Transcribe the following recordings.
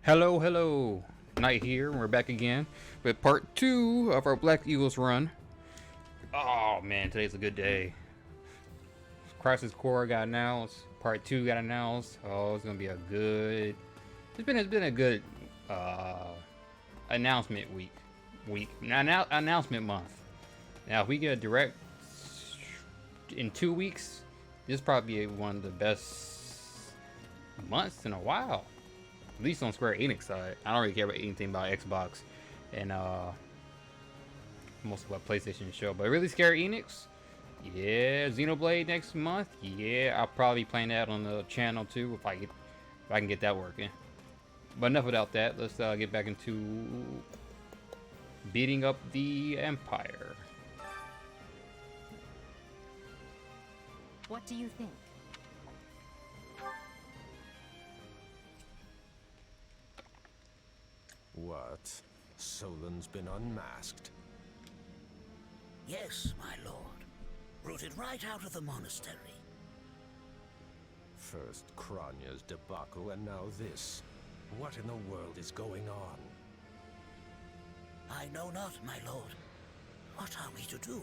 Hello, hello. Knight here, and we're back again with part 2 of our Black Eagles run. Oh man, today's a good day. Crisis Core got announced. Part 2 got announced. Oh, it's gonna be a good. It's been a good announcement announcement month. Now, if we get a direct in 2 weeks, this probably be one of the best months in a while. At least on Square Enix side. I don't really care about anything about Xbox and most of what PlayStation show. But really, Square Enix, yeah, Xenoblade next month. Yeah, I'll probably be playing that on the channel too if I can get that working. But enough about that. Let's get back into beating up the Empire. What do you think? What? Solon's been unmasked? Yes, my lord. Rooted right out of the monastery. First Kranya's debacle and now this. What in the world is going on? I know not, my lord. What are we to do?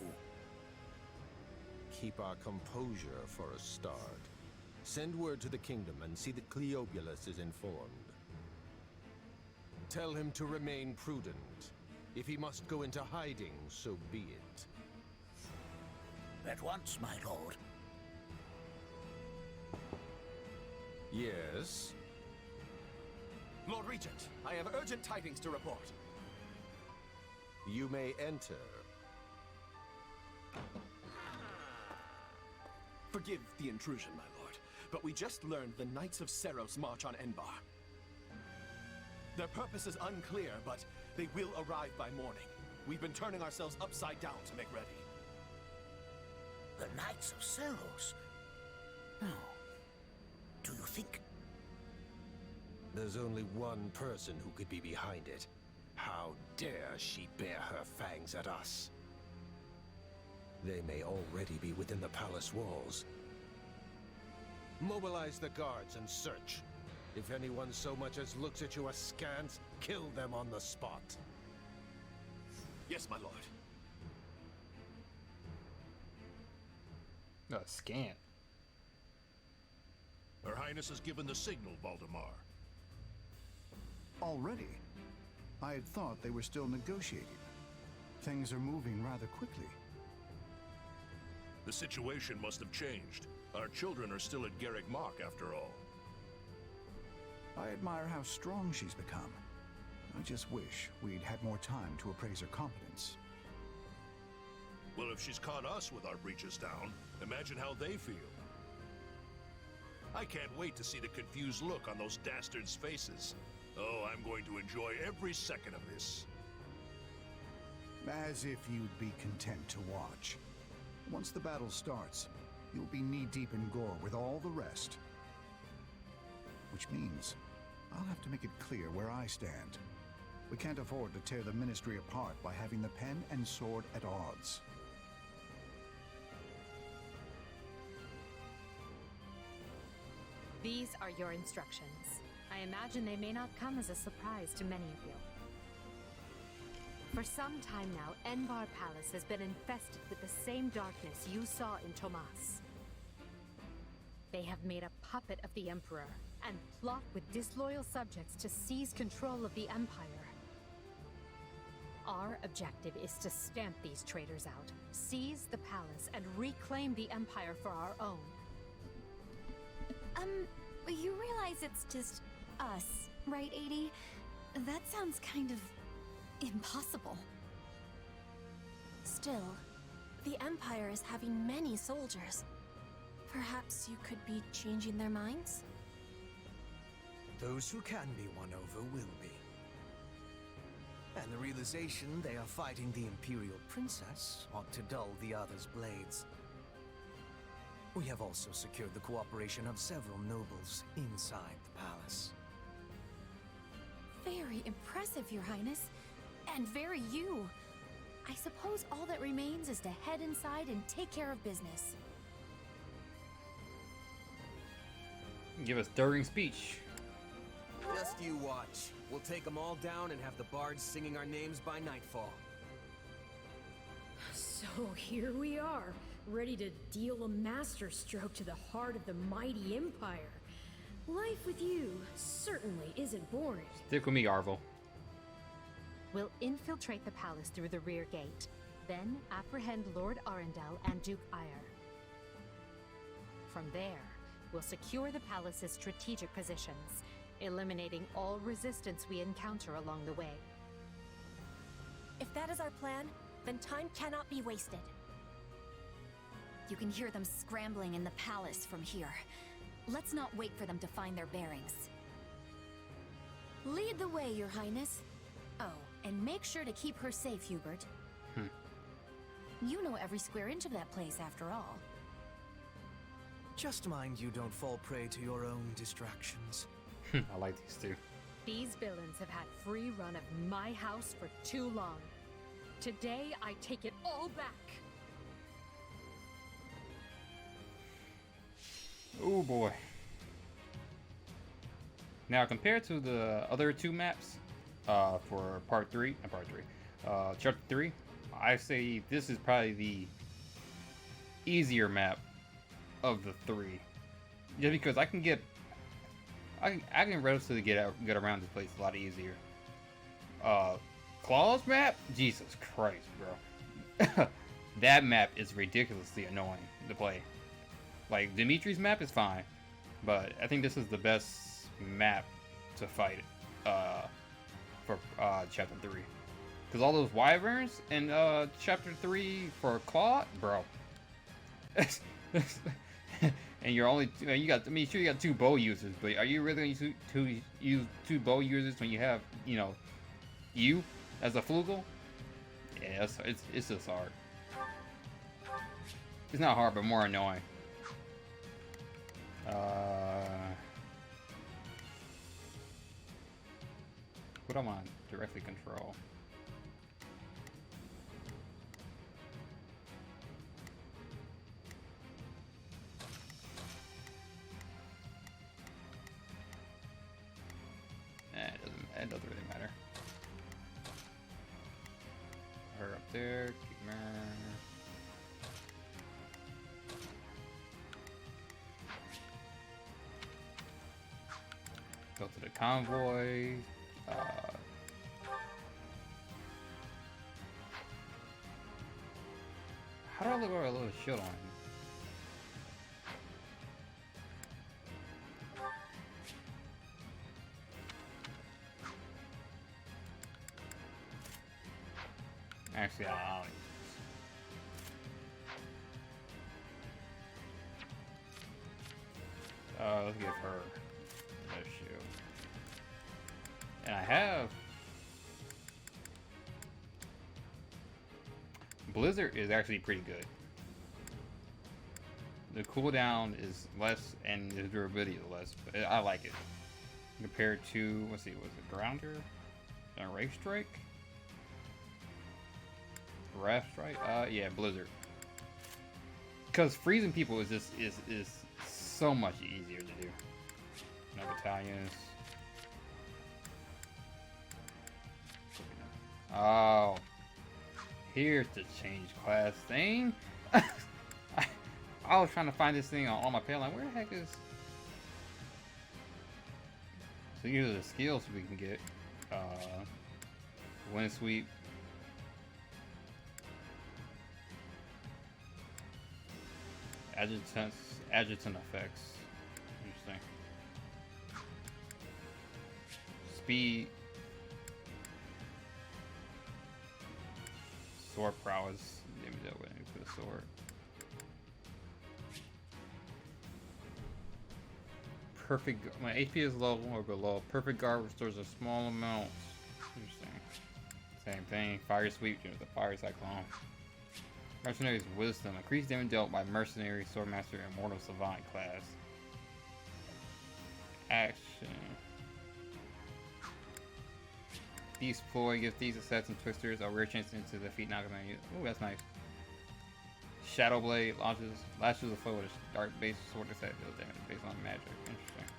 Keep our composure for a start. Send word to the kingdom and see that Cleobulus is informed. Tell him to remain prudent. If he must go into hiding, so be it. At once, my lord. Yes? Lord Regent, I have urgent tidings to report. You may enter. Forgive the intrusion, my lord, but we just learned the Knights of Seros march on Enbar. Their purpose is unclear, but they will arrive by morning. We've been turning ourselves upside down to make ready. The Knights of Seros? No. Do you think? There's only one person who could be behind it. How dare she bare her fangs at us? They may already be within the palace walls. Mobilize the guards and search. If anyone so much as looks at you askance, kill them on the spot. Yes, my lord. Scan. Her Highness has given the signal, Valdemar. Already? I had thought they were still negotiating. Things are moving rather quickly. The situation must have changed. Our children are still at Garrick Mach, after all. I admire how strong she's become. I just wish we'd had more time to appraise her competence. Well, if she's caught us with our breeches down, imagine how they feel. I can't wait to see the confused look on those dastards' faces. Oh, I'm going to enjoy every second of this. As if you'd be content to watch. Once the battle starts, you'll be knee-deep in gore with all the rest. Which means I'll have to make it clear where I stand. We can't afford to tear the Ministry apart by having the pen and sword at odds. These are your instructions. I imagine they may not come as a surprise to many of you. For some time now, Enbar Palace has been infested with the same darkness you saw in Tomas. They have made a puppet of the Emperor and plot with disloyal subjects to seize control of the Empire. Our objective is to stamp these traitors out, seize the palace, and reclaim the Empire for our own. You realize it's just us, right, 80? That sounds kind of impossible. Still, the Empire is having many soldiers. Perhaps you could be changing their minds? Those who can be won over will be. And the realization they are fighting the Imperial Princess ought to dull the others' blades. We have also secured the cooperation of several nobles inside the palace. Very impressive, Your Highness. And very you. I suppose all that remains is to head inside and take care of business. Give a stirring speech. Just you watch. We'll take them all down and have the bards singing our names by nightfall. So here we are, ready to deal a masterstroke to the heart of the mighty Empire. Life with you certainly isn't boring. Stick with me, Arvel. We'll infiltrate the palace through the rear gate, then apprehend Lord Arundel and Duke Ire. From there, we'll secure the palace's strategic positions, eliminating all resistance we encounter along the way. If that is our plan, then time cannot be wasted. You can hear them scrambling in the palace from here. Let's not wait for them to find their bearings. Lead the way, Your Highness. Oh, and make sure to keep her safe, Hubert. You know every square inch of that place, after all. Just mind you don't fall prey to your own distractions. I like these two. These villains have had free run of my house for too long. Today, I take it all back. Oh boy. Now, compared to the other two maps for Chapter 3, I say this is probably the easier map of the three. Just because I can relatively get around this place a lot easier. Claw's map? Jesus Christ, bro. That map is ridiculously annoying to play. Like, Dimitri's map is fine, but I think this is the best map to fight for Chapter 3. Because all those wyverns in Chapter 3 for Claw, bro. And you're only, you got two bow users, but are you really going to use two bow users when you have, you as a Flugel? Yeah, it's just hard. It's not hard, but more annoying. What am I directly control? It doesn't really matter. Her up there, keep her. Go to the convoy. How do I look over a little shield on him? Actually, I don't. Let's give her a shield. And I have Blizzard is actually pretty good. The cooldown is less and the durability is less, but I like it. Compared to, let's see, was it Grounder? And Ray Strike? Wrath Strike? Yeah, Blizzard. Because freezing people is just is so much easier to do. No battalions. Oh, here's the change class thing. I was trying to find this thing on my pale line. Where the heck is? So these are the skills we can get. Wind sweep. Adjutant effects. Interesting. Speed. Sword prowess. Maybe that way for the sword. Perfect. When HP is low or below, perfect guard restores a small amount. Interesting. Same thing. Fire sweep. The fire cyclone. Mercenary's wisdom. Increased damage dealt by mercenary, swordmaster, and mortal savant class. Action. Thieves ploy gives thieves, assassins, and twisters a rare chance to defeat knockout. Ooh, that's nice. Shadow blade lashes the foe with a dark base sword attack deals damage based on magic. Interesting.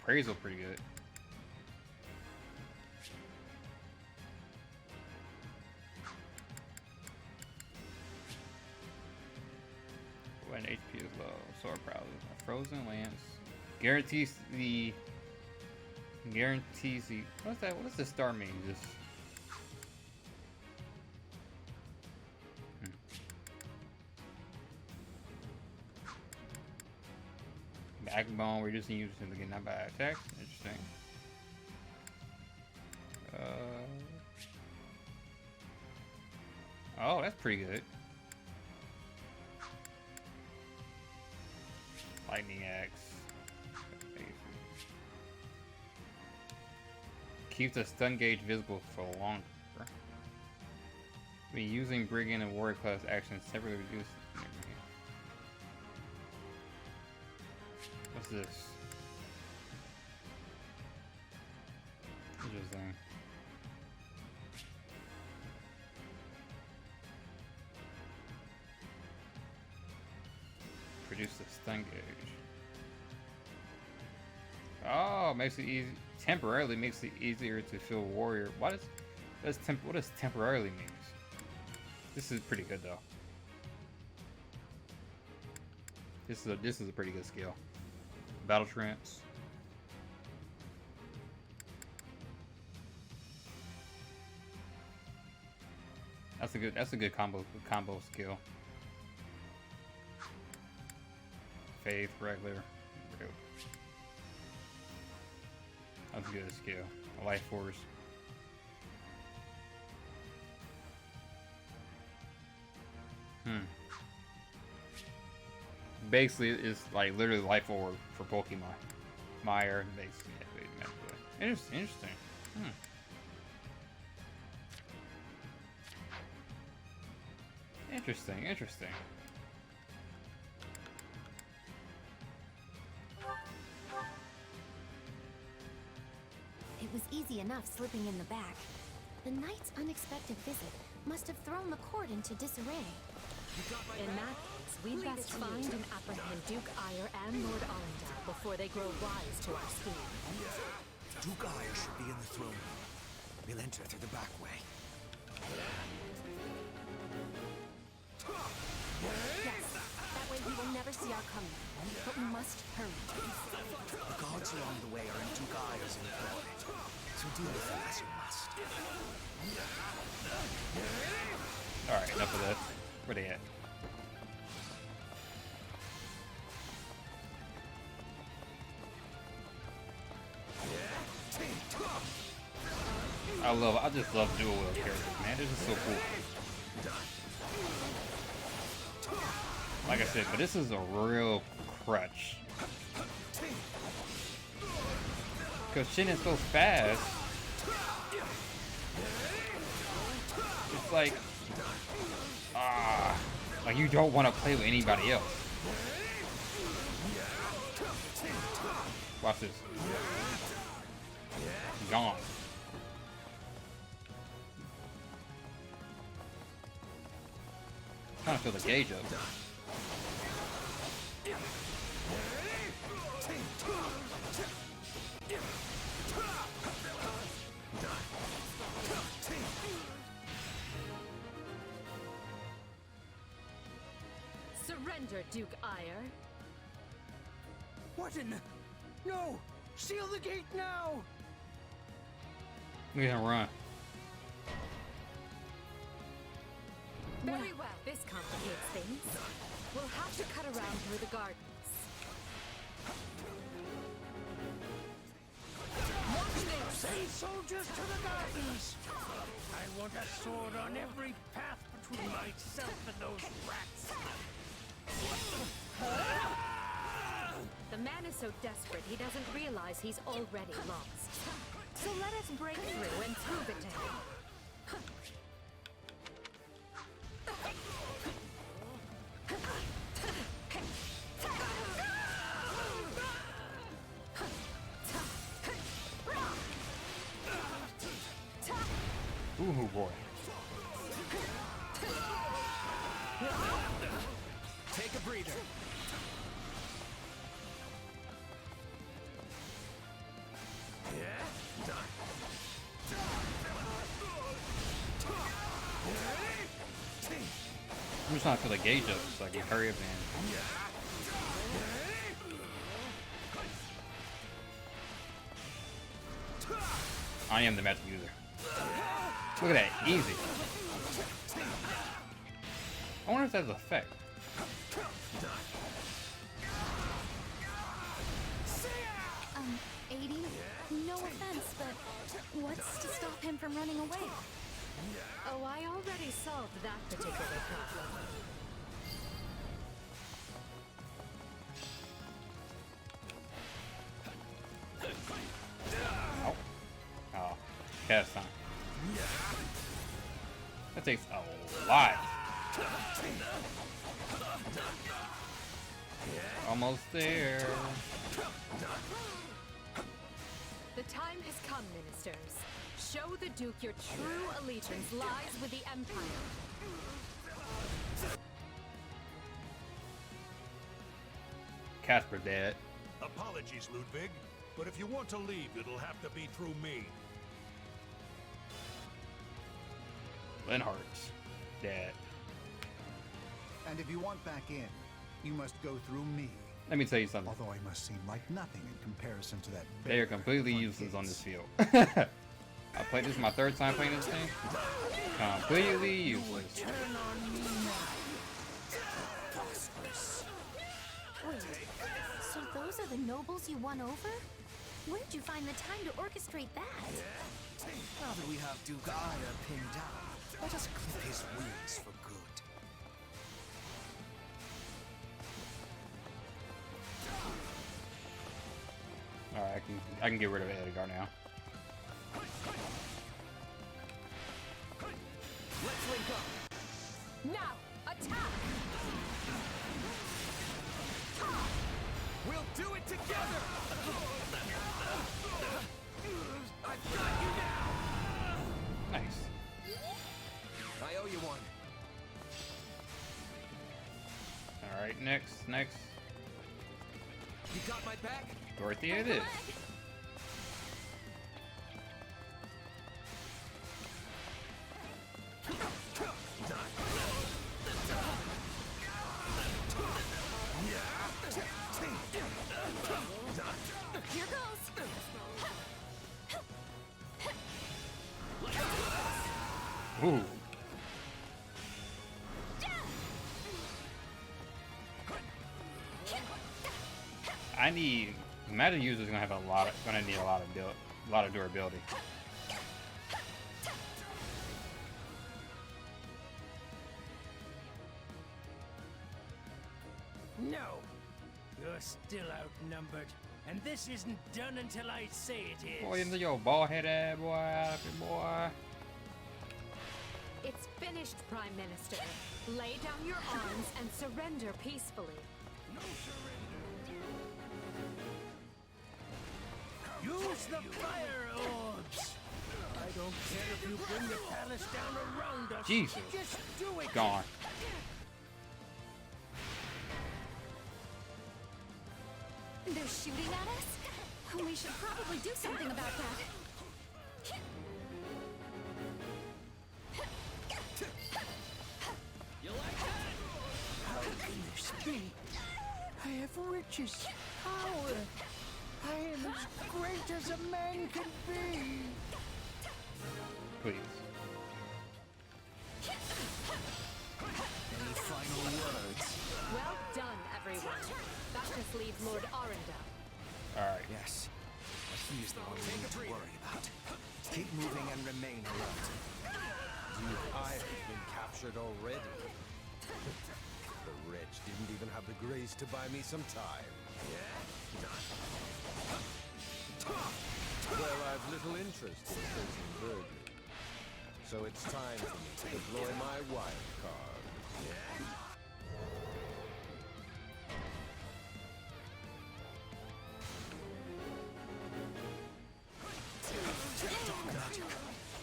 appraisal pretty good. When HP is low, sword paralysis. A frozen lance guarantees the what's that? What does the star mean? Just backbone. We're just using to get knocked by attacks. Interesting. Oh, that's pretty good. Lightning axe. Keeps the stun gauge visible for longer. When using brigand and warrior class actions separately reduce. What's this? Interesting. Produce the stun gauge. Oh, makes it easy. Temporarily makes it easier to feel warrior. What does temporarily mean? This is pretty good though. This is a pretty good skill. Battle trance. That's a good combo skill. Faith, regular. That's a good skill. Life force. Basically, it's like literally life orb for Pokemon. Meyer, basically. Interesting. Interesting. It was easy enough slipping in the back. The knight's unexpected visit must have thrown the court into disarray. In that case, we'd best find and apprehend Duke Ire and Lord Arundel before they grow wise to our scheme. Duke Ire should be in the throne room. We'll enter through the back way. Yes, that way we will never see our coming. But we must hurry. The guards along the way are in Duke Ire's employ. So deal with them as you must. Alright, enough of this. Where they at? I just love dual wield characters, man. This is so cool. Like I said, but this is a real crutch. Because Shin is so fast. It's like you don't want to play with anybody else. Watch this. Gone. Trying to fill the gauge up. Surrender, Duke Ire. What in? No! Seal the gate now! We're gonna run. Very well, this complicates things. We'll have to cut around through the gardens. Send soldiers to the gardens! I want a sword on every path between myself and those rats. The man is so desperate he doesn't realize he's already lost. So let us break through and prove it to him. Ooh boy. Take a breather. I'm just trying to fill the gauge up so I can hurry up and... I am the magic user. Look at that, easy. I wonder if that's an effect. 80? No offense, but what's to stop him from running away? Oh, I already solved that particular problem. Oh. Oh. Cast time. That takes a lot. Almost there. The time has come, ministers. Show the Duke your true allegiance lies with the Empire. Casper dead. Apologies, Ludwig, but if you want to leave, it'll have to be through me. Linhart's dead. And if you want back in, you must go through me. Let me tell you something. Although I must seem like nothing in comparison to that. They are completely useless on this field. I played this my third time playing this game. Completely useless. Wait, so those are the nobles you won over? Where'd you find the time to orchestrate that? Now that we have Duke Aya pinned down, let us clip his wings for good. Alright, I can get rid of Edgar now. Let's link up. Now, attack! We'll do it together. I've got you now. Nice. I owe you one. Alright, next. You got my back? Dorothea it is. Here goes! Ooh. I need magic user's gonna have gonna need a lot of durability. No, you're still outnumbered, and this isn't done until I say it is. Boy, into your bald headed boy, happy boy. It's finished, Prime Minister. Lay down your arms and surrender peacefully. Use the fire orbs! I don't care if you bring the palace down around us. Jesus. Just do it! Gone. They're shooting at us? We should probably do something about that. You like that? How can this be? I have riches, power. I am as great as a man can be. Please. Any final words? Well done, everyone. That just leaves Lord Arundel. Alright. Yes. But he's the one we need to worry about. Keep moving and remain alert. Duke Aya has been captured already. The wretch didn't even have the grace to buy me some time. Well, I've little interest in facing burglary. So it's time for me to deploy my wild card. Dark magic.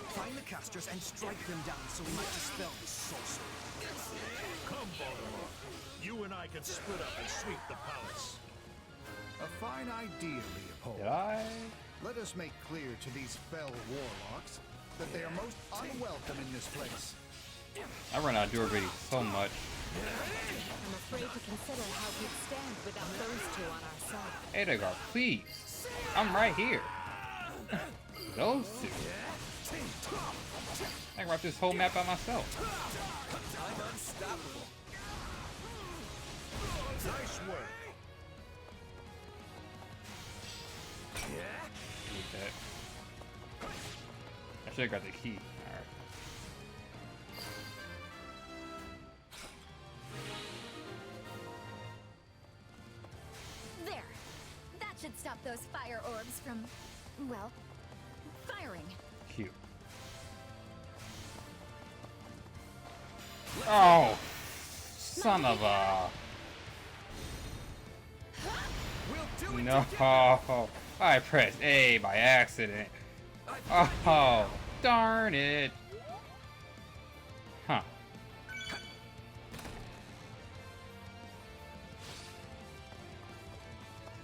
Find the casters and strike them down so we might dispel this sorcery. Come, Baltimore. You and I can split up and sweep the palace. A fine idea, Leopold. Did I? Let us make clear to these fell warlocks that they are most unwelcome in this place. I run out of durability so much. I'm afraid to consider how we'd stand without those two on our side. Edgar, please. I'm right here. Those two. I can wrap this whole map by myself. I'm unstoppable. Nice work. With that. I should have got the key. Alright. There. That should stop those fire orbs from, well, firing. Cute. Oh! Son of a... No! I pressed A by accident. Oh, darn it! Huh.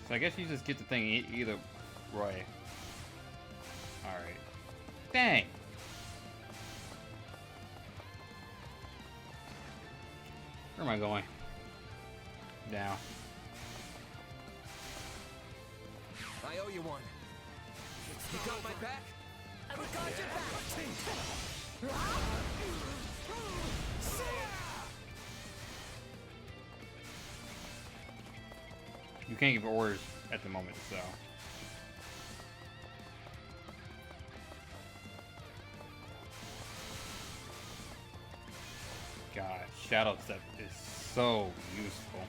So I guess you just get the thing either way. Alright. Dang! Where am I going? Down. I owe you one. You got my back? I got your back. You can't give orders at the moment, so. God, Shadow Step is so useful.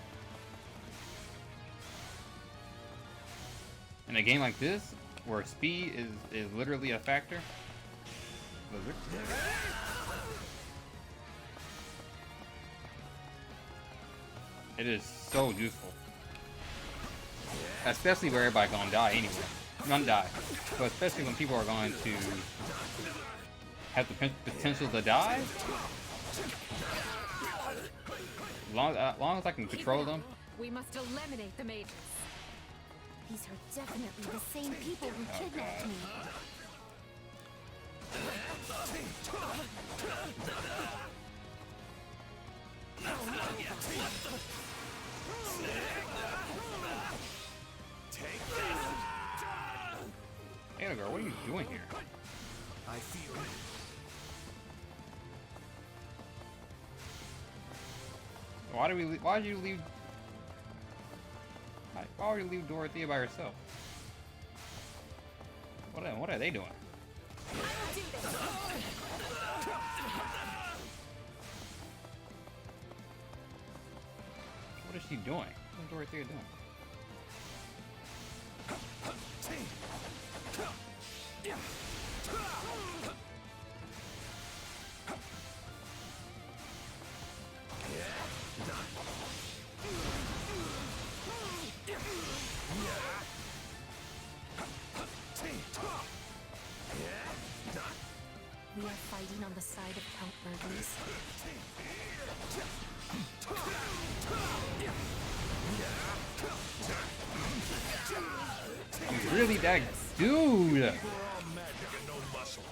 In a game like this, where speed is literally a factor. It is so useful. Especially where everybody's gonna die anyway. Gonna die. But especially when people are going to have the potential to die. As long as I can control them. We must eliminate the mages. These are definitely the same people who kidnapped me. Hey, girl, what are you doing here? I feel it. Why did you leave? Why would you leave Dorothea by herself? What are they doing? What is she doing? What is Dorothea doing? We are fighting on the side of Count Burgers. He's really that dude! You're all magic and no muscle.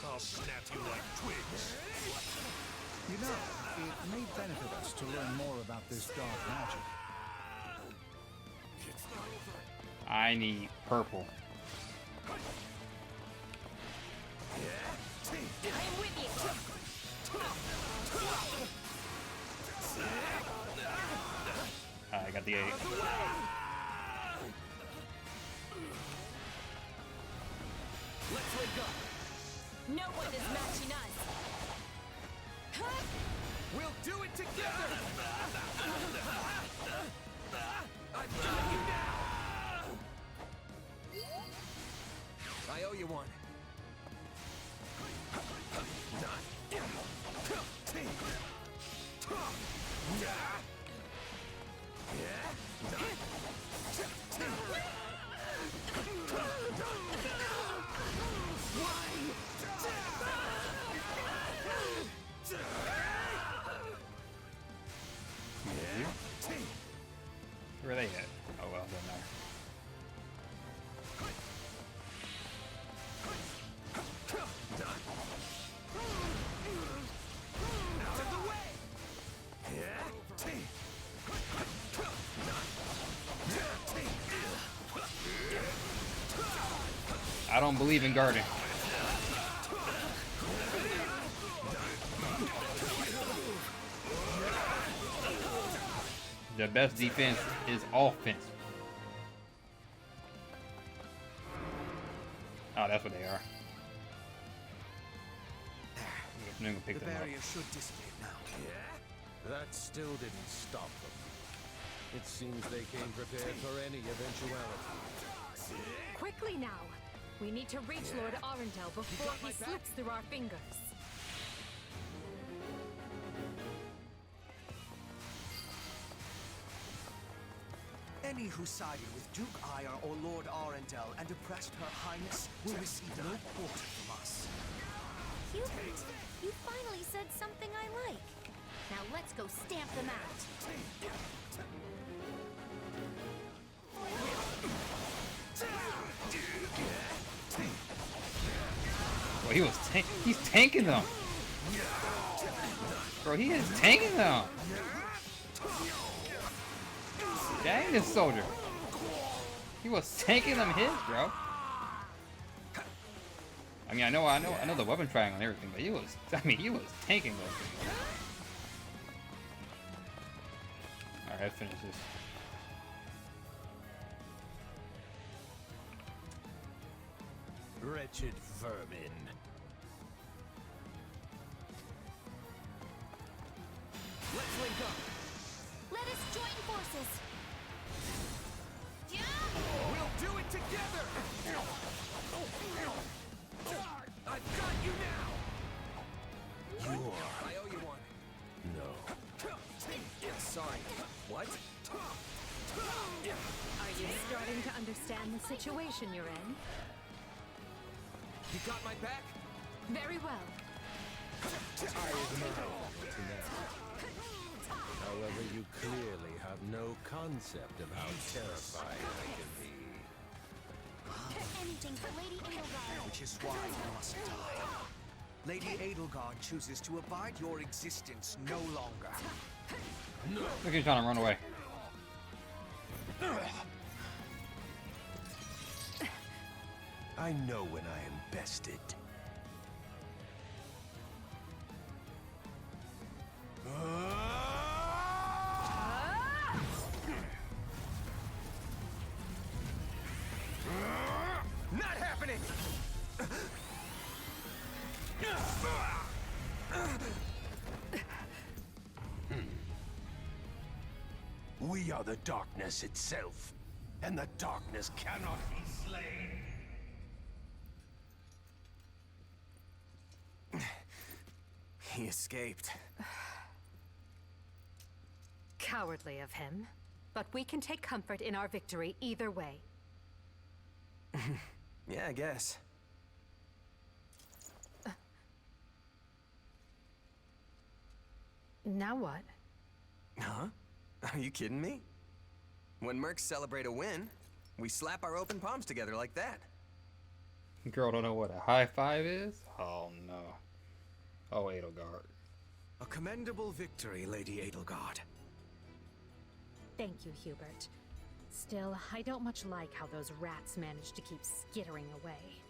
I'll snap you like twigs. You know, it may benefit us to learn more about this dark magic. I need purple. I'm with you. I got the 8. Let's wake up. No one is matching us. We'll do it together. I've got you now. I owe you one. Where are they at? Oh well, doesn't matter. don't believe in guarding. The best defense is offense. Oh, that's what they are. I'm gonna pick them up. Should dissipate now. Yeah? That still didn't stop them. It seems they came prepared for any eventuality. Quickly now! We need to reach Lord Arundel before he slips through our fingers. Any who sided with Duke Ire or Lord Arundel and oppressed Her Highness will receive no quarter from us. Hubert, you finally said something I like. Now let's go stamp them out. Well, he's tanking them. Bro, he is tanking them. Dang this soldier. He was tanking them hits, bro. I mean, I know the weapon triangle and everything, but he was tanking those things. Alright, let's finish this. Wretched vermin. Let's link up. Let us join forces. We'll do it together. I've got you now. I owe you one. No. Sorry. What? Are you starting to understand the situation you're in? You got my back? Very well. However, you clearly have no concept of how terrifying I can be. Anything for Lady Edelgard. Which is why you must die. Lady Edelgard chooses to abide your existence no longer. Look at you trying to run away. I know when I am bested. Not happening! We are the darkness itself, and the darkness cannot be slain. He escaped. Cowardly of him. But we can take comfort in our victory either way. Yeah, I guess. Now what? Huh? Are you kidding me? When mercs celebrate a win, we slap our open palms together like that. Girl don't know what a high five is? Oh no. Oh, Edelgard. A commendable victory, Lady Edelgard. Thank you, Hubert. Still, I don't much like how those rats managed to keep skittering away.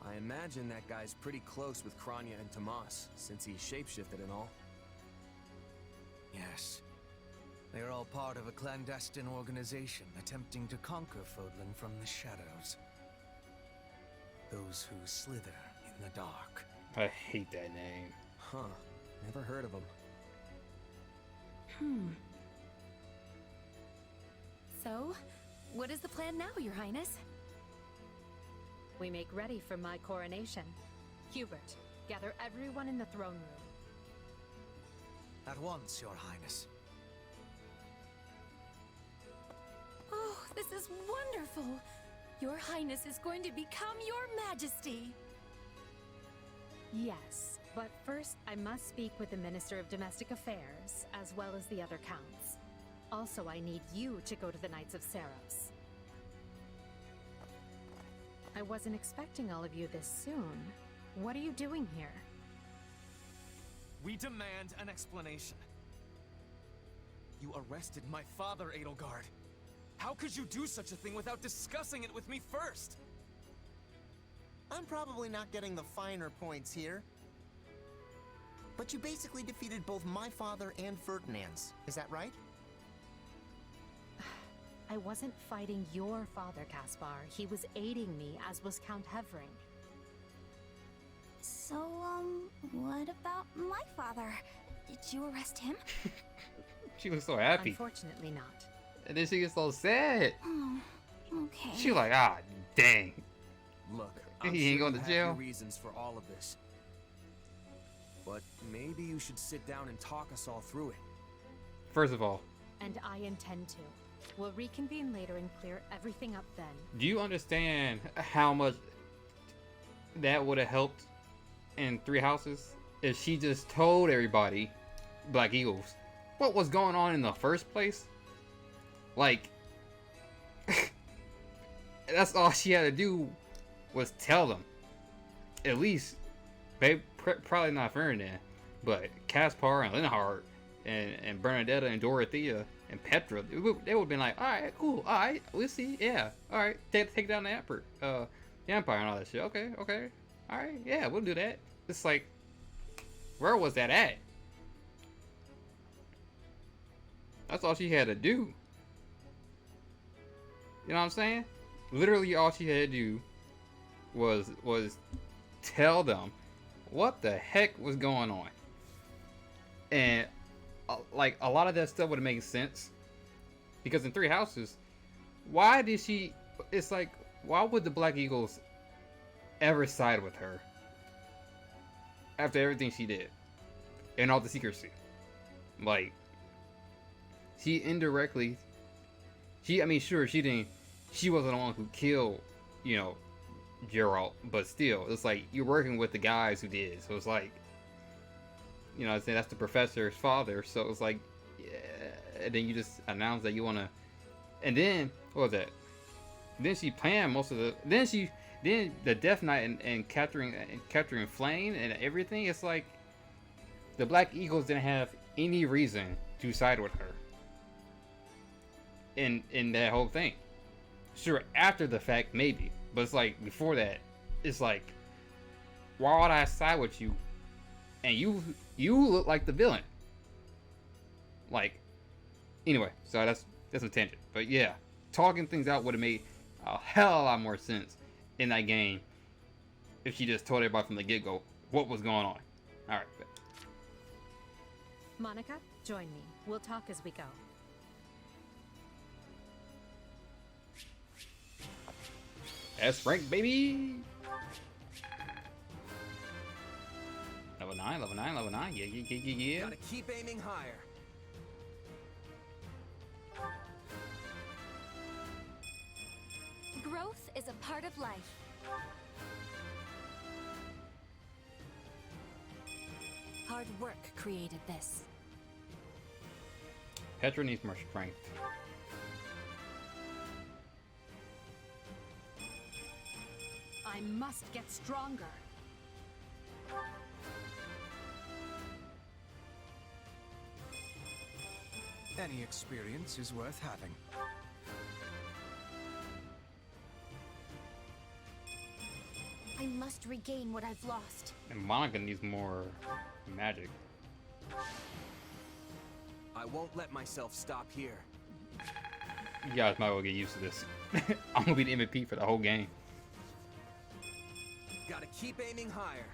I imagine that guy's pretty close with Kranya and Tomas, since he shapeshifted and all. Yes. They are all part of a clandestine organization attempting to conquer Fodlan from the shadows. Those who slither in the dark. I hate that name. Huh. Never heard of them. So, what is the plan now, Your Highness? We make ready for my coronation. Hubert, gather everyone in the throne room. At once, Your Highness. Oh, this is wonderful! Your Highness is going to become Your Majesty! Yes, but first I must speak with the Minister of Domestic Affairs, as well as the other counts. Also, I need you to go to the Knights of Seros. I wasn't expecting all of you this soon. What are you doing here? We demand an explanation. You arrested my father, Edelgard. How could you do such a thing without discussing it with me first? I'm probably not getting the finer points here. But you basically defeated both my father and Ferdinand's. Is that right? I wasn't fighting your father, Caspar. He was aiding me, as was Count Hevering. So, what about my father? Did you arrest him? She was so happy. Unfortunately not. And then she gets so sad. Oh, okay. She like, ah, dang. Look, He I'm ain't sure going you to have jail. your reasons for all of this. But maybe you should sit down and talk us all through it. First of all, And I intend to. We'll reconvene later and clear everything up then. do you understand how much that would have helped in Three Houses if she just told everybody, Black Eagles, what was going on in the first place? Like, that's all she had to do was tell them. At least, they probably not Ferdinand, but Caspar and Linhardt and Bernadetta and Dorothea and Petra, they would have been like, all right, cool, all right, we'll see, yeah, all right, take down the Emperor, the Empire and all that shit. Okay, all right, yeah, we'll do that. It's like, where was that at? That's all she had to do. You know what I'm saying? Literally all she had to do was tell them what the heck was going on. And like a lot of that stuff would have made sense. Because in Three Houses, why did she, it's like, why would the Black Eagles ever side with her after everything she did and all the secrecy? Like, she indirectly, I mean, sure, she wasn't the one who killed, you know, Geralt, but still, it's like, you're working with the guys who did, so it's like, you know, that's the professor's father, so it's like, yeah, and then you just announce that you want to, and then, what was that? Then she planned most of the, then the Death Knight and capturing Flame and everything, it's like, the Black Eagles didn't have any reason to side with her in that whole thing. Sure, after the fact, maybe. But it's like, before that, it's like, why would I side with you? And you look like the villain. Like, anyway, so that's a tangent. But yeah, talking things out would have made a hell of a lot more sense in that game if she just told everybody from the get-go what was going on. Alright. Monica, join me. We'll talk as we go. S rank, baby! Level 9, level 9, level 9. Yeah. Gotta keep aiming higher. Growth is a part of life. Hard work created this. Petra needs more strength. I must get stronger. Any experience is worth having. I must regain what I've lost. And Monica needs more magic. I won't let myself stop here. You guys might well get used to this. I'm gonna be the MVP for the whole game. Gotta keep aiming higher.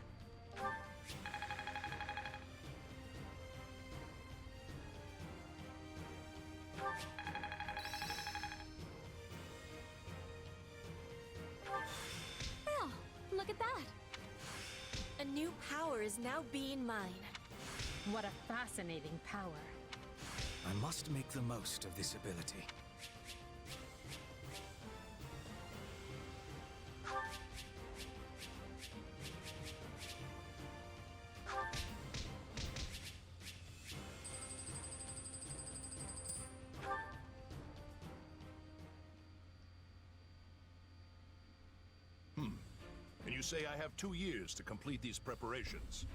Well, look at that. A new power is now being mine. What a fascinating power. I must make the most of this ability. And you say I have 2 years to complete these preparations.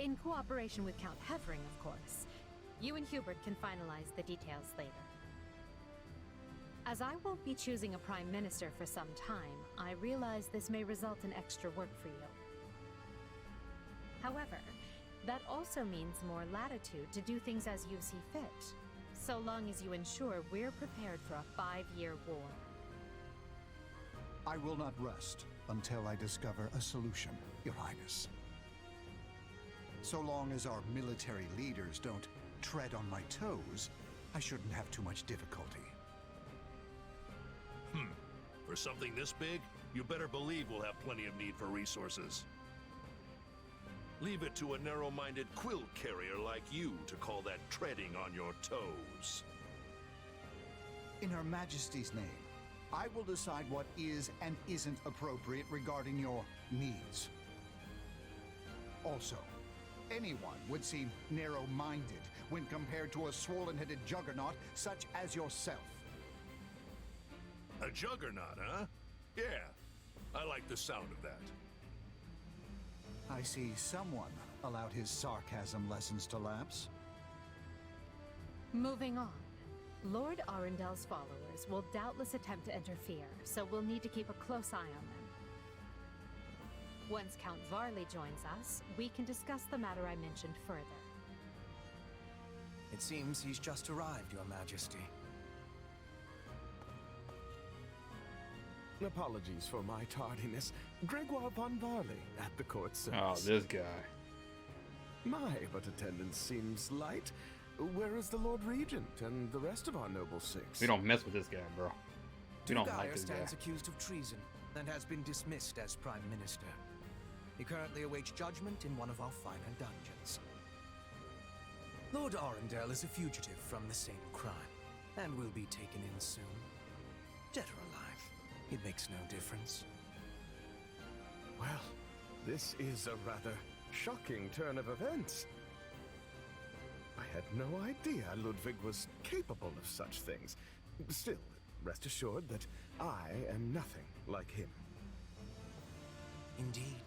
In cooperation with Count Hevering, of course. You and Hubert can finalize the details later. As I won't be choosing a prime minister for some time, I realize this may result in extra work for you. However, that also means more latitude to do things as you see fit, so long as you ensure we're prepared for a 5-year war. I will not rest until I discover a solution, Your Highness. So long as our military leaders don't tread on my toes, I shouldn't have too much difficulty. For something this big, you better believe we'll have plenty of need for resources. Leave it to a narrow-minded quill carrier like you to call that treading on your toes. In Her Majesty's name, I will decide what is and isn't appropriate regarding your needs. Also, anyone would seem narrow-minded when compared to a swollen-headed juggernaut such as yourself. A juggernaut, huh? Yeah, I like the sound of that. I see someone allowed his sarcasm lessons to lapse. Moving on. Lord Arundel's followers will doubtless attempt to interfere, so we'll need to keep a close eye on them. Once Count Varley joins us, we can discuss the matter I mentioned further. It seems he's just arrived, Your Majesty. Apologies for my tardiness. Gregoire von Varley at the court service. Oh, this guy. My, but attendance seems light. Where is the Lord Regent and the rest of our noble six? We don't mess with this guy, bro. We don't like this guy. stands accused of treason and has been dismissed as Prime Minister. He currently awaits judgment in one of our finer dungeons. Lord Arundel is a fugitive from the same crime and will be taken in soon. Dead or alive, it makes no difference. Well, this is a rather shocking turn of events. I had no idea Ludwig was capable of such things. Still, rest assured that I am nothing like him. Indeed.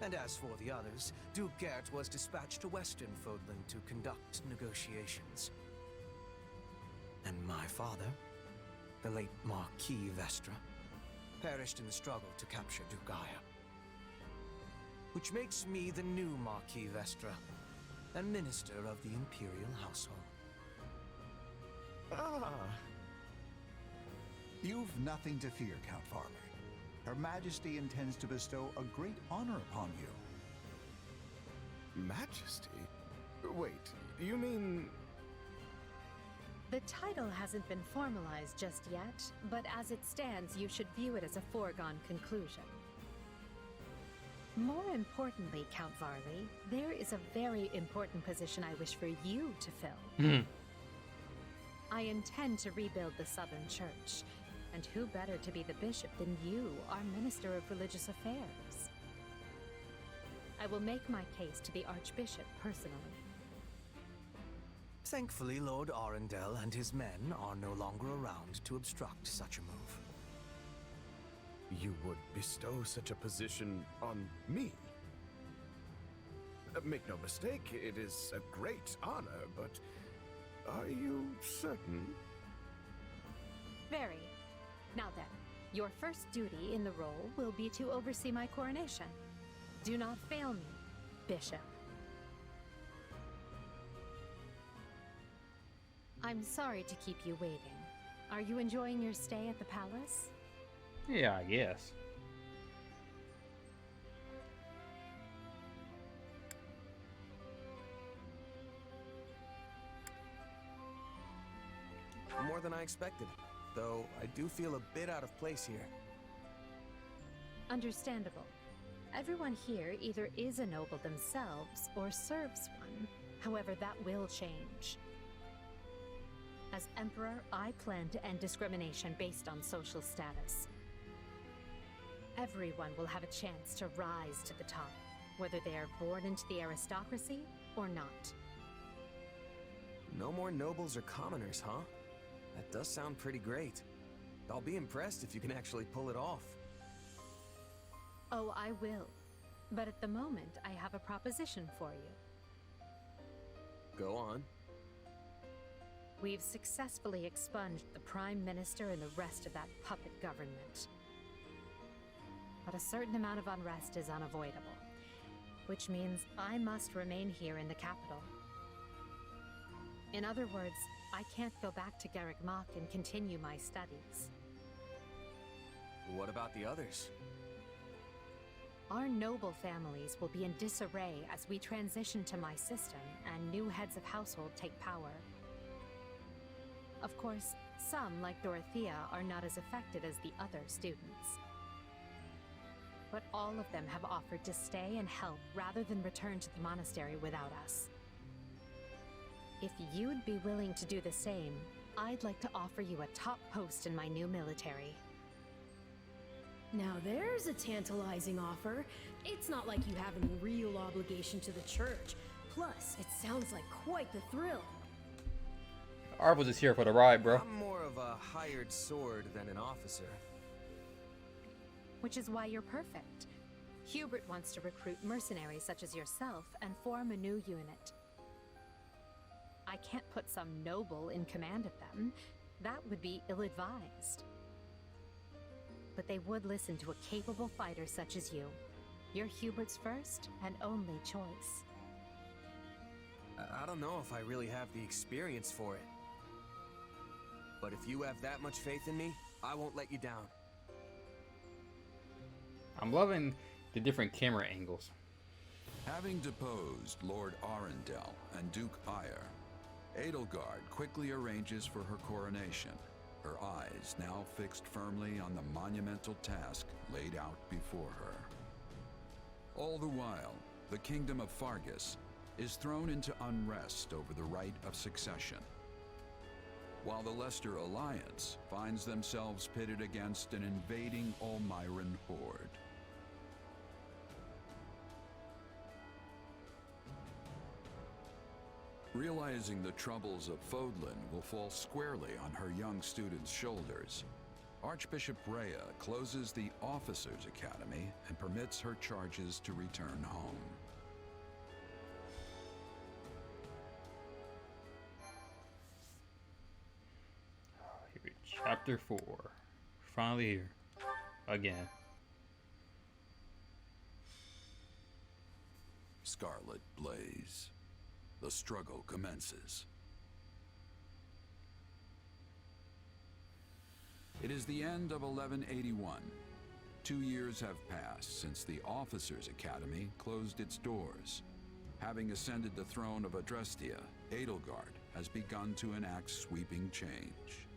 And as for the others, Duke Gert was dispatched to Western Fodland to conduct negotiations. And my father, the late Marquis Vestra, perished in the struggle to capture Dugaya. Which makes me the new Marquis Vestra, and Minister of the Imperial Household. Ah. You've nothing to fear, Count Varley. Her Majesty intends to bestow a great honor upon you. Majesty? Wait, you mean... The title hasn't been formalized just yet, but as it stands, you should view it as a foregone conclusion. More importantly, Count Varley, there is a very important position I wish for you to fill. I intend to rebuild the Southern Church, and who better to be the bishop than you, our Minister of Religious Affairs? I will make my case to the Archbishop personally. Thankfully, Lord Arundel and his men are no longer around to obstruct such a move. You would bestow such a position on me? Make no mistake, it is a great honor, but are you certain? Very. Now then, your first duty in the role will be to oversee my coronation. Do not fail me, Bishop. I'm sorry to keep you waiting. Are you enjoying your stay at the palace? Yeah, I guess. More than I expected, though I do feel a bit out of place here. Understandable. Everyone here either is a noble themselves or serves one. However, that will change. As Emperor, I plan to end discrimination based on social status. Everyone will have a chance to rise to the top, whether they are born into the aristocracy or not. No more nobles or commoners, huh? That does sound pretty great. I'll be impressed if you can actually pull it off. Oh, I will. But at the moment, I have a proposition for you. Go on. We've successfully expunged the Prime Minister and the rest of that puppet government. But a certain amount of unrest is unavoidable, which means I must remain here in the capital. In other words, I can't go back to Garreg Mach and continue my studies. What about the others? Our noble families will be in disarray as we transition to my system and new heads of household take power. Of course, some, like Dorothea, are not as affected as the other students. But all of them have offered to stay and help rather than return to the monastery without us. If you'd be willing to do the same, I'd like to offer you a top post in my new military. Now there's a tantalizing offer. It's not like you have any real obligation to the church. Plus, it sounds like quite the thrill. Arv was just here for the ride, bro. I'm more of a hired sword than an officer. Which is why you're perfect. Hubert wants to recruit mercenaries such as yourself and form a new unit. I can't put some noble in command of them. That would be ill-advised. But they would listen to a capable fighter such as you. You're Hubert's first and only choice. I don't know if I really have the experience for it. But if you have that much faith in me, I won't let you down. I'm loving the different camera angles. Having deposed Lord Arundel and Duke Eyre, Edelgard quickly arranges for her coronation, her eyes now fixed firmly on the monumental task laid out before her. All the while, the kingdom of Fargus is thrown into unrest over the right of succession, while the Leicester Alliance finds themselves pitted against an invading Almiran horde. Realizing the troubles of Fodlan will fall squarely on her young student's shoulders, Archbishop Rhea closes the Officers' Academy and permits her charges to return home. Chapter 4. Finally here. Again. Scarlet Blaze. The struggle commences. It is the end of 1181. 2 years have passed since the Officers' Academy closed its doors. Having ascended the throne of Adrestia, Edelgard has begun to enact sweeping change.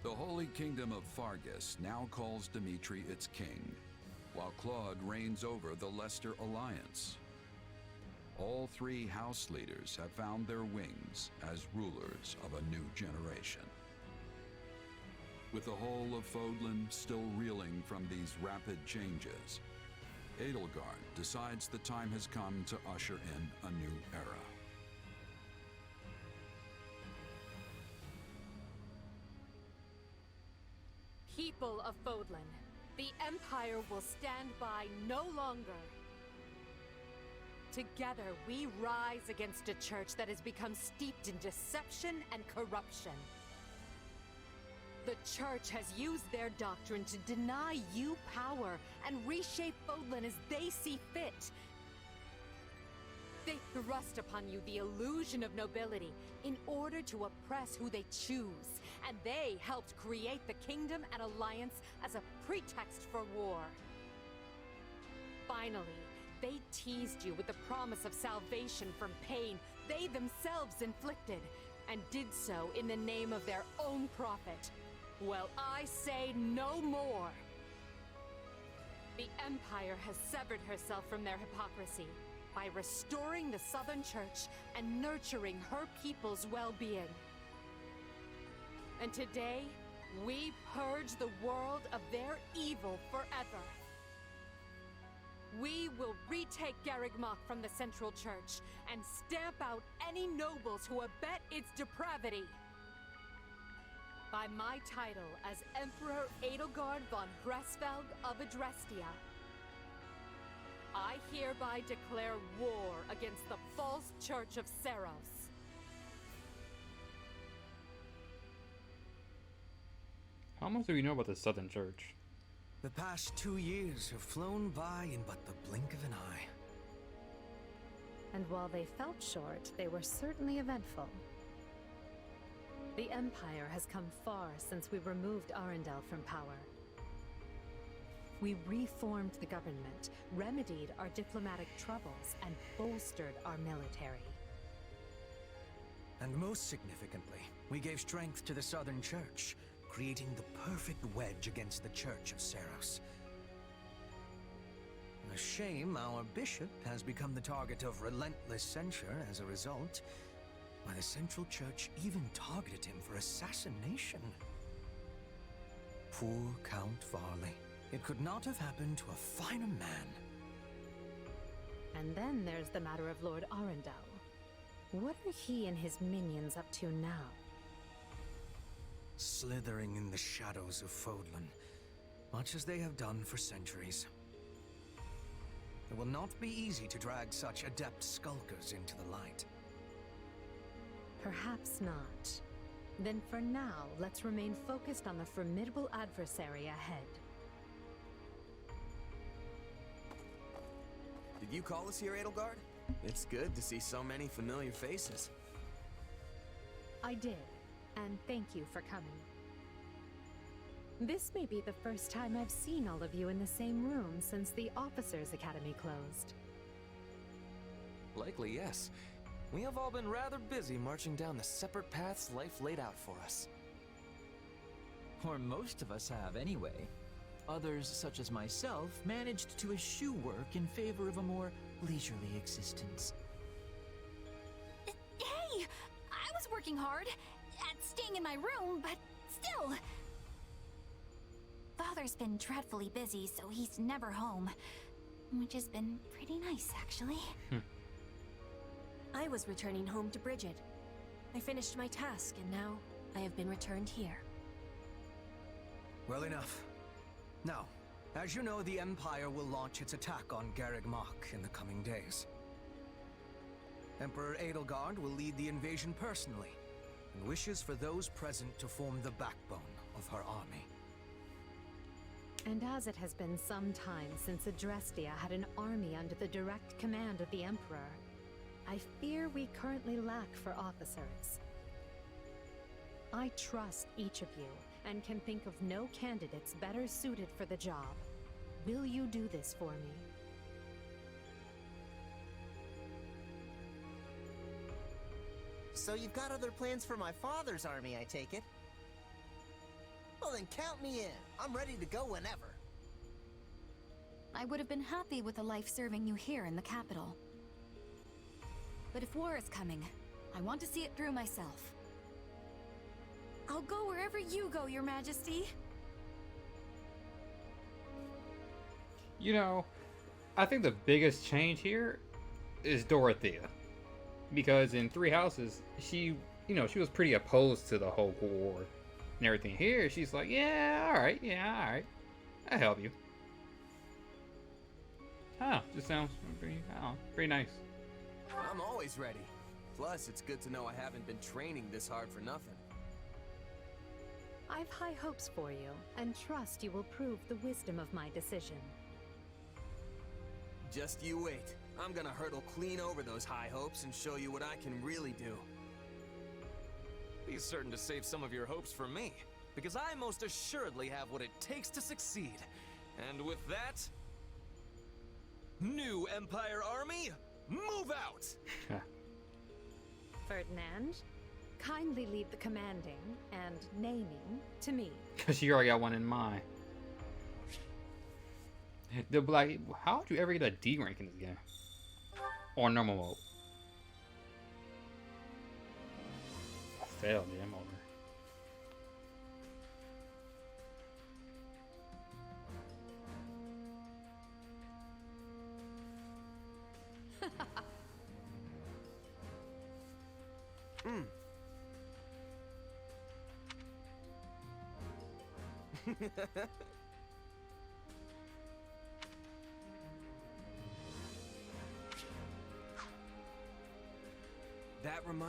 The Holy Kingdom of Fargus now calls Dimitri its king, while Claude reigns over the Leicester Alliance. All three house leaders have found their wings as rulers of a new generation. With the whole of Fodlan still reeling from these rapid changes, Edelgard decides the time has come to usher in a new era. People of Fodlan, the Empire will stand by no longer. Together, we rise against a church that has become steeped in deception and corruption. The church has used their doctrine to deny you power and reshape Fodlan as they see fit. They thrust upon you the illusion of nobility in order to oppress who they choose, and they helped create the Kingdom and Alliance as a pretext for war. Finally, they teased you with the promise of salvation from pain they themselves inflicted, and did so in the name of their own profit. Well, I say no more. The Empire has severed herself from their hypocrisy by restoring the Southern Church and nurturing her people's well-being. And today, we purge the world of their evil forever. We will retake Garreg Mach from the Central Church and stamp out any nobles who abet its depravity. By my title as Emperor Edelgard von Hresvelg of Adrestia, I hereby declare war against the false Church of Seros. How much do we know about the Southern Church? The past 2 years have flown by in but the blink of an eye. And while they felt short, they were certainly eventful. The Empire has come far since we removed Arundel from power. We reformed the government, remedied our diplomatic troubles, and bolstered our military. And most significantly, we gave strength to the Southern Church, creating the perfect wedge against the Church of Seros. A shame our bishop has become the target of relentless censure as a result, why the Central Church even targeted him for assassination. Poor Count Varley. It could not have happened to a finer man. And then there's the matter of Lord Arundel. What are he and his minions up to now? Slithering in the shadows of Fodlan, much as they have done for centuries. It will not be easy to drag such adept skulkers into the light. Perhaps not. Then for now, let's remain focused on the formidable adversary ahead. Did you call us here, Edelgard? It's good to see so many familiar faces. I did, and thank you for coming. This may be the first time I've seen all of you in the same room since the Officers' Academy closed. Likely, yes. We have all been rather busy marching down the separate paths life laid out for us. Or most of us have, anyway. Others, such as myself, managed to eschew work in favor of a more leisurely existence. Hey! I was working hard at staying in my room, but still... Father's been dreadfully busy, so he's never home. Which has been pretty nice, actually. I was returning home to Bridget. I finished my task, and now I have been returned here. Well enough. Now, as you know, the Empire will launch its attack on Garreg Mach in the coming days. Emperor Edelgard will lead the invasion personally, and wishes for those present to form the backbone of her army. And as it has been some time since Adrestia had an army under the direct command of the Emperor, I fear we currently lack for officers. I trust each of you, and can think of no candidates better suited for the job. Will you do this for me? So you've got other plans for my father's army, I take it? Well then count me in. I'm ready to go whenever. I would have been happy with a life serving you here in the capital. But if war is coming, I want to see it through myself. I'll go wherever you go, Your Majesty. You know, I think the biggest change here is Dorothea. Because in Three Houses, she was pretty opposed to the whole war and everything. Here, she's like, yeah, alright, I'll help you. Just sounds pretty nice. I'm always ready. Plus, it's good to know I haven't been training this hard for nothing. I've high hopes for you, and trust you will prove the wisdom of my decision. Just you wait. I'm gonna hurdle clean over those high hopes and show you what I can really do. Be certain to save some of your hopes for me, because I most assuredly have what it takes to succeed. And with that... New Empire Army, move out! Ferdinand, kindly leave the commanding and naming to me. Because you already got one in mind. They'll be like, how would you ever get a D rank in this game? Or normal mode? Failed, yeah, I'm over.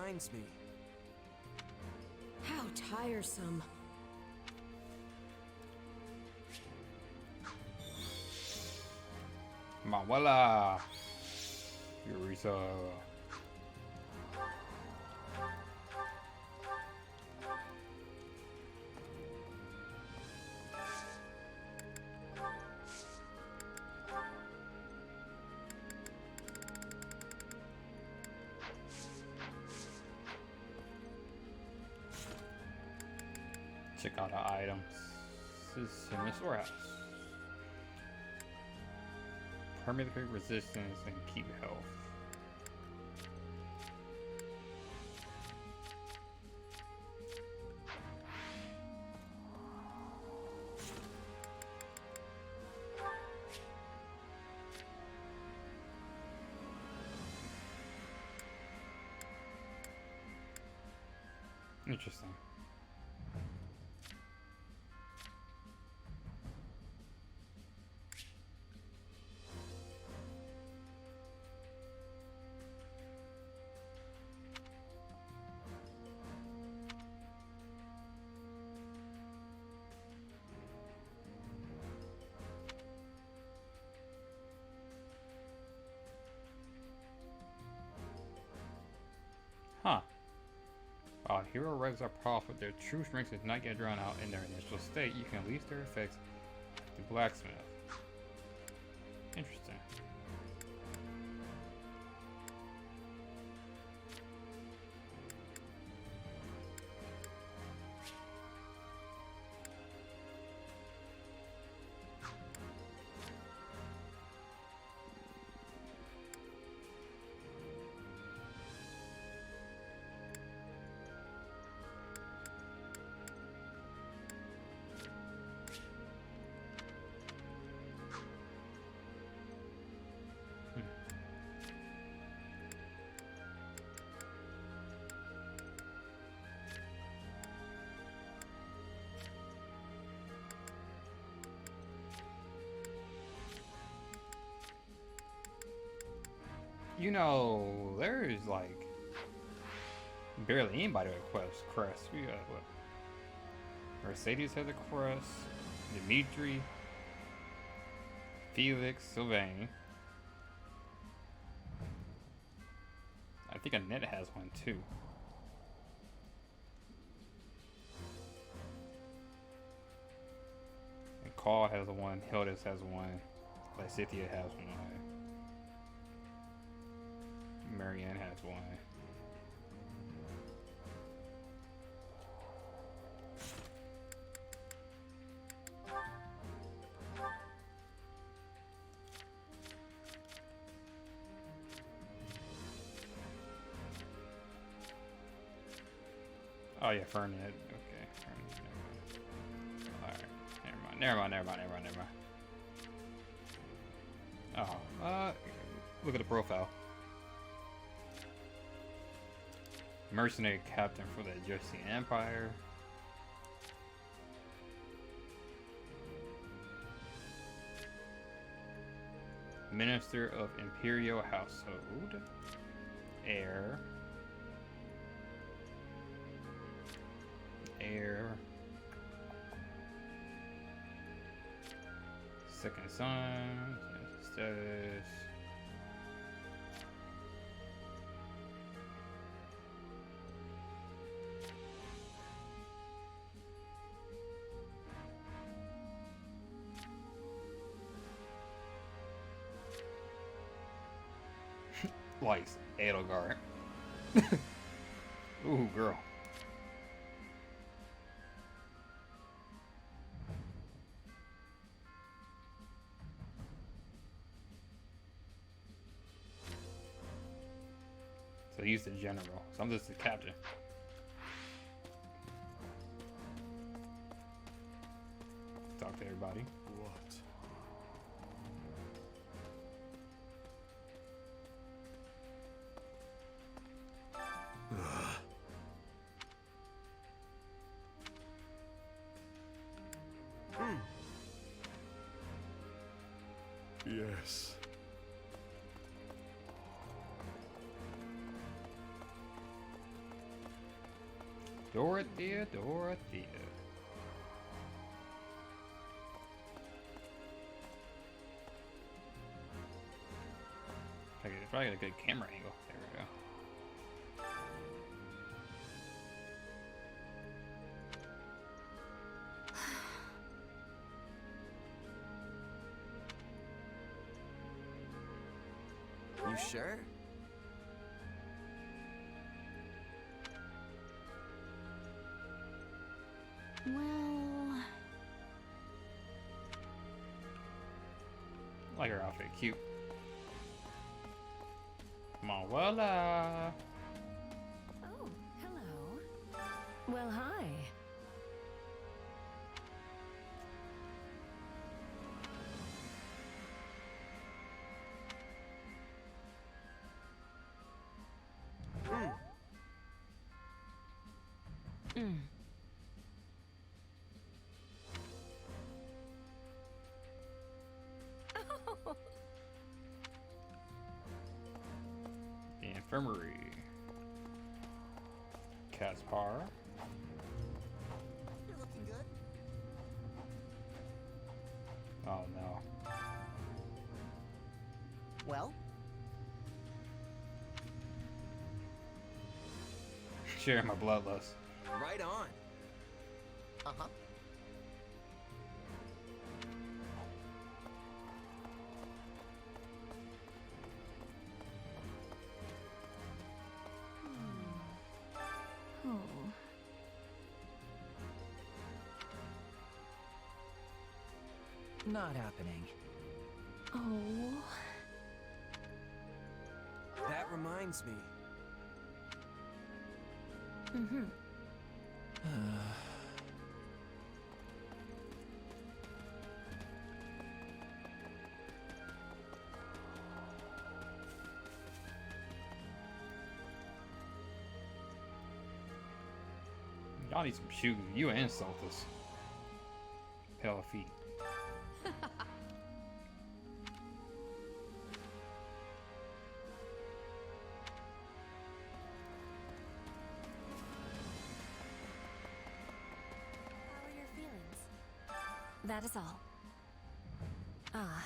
reminds me. How tiresome. Mawala. Eureka. Check out our items. This is in the storehouse. Permanent resistance and keep health. Interesting. Huh. While hero regs are powerful, their true strength does not get drawn out in their initial state. You can release their effects to blacksmith. Interesting. You know, there's like barely anybody with crest. We got what? Mercedes has a crest. Dimitri, Felix, SaMZIng. I think Knyte has one too. And Carl has one. Hildas has one. Lysithia has one. Marianne has one. Oh yeah, Fernand. Okay. Alright. Never mind. Oh, look at the profile. Mercenary captain for the Egyptian Empire. Minister of Imperial Household. Heir. Second son. Status. Likes Edelgard. Ooh, girl. So he's the general. So I'm just the captain. Talk to everybody. What? Yes. Dorothea, Dorothea. Probably got a good camera angle. There we go. You sure? Well... I like her outfit, cute. Come on, voila! Oh, hello. Well, hi. The infirmary. Caspar. You're looking good. Oh no. Well? Sharing my bloodlust. Right on. Uh-huh. Oh. Not happening. Oh. That reminds me. Mm-hmm. Y'all need some shooting. You and Soltis. Pale feet. How are your feelings? That is all. Ah.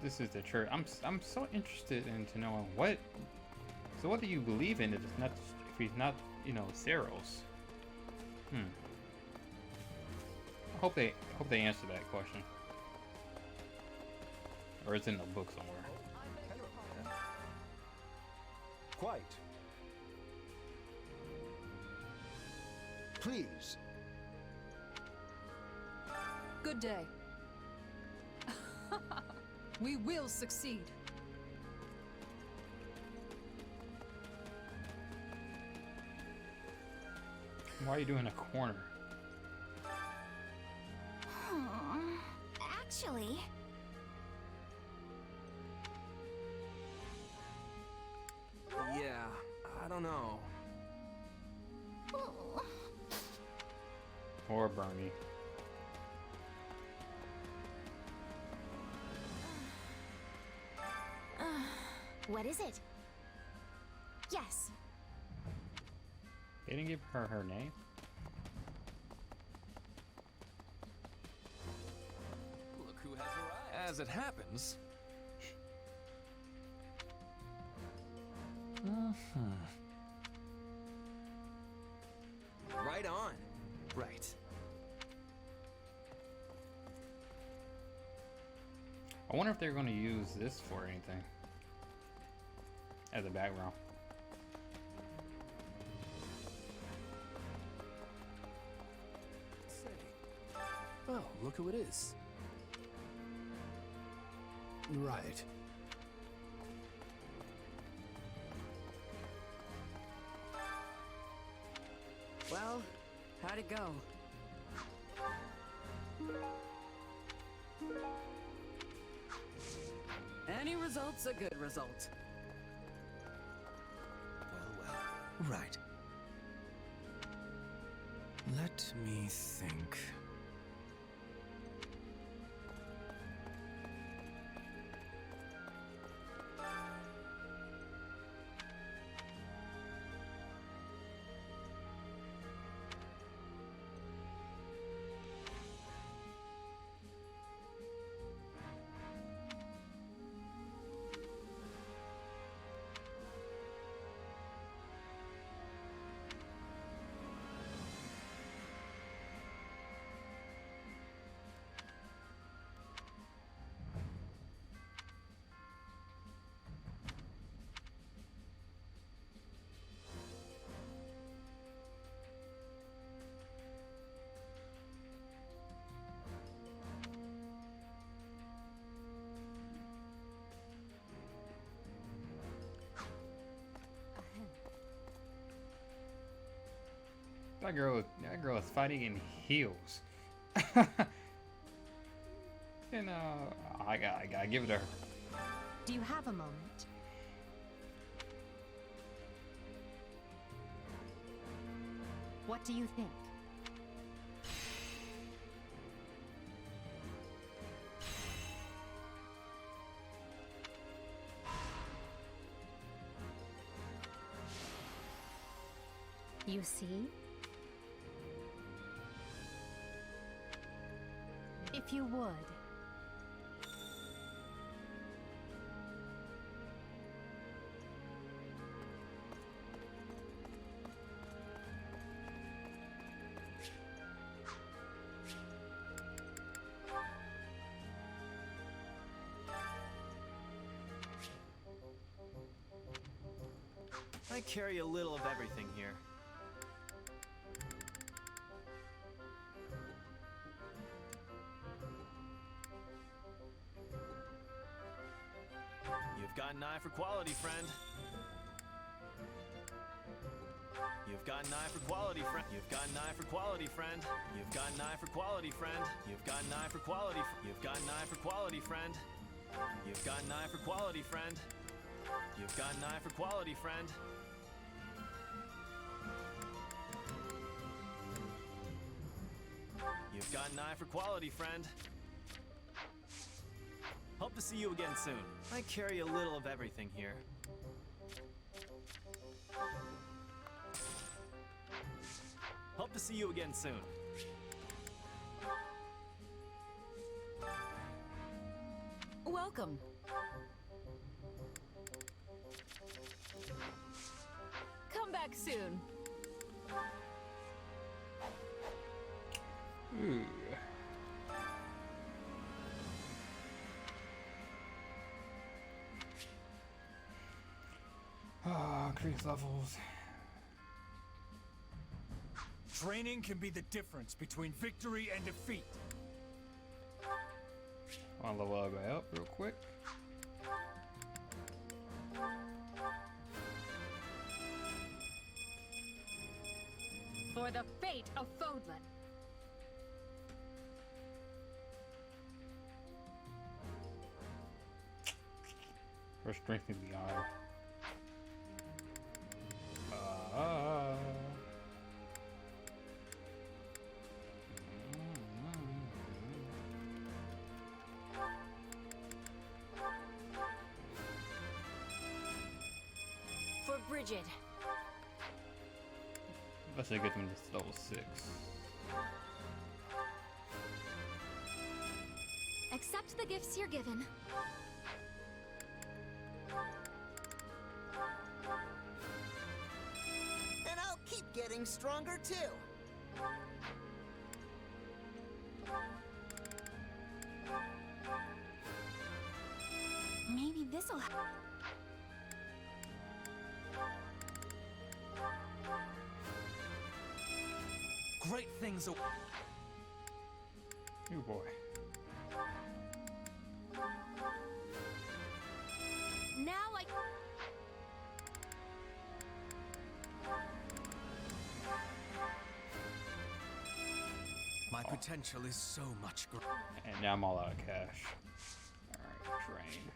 This is the church. I'm so interested into knowing what. So what do you believe in? If it's not, if he's not, you know, Theros. I hope they answer that question. Or it's in the book somewhere. Quite. Please. Good day. We will succeed. Why are you doing a corner? Actually... Yeah, I don't know. Or Bernie. What is it? Yes. They didn't give her her name. Look who has arrived. As it happens. Right on. Right. I wonder if they're going to use this for anything. As a background. Oh, look who it is. Right. Well, how'd it go? Any result's a good result. Well. Right. Let me think. That girl is fighting in heels. And I gotta give it to her. Do you have a moment? What do you think? You see? If you would. I carry a little of everything here. You've got an eye for quality, friend. You've got an eye for quality, friend. You've got an eye for quality, friend. You've got an eye for quality, friend. You've got an eye for quality. You've got an eye for quality, friend. You've got an eye for quality, friend. You've got an eye for quality, friend. You've got an eye for quality, friend. Hope to see you again soon. I carry a little of everything here. Hope to see you again soon. Welcome. Come back soon. Ooh. Increase levels. Training can be the difference between victory and defeat. I'll level our guy up real quick. For the fate of Fodlan. For strengthening the eye. For Bridget. Let's say get them to level 6. Accept the gifts you're given. And I'll keep getting stronger too. Maybe this'll help. Great things await. Oh boy. Now I... My potential is so much greater. And now I'm all out of cash. Alright, train.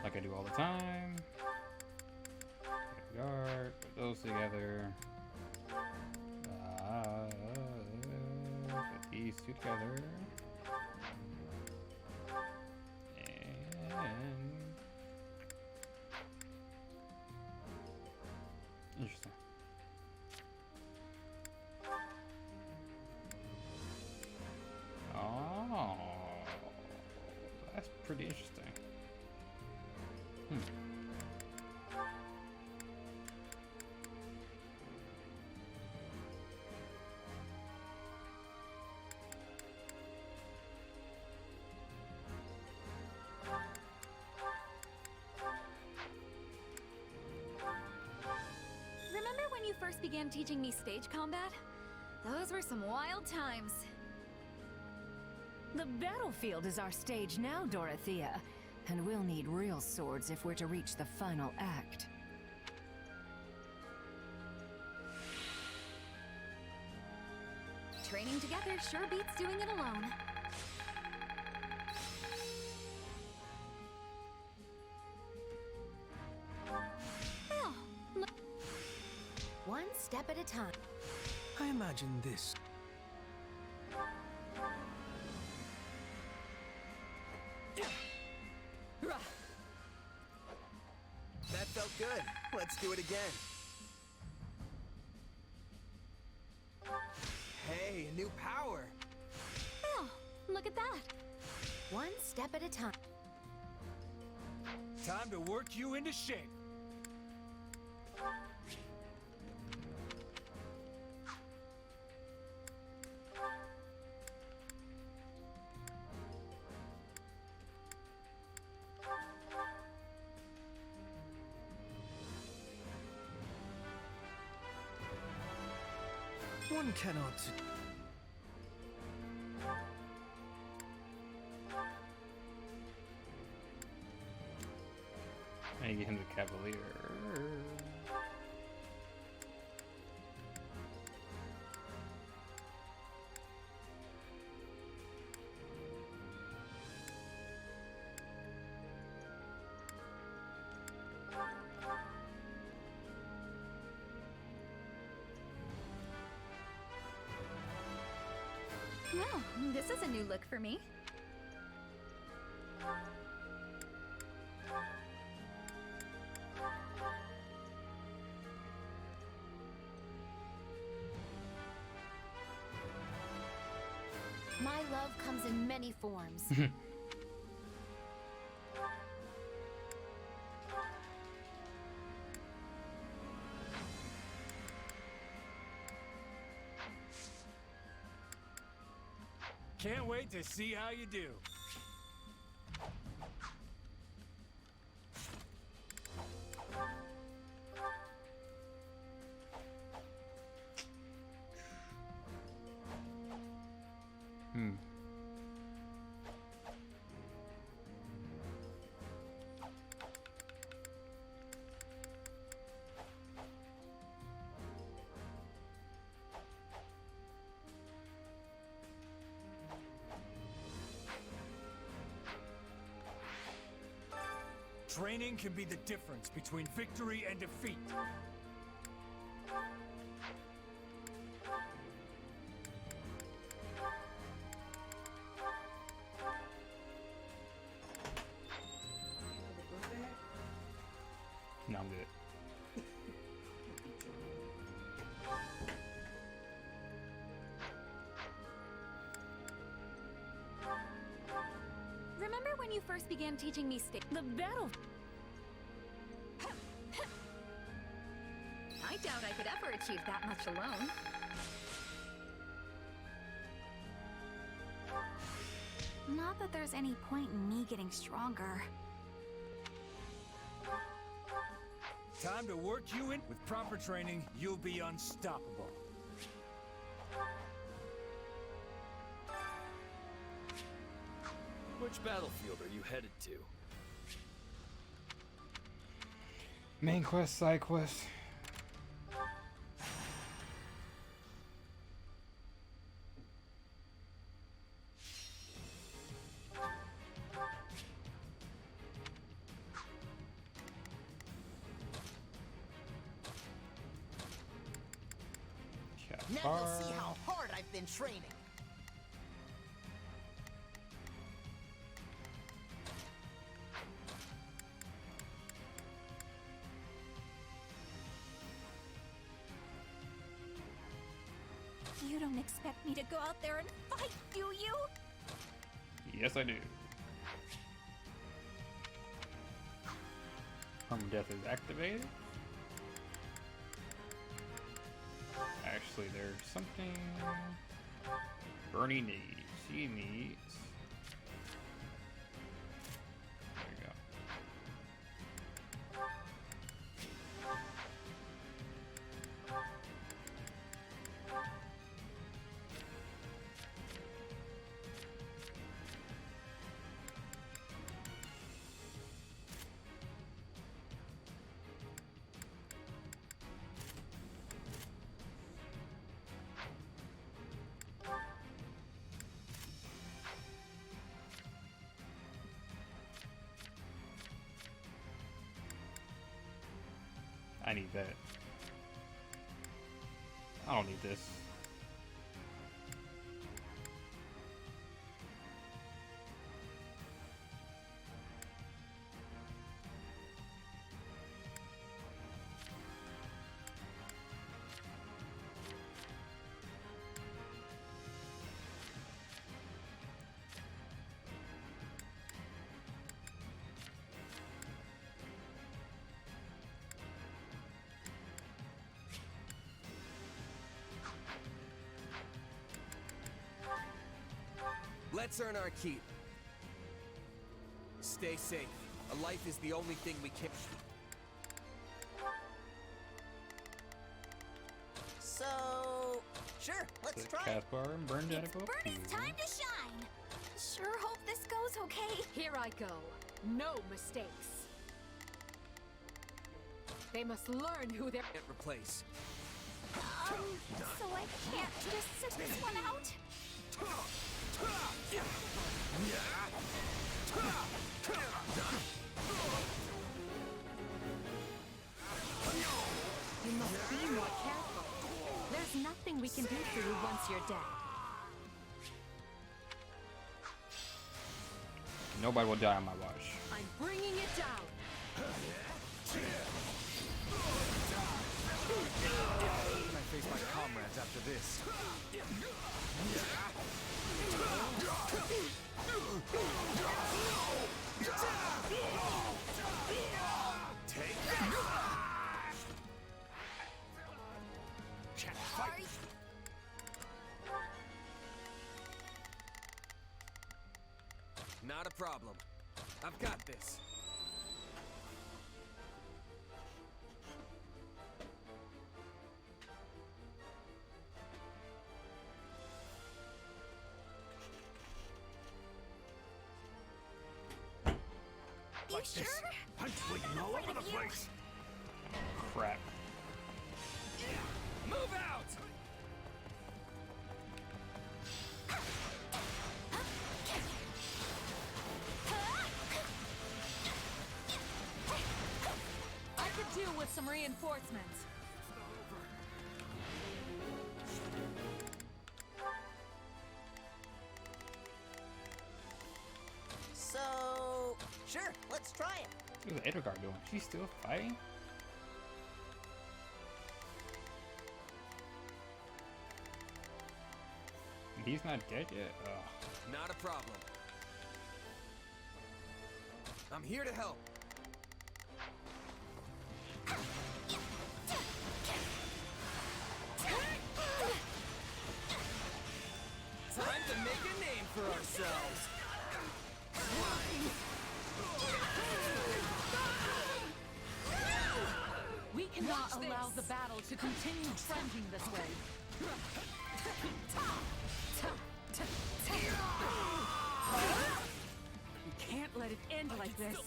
Like I do all the time. Guard, put those together. Put these two together. And interesting. Oh, that's pretty interesting. Remember when you first began teaching me stage combat? Those were some wild times. The battlefield is our stage now, Dorothea. And we'll need real swords if we're to reach the final act. Training together sure beats doing it alone. Well, look. One step at a time. I imagine this. That felt good. Let's do it again. Hey, a new power. Well, look at that. One step at a time. Time to work you into shape. One cannot. I get him the Cavalier. Well, this is a new look for me. My love comes in many forms. Can't wait to see how you do. Training can be the difference between victory and defeat. No, I'm good. Remember when you first began teaching me the battle? I doubt I could ever achieve that much alone. Not that there's any point in me getting stronger. Time to work you in. With proper training, you'll be unstoppable. Which battlefield are you headed to? Main quest, side quest. Now you'll see how hard I've been training. You don't expect me to go out there and fight, do you? Yes, I do. Perma Death is activated. Actually, there's something Bernie needs. He needs. There we go. I need that. I don't need this. Let's earn our keep. Stay safe. A life is the only thing we can. So, sure, let's try it. Cathbar and Burned out of Bernie's time to shine. Sure hope this goes okay. Here I go. No mistakes. They must learn who they're... Can't replace. So I can't just sit this one out? You must be more careful. There's nothing we can do for you once you're dead. Nobody will die on my watch. I'm bringing it down. Can I face my comrades after this? Take that! Can't fight. Not a problem. I've got this. You sure? I'm bleeding all over the place. Crap. Move out! I could deal with some reinforcements. So, sure, let's try it. What's the Edelgard doing? She's still fighting? He's not dead yet? Ugh. Not a problem. I'm here to help. Time to make a name for ourselves. We cannot allow the battle to continue trending this way. We can't let it end like this.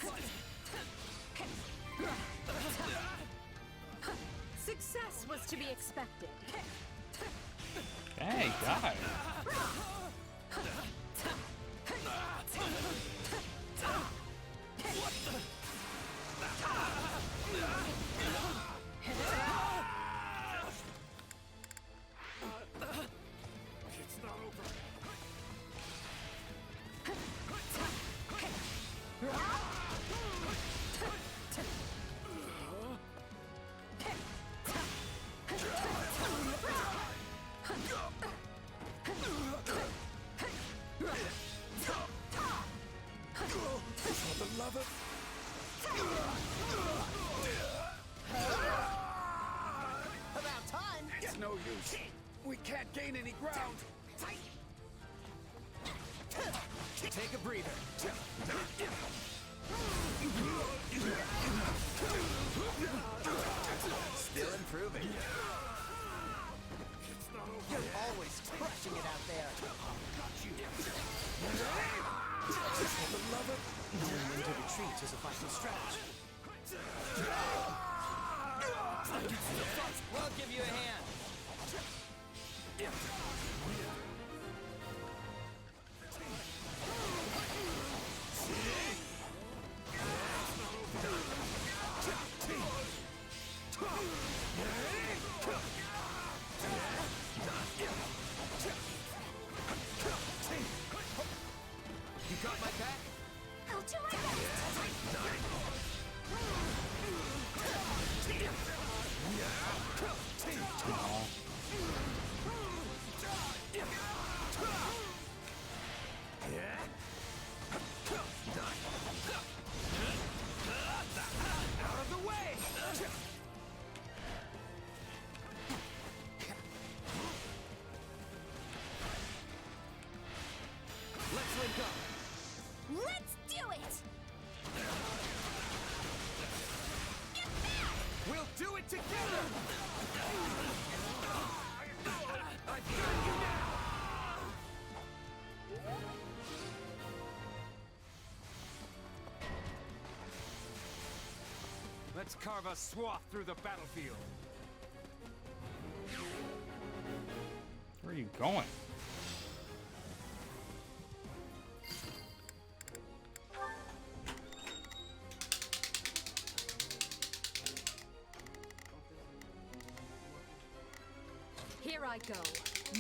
Success was to be expected. Hey, God. no use. We can't gain any ground. Take a breather. Still improving. You're always crushing it out there. For the love of... Going into retreat is a vital strategy. We'll give you a hand. You got my back? I'll do my best. Out of the way! Let's link up. Let's do it! We'll do it together! I've got you now! Let's carve a swath through the battlefield. Where are you going? Here I go.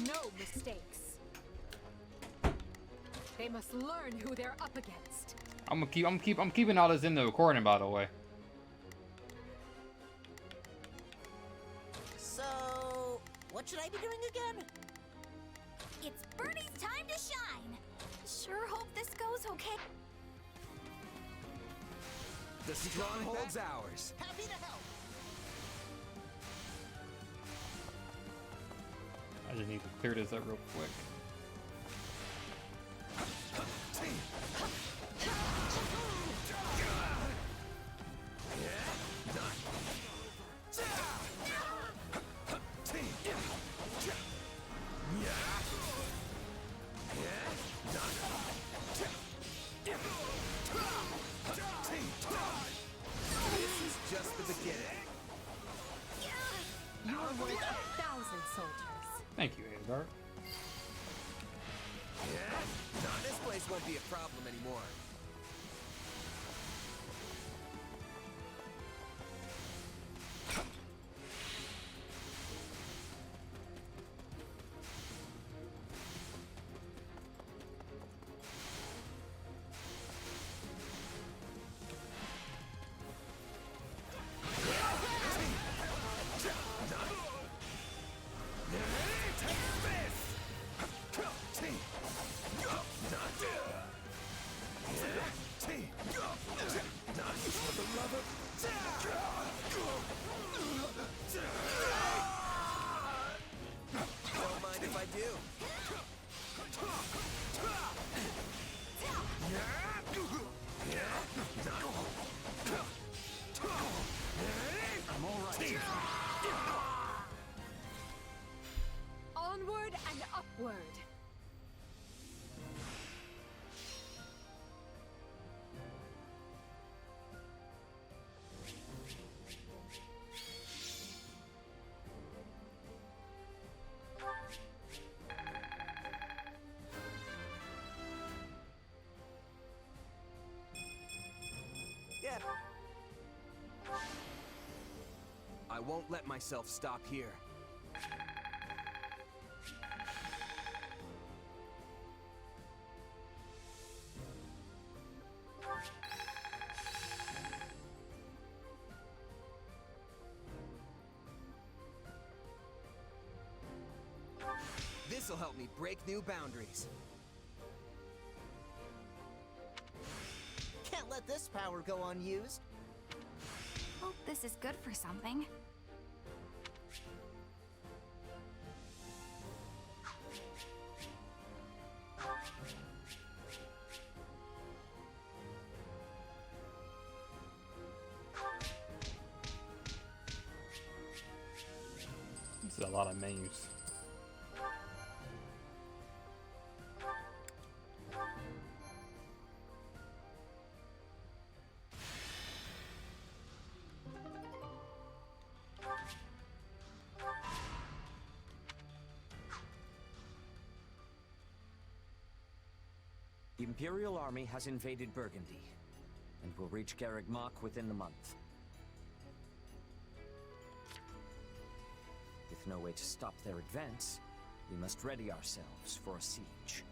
No mistakes. They must learn who they're up against. I'm keeping all this in the recording, by the way. So, what should I be doing again? It's Birdie's time to shine. Sure hope this goes okay. The stronghold's ours. Happy to help. I just need to clear this up real quick. This is just the beginning. You are worth 1,000 soldiers. Thank you, Edelgard. This place won't be a problem anymore. Don't mind if I do. I'm all right. Onward and upward. Yeah. I won't let myself stop here. This'll help me break new boundaries. Can't let this power go unused. Hope this is good for something. This is a lot of names. The Imperial army has invaded Burgundy, and will reach Garreg Mach within the month. With no way to stop their advance, we must ready ourselves for a siege.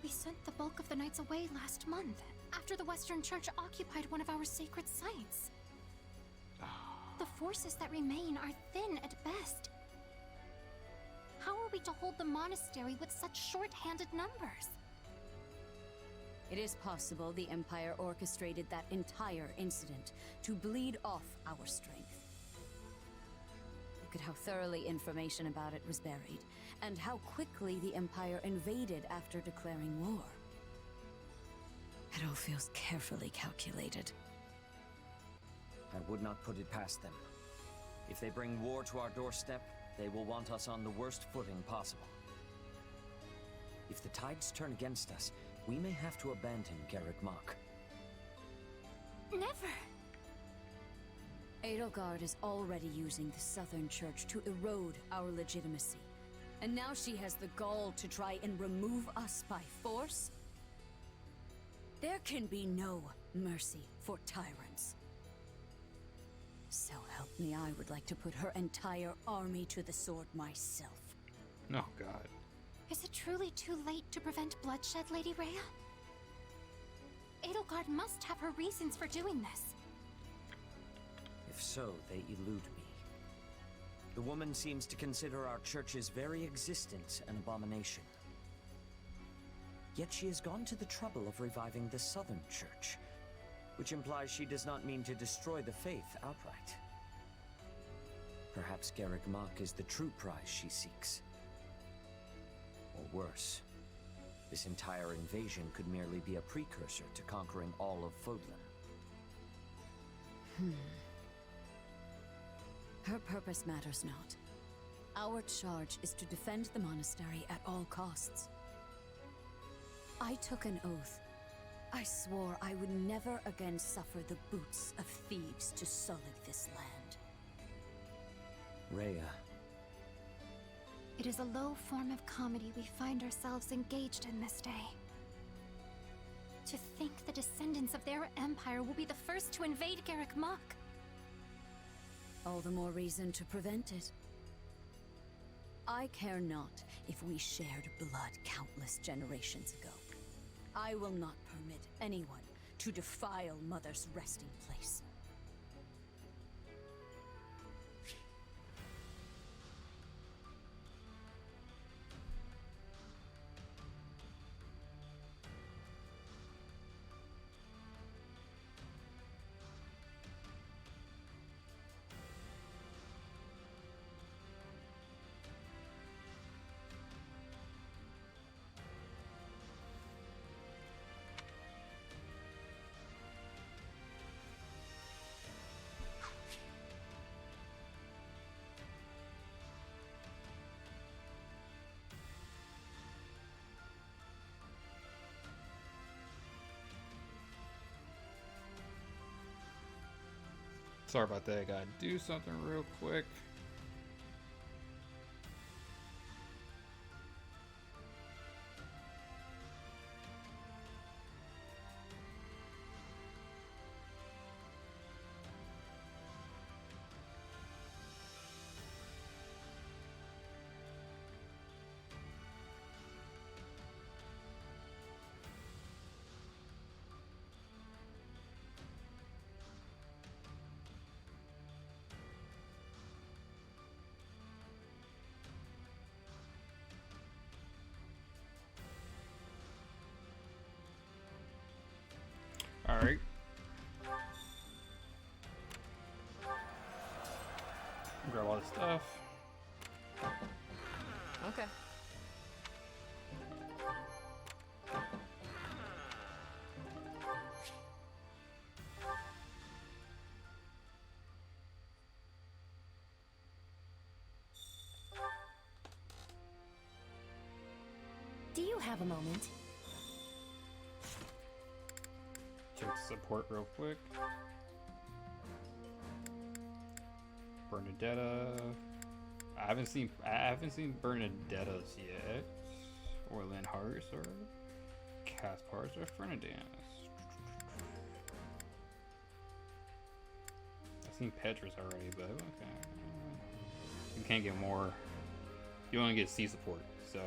We sent the bulk of the knights away last month, after the Western Church occupied one of our sacred sites. The forces that remain are thin at best. How are we to hold the monastery with such short-handed numbers? It is possible the Empire orchestrated that entire incident to bleed off our strength. Look at how thoroughly information about it was buried, and how quickly the Empire invaded after declaring war. It all feels carefully calculated. I would not put it past them. If they bring war to our doorstep, they will want us on the worst footing possible. If the tides turn against us, we may have to abandon Garreg Mach. Never! Edelgard is already using the Southern Church to erode our legitimacy. And now she has the gall to try and remove us by force? There can be no mercy for tyrants. So help me, I would like to put her entire army to the sword myself. Oh, God. Is it truly too late to prevent bloodshed, Lady Rhea? Edelgard must have her reasons for doing this. If so, they elude me. The woman seems to consider our church's very existence an abomination. Yet she has gone to the trouble of reviving the Southern Church, which implies she does not mean to destroy the faith outright. Perhaps Garreg Mach is the true prize she seeks. Or worse, this entire invasion could merely be a precursor to conquering all of Fodlan. Her purpose matters not. Our charge is to defend the monastery at all costs. I took an oath. I swore I would never again suffer the boots of thieves to sully this land. Rhea. It is a low form of comedy we find ourselves engaged in this day. To think the descendants of their empire will be the first to invade Garreg Mach. All the more reason to prevent it. I care not if we shared blood countless generations ago. I will not permit anyone to defile Mother's resting place. Sorry about that. I gotta do something real quick. Alright. Grab all this stuff. Okay. have a moment. Check the support real quick. Bernadetta. I haven't seen Bernadettas yet, or Linhart's, or Caspar's, or Fernandin's. I've seen Petra's already, but okay. You can't get more. You only get C support, so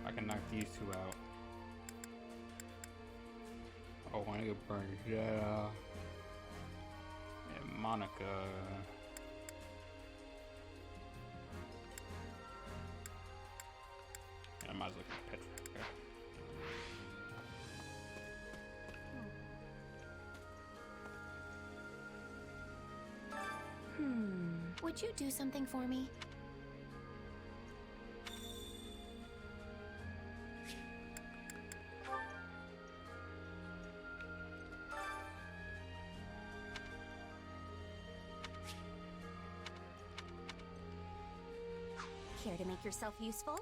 I can knock these two out. Oh, I want to get Bernadetta and Monica. And I might as well get Petra. Okay. Would you do something for me? Care to make yourself useful?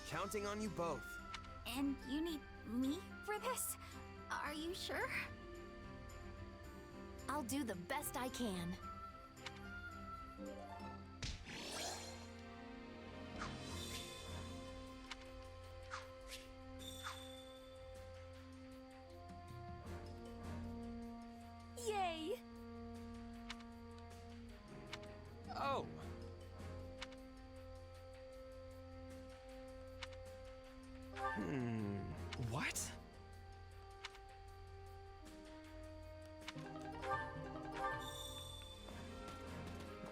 Counting on you both. And you need me for this? Are you sure? I'll do the best I can. Yay! Oh! What?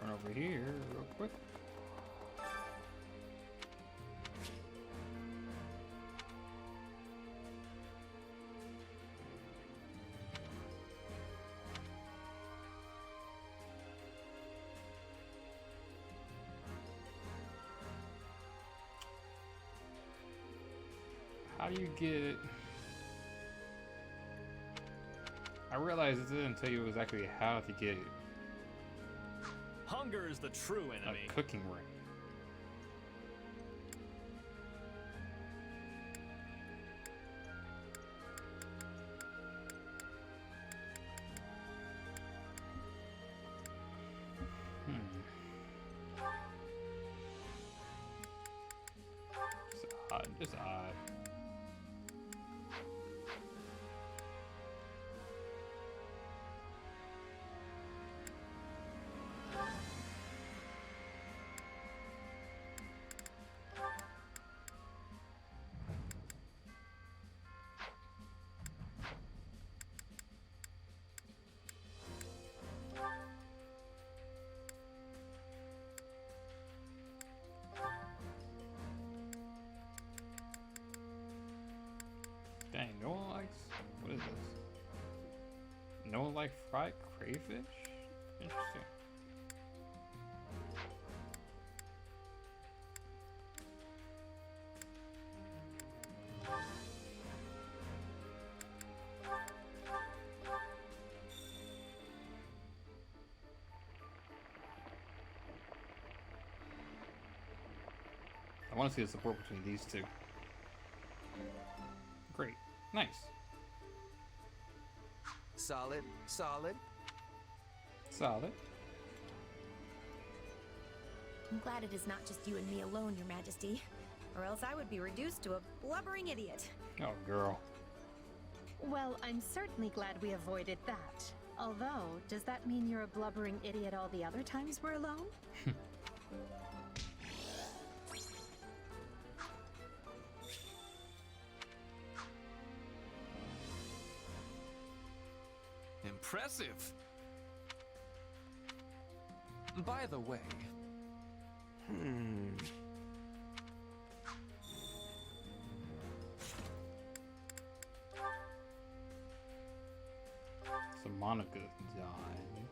Run over here real quick. How do you get... I realized it didn't tell you exactly how to get Hunger is the true enemy. a cooking ring. It's odd, just odd. Dang, no one likes... What is this? No one likes fried crayfish? Interesting. I want to see the support between these two. Great. Nice. Solid, solid. Solid. I'm glad it is not just you and me alone, Your Majesty. Or else I would be reduced to a blubbering idiot. Oh, girl. Well, I'm certainly glad we avoided that. Although, does that mean you're a blubbering idiot all the other times we're alone? Impressive. By the way, So Monica's dying.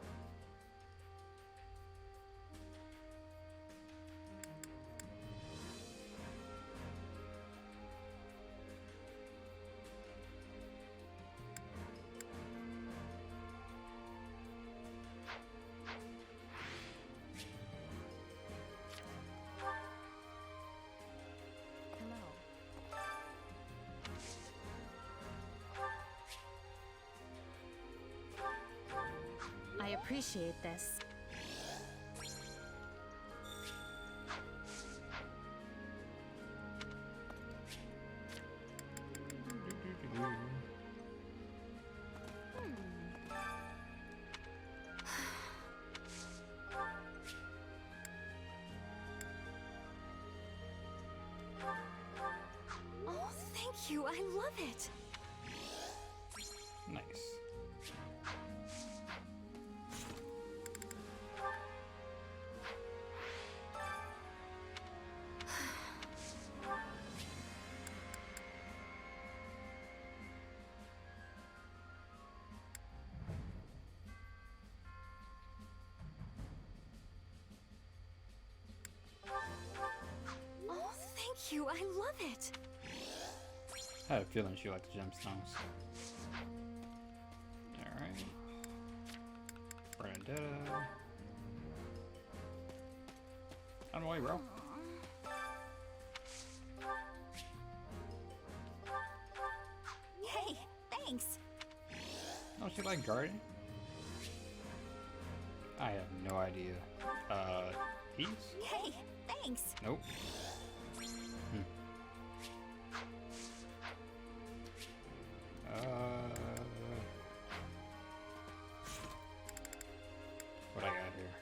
appreciate this. Oh, thank you. I love it. Nice. Oh, thank you. I love it. I had a feeling she liked the gemstones. Alright. Bernadetta. Out of the way, bro. Hey, thanks. Oh, she like guarding? I have no idea. These? Hey, thanks. Nope. What I got here?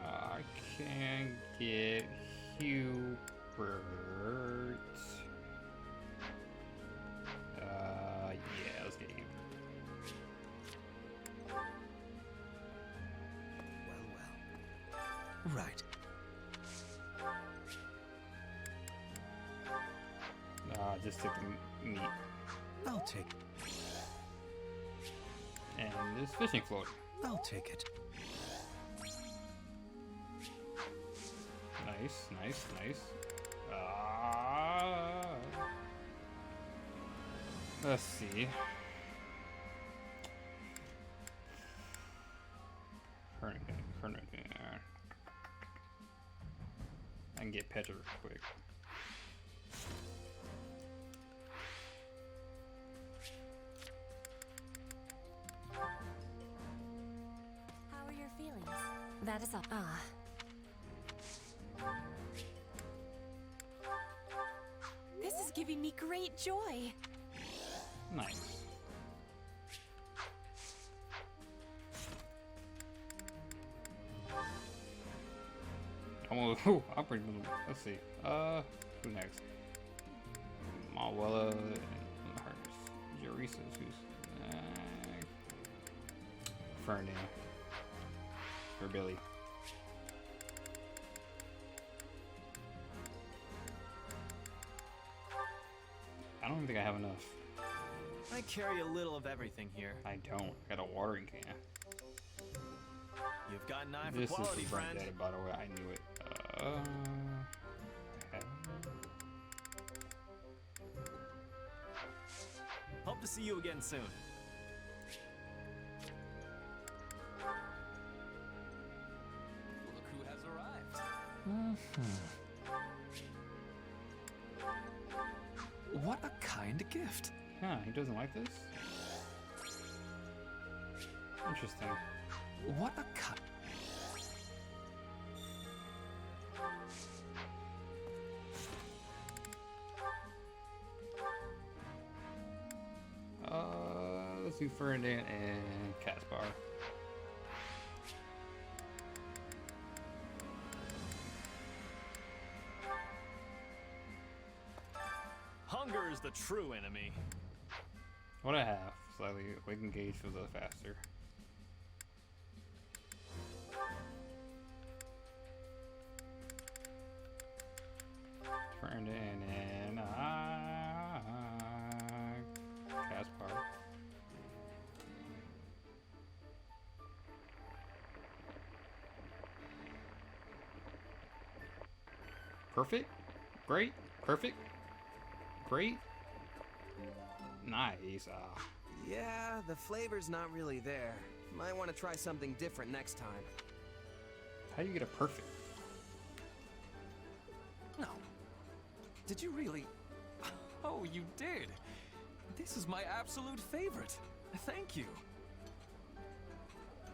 I can get Hubert. Yeah, let's get Hubert. Right. Just take the meat. I'll take. And this fishing float. I'll take it. Nice, nice, nice. Let's see. I can get Petra real quick. How are your feelings? That is all. Ah. This is giving me great joy. Nice. Oh, I'm pretty. Let's see. Who next? Malwella and Jarisa's who's Fernan or Billy. I don't even think I have enough. I carry a little of everything here. I don't. I got a watering can. You've got an eye for This quality, is the friend. Bernadetta, by the way. I knew it. Hope to see you again soon. Look who has arrived. What a kind gift. Huh, he doesn't like this? Interesting. What a cut. Let's do Ferdinand and Caspar. Hunger is the true enemy. What I have, slightly awakened gauge feels a little faster. Ferdinand and Caspar. Perfect? Great? Perfect? Great? Nice. Yeah, the flavor's not really there. Might want to try something different next time. How do you get a perfect? No. Did you really? Oh, you did? This is my absolute favorite. Thank you.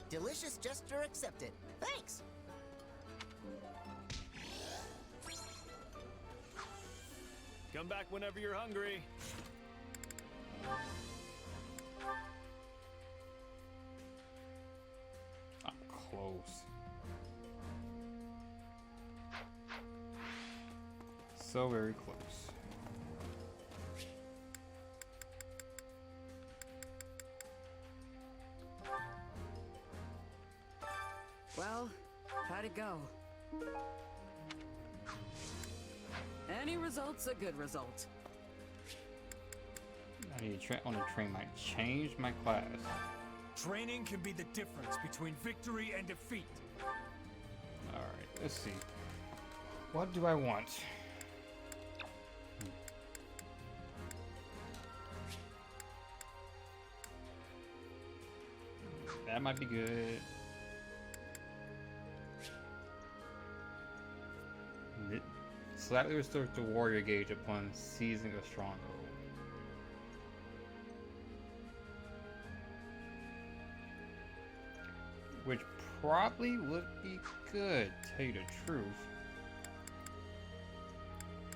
Delicious gesture accepted. Thanks! Come back whenever you're hungry. I'm close. So very close. Well, how'd it go? Any result's a good result. I need to want to train my change my class. Training can be the difference between victory and defeat. Alright, let's see. What do I want? That might be good. Slightly restores the warrior gauge upon seizing a stronghold. Which probably would be good, tell you the truth.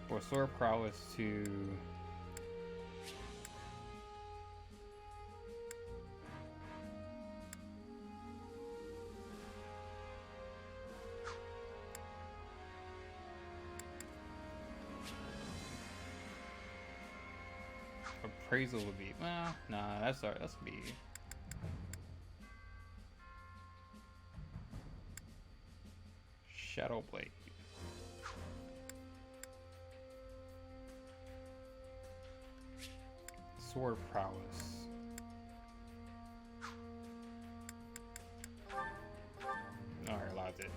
For sword prowess to... Appraisal would be, well, nah, that's alright, that's be. Shadow Blade. Sword prowess. Alright, locked it.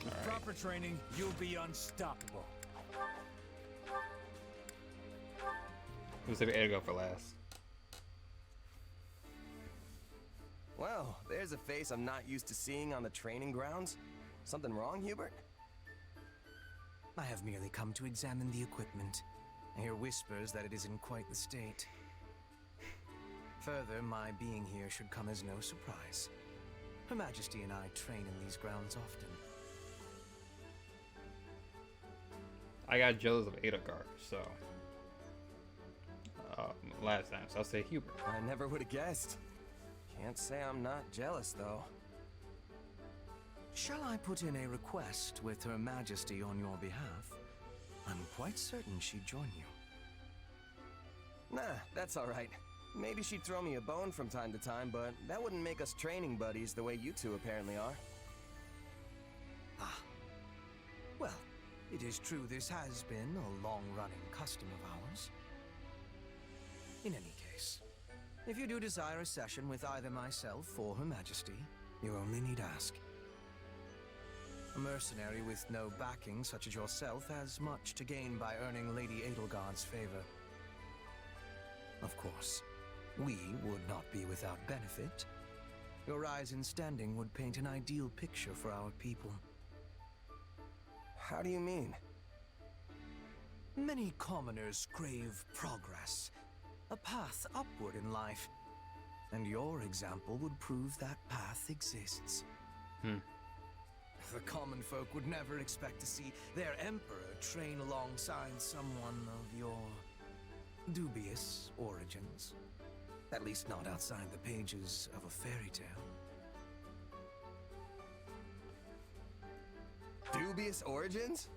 With proper training, you'll be unstoppable. Let's save Edgar for last. Well, there's a face I'm not used to seeing on the training grounds. Something wrong, Hubert? I have merely come to examine the equipment. I hear whispers that it is in quite the state. Further, my being here should come as no surprise. Her Majesty and I train in these grounds often. I got jealous of Edelgard, so last time, so I'll say Hubert. I never would have guessed. Can't say I'm not jealous, though. Shall I put in a request with Her Majesty on your behalf? I'm quite certain she'd join you. Nah, that's all right. Maybe she'd throw me a bone from time to time, but that wouldn't make us training buddies the way you two apparently are. Ah. Well, it is true this has been a long-running custom of ours. In any case, if you do desire a session with either myself or Her Majesty, you only need ask. A mercenary with no backing such as yourself has much to gain by earning Lady Edelgard's favor. Of course, we would not be without benefit. Your rise in standing would paint an ideal picture for our people. How do you mean? Many commoners crave progress, a path upward in life, and your example would prove that path exists. The common folk would never expect to see their emperor train alongside someone of your dubious origins. At least not outside the pages of a fairy tale. Dubious origins?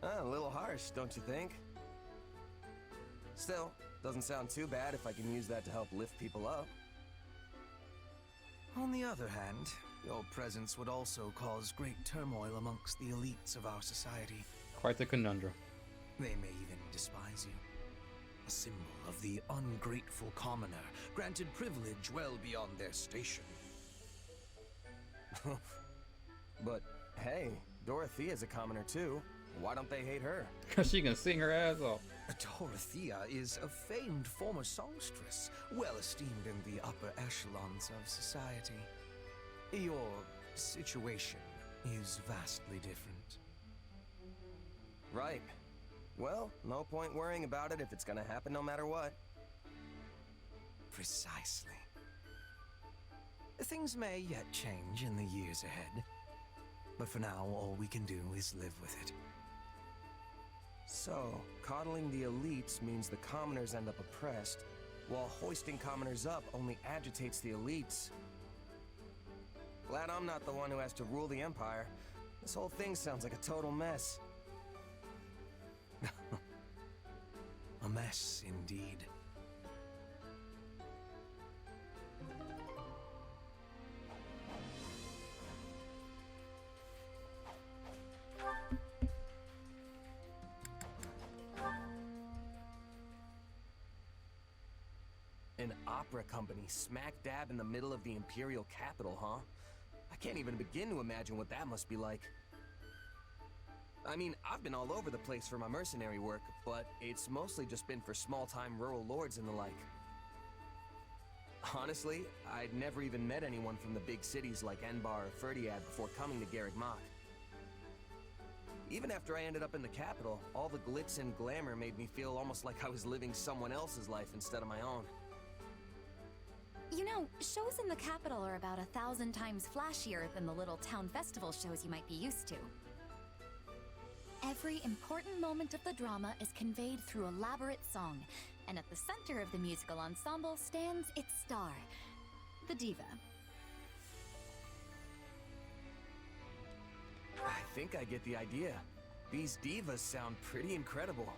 A little harsh, don't you think? Still, doesn't sound too bad if I can use that to help lift people up. On the other hand, your presence would also cause great turmoil amongst the elites of our society. Quite the conundrum. They may even despise you. A symbol of the ungrateful commoner, granted privilege well beyond their station. But hey, Dorothea's a commoner too. Why don't they hate her? Because she can sing her ass off. Dorothea is a famed former songstress, well esteemed in the upper echelons of society. Your situation is vastly different. Right. Well, no point worrying about it if it's gonna happen no matter what. Precisely. Things may yet change in the years ahead, but for now, all we can do is live with it. So, coddling the elites means the commoners end up oppressed, while hoisting commoners up only agitates the elites. Glad I'm not the one who has to rule the Empire. This whole thing sounds like a total mess. A mess, indeed. An opera company smack dab in the middle of the Imperial capital, huh? I can't even begin to imagine what that must be like. I mean, I've been all over the place for my mercenary work, but it's mostly just been for small-time rural lords and the like. Honestly, I'd never even met anyone from the big cities like Enbar or Ferdiad before coming to Garreg Mach. Even after I ended up in the capital, all the glitz and glamour made me feel almost like I was living someone else's life instead of my own. You know, shows in the capital are about 1,000 times flashier than the little town festival shows you might be used to. Every important moment of the drama is conveyed through elaborate song, and at the center of the musical ensemble stands its star, the diva. I think I get the idea. These divas sound pretty incredible.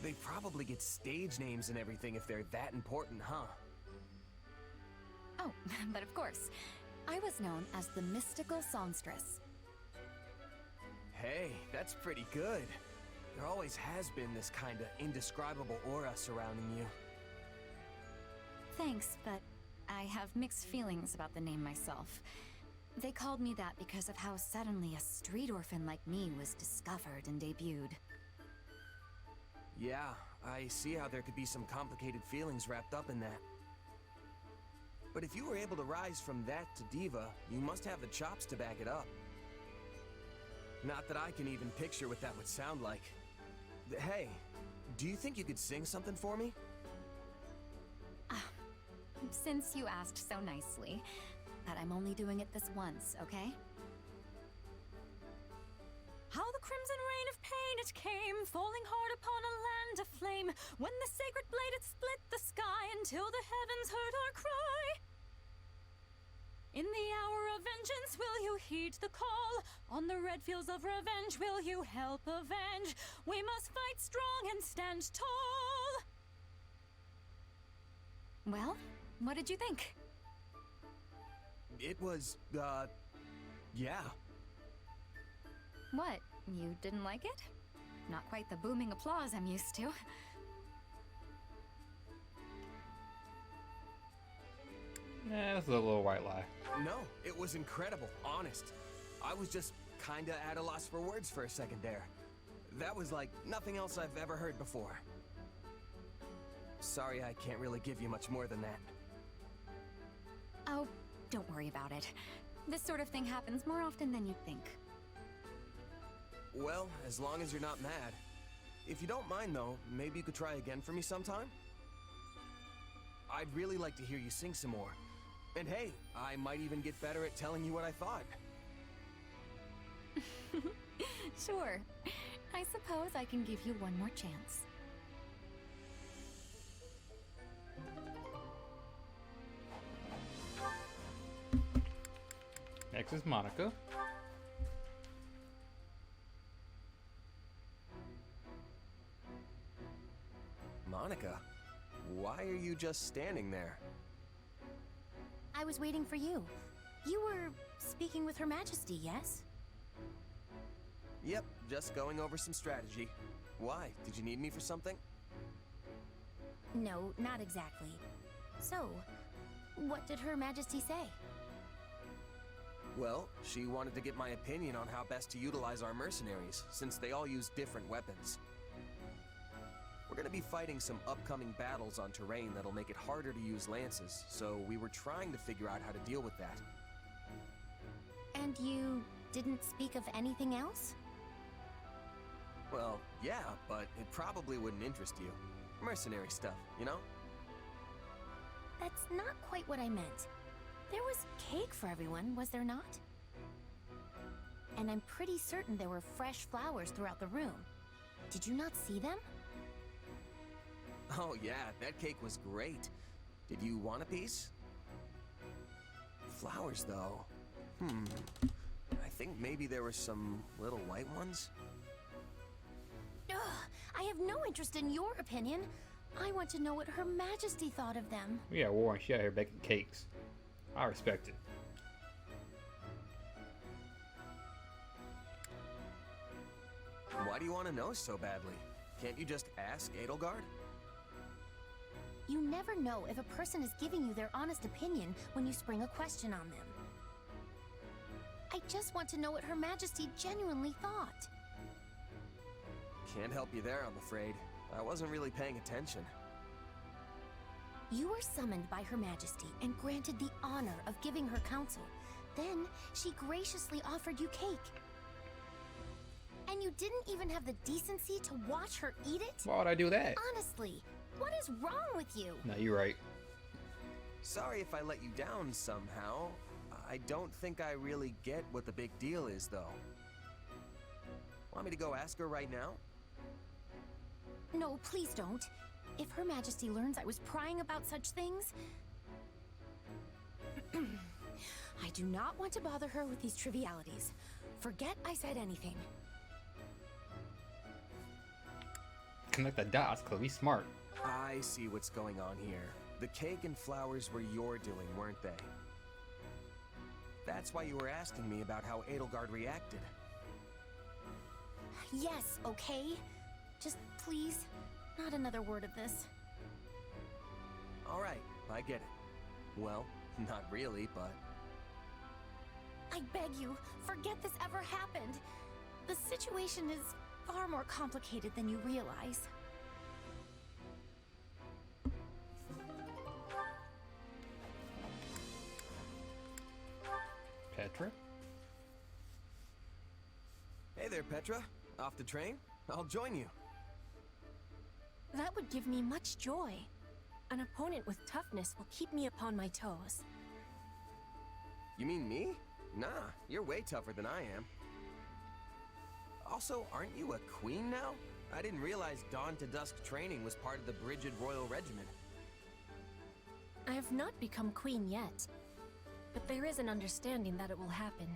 They probably get stage names and everything if they're that important, huh? Oh, but of course, I was known as the mystical songstress. Hey, that's pretty good. There always has been this kind of indescribable aura surrounding you. Thanks, but I have mixed feelings about the name myself. They called me that because of how suddenly a street orphan like me was discovered and debuted. Yeah, I see how there could be some complicated feelings wrapped up in that. But if you were able to rise from that to diva, you must have the chops to back it up. Not that I can even picture what that would sound like. Hey, do you think you could sing something for me? Since you asked so nicely, but I'm only doing it this once, okay? How the crimson rain of pain it came, falling hard upon a land aflame, when the sacred blade it split the sky until the heavens heard our cry. In the hour of vengeance will you heed the call? On the red fields of revenge will you help avenge? We must fight strong and stand tall. Well, what did you think? It was, yeah. What? You didn't like it? Not quite the booming applause I'm used to. Yeah, that's a little white lie. No, it was incredible, honest. I was just kinda at a loss for words for a second there. That was like nothing else I've ever heard before. Sorry, I can't really give you much more than that. Oh, don't worry about it. This sort of thing happens more often than you'd think. Well, as long as you're not mad. If you don't mind though, maybe you could try again for me sometime? I'd really like to hear you sing some more. And hey, I might even get better at telling you what I thought. Sure. I suppose I can give you one more chance. Next is Monica. Monica, why are you just standing there? I was waiting for you. You were speaking with Her Majesty, yes? Yep, just going over some strategy. Why? Did you need me for something? No, not exactly. So, what did Her Majesty say? Well, she wanted to get my opinion on how best to utilize our mercenaries, since they all use different weapons. We're gonna be fighting some upcoming battles on terrain that'll make it harder to use lances, so we were trying to figure out how to deal with that. And you didn't speak of anything else? Well, yeah, but it probably wouldn't interest you. Mercenary stuff, you know? That's not quite what I meant. There was cake for everyone, was there not? And I'm pretty certain there were fresh flowers throughout the room. Did you not see them? Oh yeah, that cake was great. Did you want a piece? Flowers, though. I think maybe there were some little white ones. Ugh, I have no interest in your opinion. I want to know what Her Majesty thought of them. Yeah, Warren, she out here baking cakes. I respect it. Why do you want to know so badly? Can't you just ask Edelgard? You never know if a person is giving you their honest opinion when you spring a question on them. I just want to know what Her Majesty genuinely thought. Can't help you there, I'm afraid. I wasn't really paying attention. You were summoned by Her Majesty and granted the honor of giving her counsel. Then, she graciously offered you cake. And you didn't even have the decency to watch her eat it? Why would I do that? Honestly, what is wrong with you? No, you're right. Sorry if I let you down somehow. I don't think I really get what the big deal is, though. Want me to go ask her right now? No, please don't. If Her Majesty learns I was prying about such things... I do not want to bother her with these trivialities. Forget I said anything. Connect the dots, cause we smart. I see what's going on here. The cake and flowers were your doing, weren't they? That's why you were asking me about how Edelgard reacted. Yes, okay? Just please, not another word of this. Alright, I get it. Well, not really, but... I beg you, forget this ever happened. The situation is far more complicated than you realize. Petra? Hey there, Petra. Off the train? I'll join you. That would give me much joy. An opponent with toughness will keep me upon my toes. You mean me? Nah, you're way tougher than I am. Also, aren't you a queen now? I didn't realize dawn to dusk training was part of the Brigid Royal Regiment. I have not become queen yet, but there is an understanding that it will happen.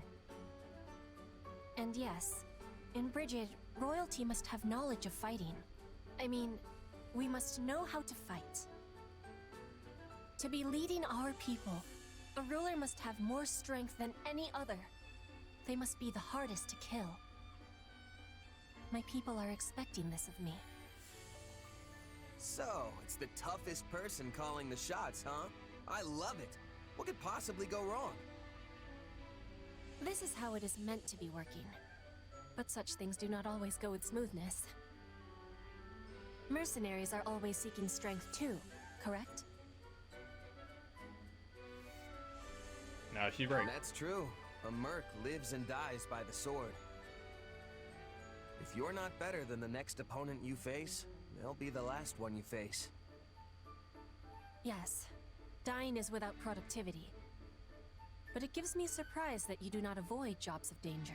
And yes, in Brigid, royalty must have knowledge of fighting. I mean, we must know how to fight. To be leading our people, a ruler must have more strength than any other. They must be the hardest to kill. My people are expecting this of me. So, it's the toughest person calling the shots, huh? I love it. What could possibly go wrong? This is how it is meant to be working. But such things do not always go with smoothness. Mercenaries are always seeking strength too, correct? No, she's right. That's true. A merc lives and dies by the sword. If you're not better than the next opponent you face, they'll be the last one you face. Yes, dying is without productivity. But it gives me surprise that you do not avoid jobs of danger.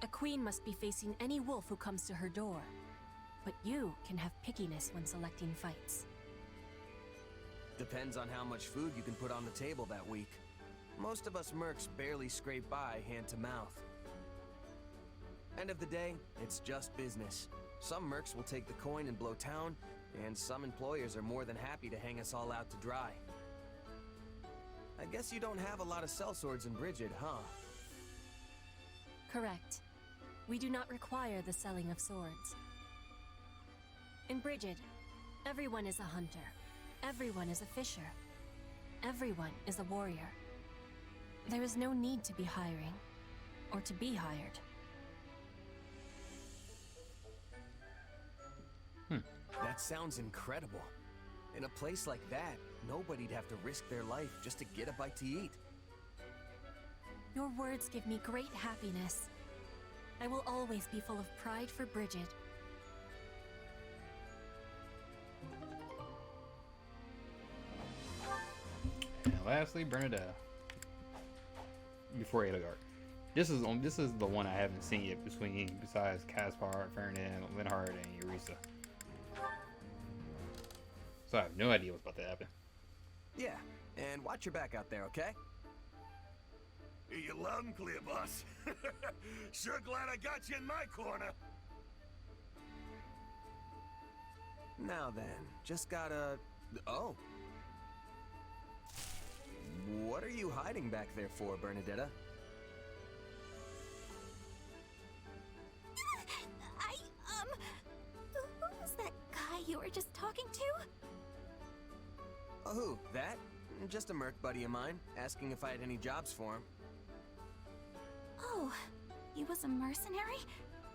A queen must be facing any wolf who comes to her door. But you can have pickiness when selecting fights. Depends on how much food you can put on the table that week. Most of us mercs barely scrape by hand to mouth. End of the day, it's just business. Some mercs will take the coin and blow town, and some employers are more than happy to hang us all out to dry. I guess you don't have a lot of sellswords in Brigid, huh? Correct. We do not require the selling of swords. In Brigid, everyone is a hunter. Everyone is a fisher. Everyone is a warrior. There is no need to be hiring, or to be hired. That sounds incredible. In a place like that, nobody'd have to risk their life just to get a bite to eat. Your words give me great happiness. I will always be full of pride for Bridget. And lastly, Bernadetta. Before Edelgard. This is the one I haven't seen yet besides Caspar, Ferdinand, Linhardt, and Eureka. So I have no idea what's about to happen. Yeah, and watch your back out there, okay? Hear you loud and clear, boss. Sure glad I got you in my corner. Now then, just gotta... Oh. What are you hiding back there for, Bernadetta? Who was that guy you were just talking to? Oh, who? That? Just a merc buddy of mine, asking if I had any jobs for him. Oh, he was a mercenary?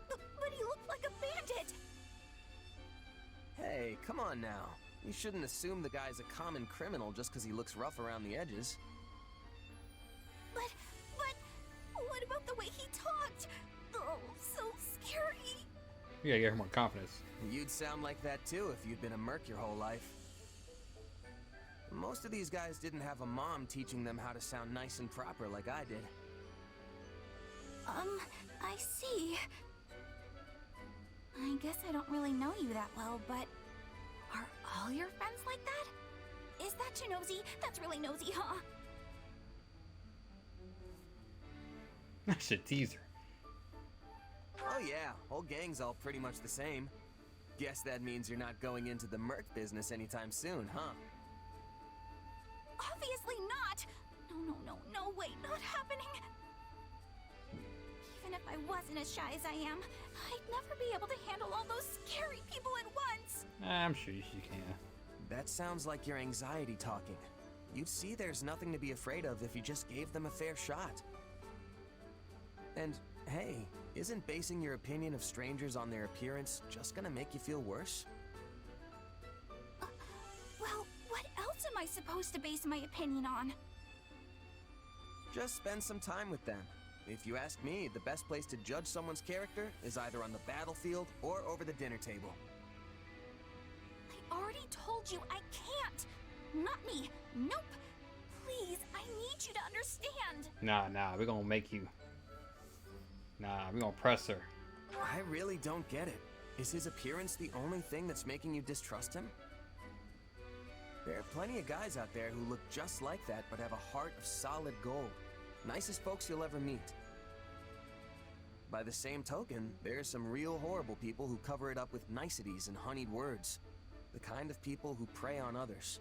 But he looked like a bandit! Hey, come on now. You shouldn't assume the guy's a common criminal just because he looks rough around the edges. But, what about the way he talked? Oh, so scary! You gotta get her more confidence. You'd sound like that too if you'd been a merc your whole life. Most of these guys didn't have a mom teaching them how to sound nice and proper like I did. I see. I guess I don't really know you that well, but... Are all your friends like that? Is that too nosy? That's really nosy, huh? I should tease her. Oh yeah, whole gang's all pretty much the same. Guess that means you're not going into the merc business anytime soon, huh? Obviously not! No way, not happening! Even if I wasn't as shy as I am, I'd never be able to handle all those scary people at once! I'm sure she can. That sounds like your anxiety talking. You'd see there's nothing to be afraid of if you just gave them a fair shot. And, hey, isn't basing your opinion of strangers on their appearance just gonna make you feel worse? Well, what else am I supposed to base my opinion on? Just spend some time with them. If you ask me, the best place to judge someone's character is either on the battlefield or over the dinner table. I already told you I can't! Not me! Nope! Please, I need you to understand! Nah, we're gonna make you. Nah, we're gonna press her. I really don't get it. Is his appearance the only thing that's making you distrust him? There are plenty of guys out there who look just like that but have a heart of solid gold. Nicest folks you'll ever meet. By the same token, there are some real horrible people who cover it up with niceties and honeyed words. The kind of people who prey on others.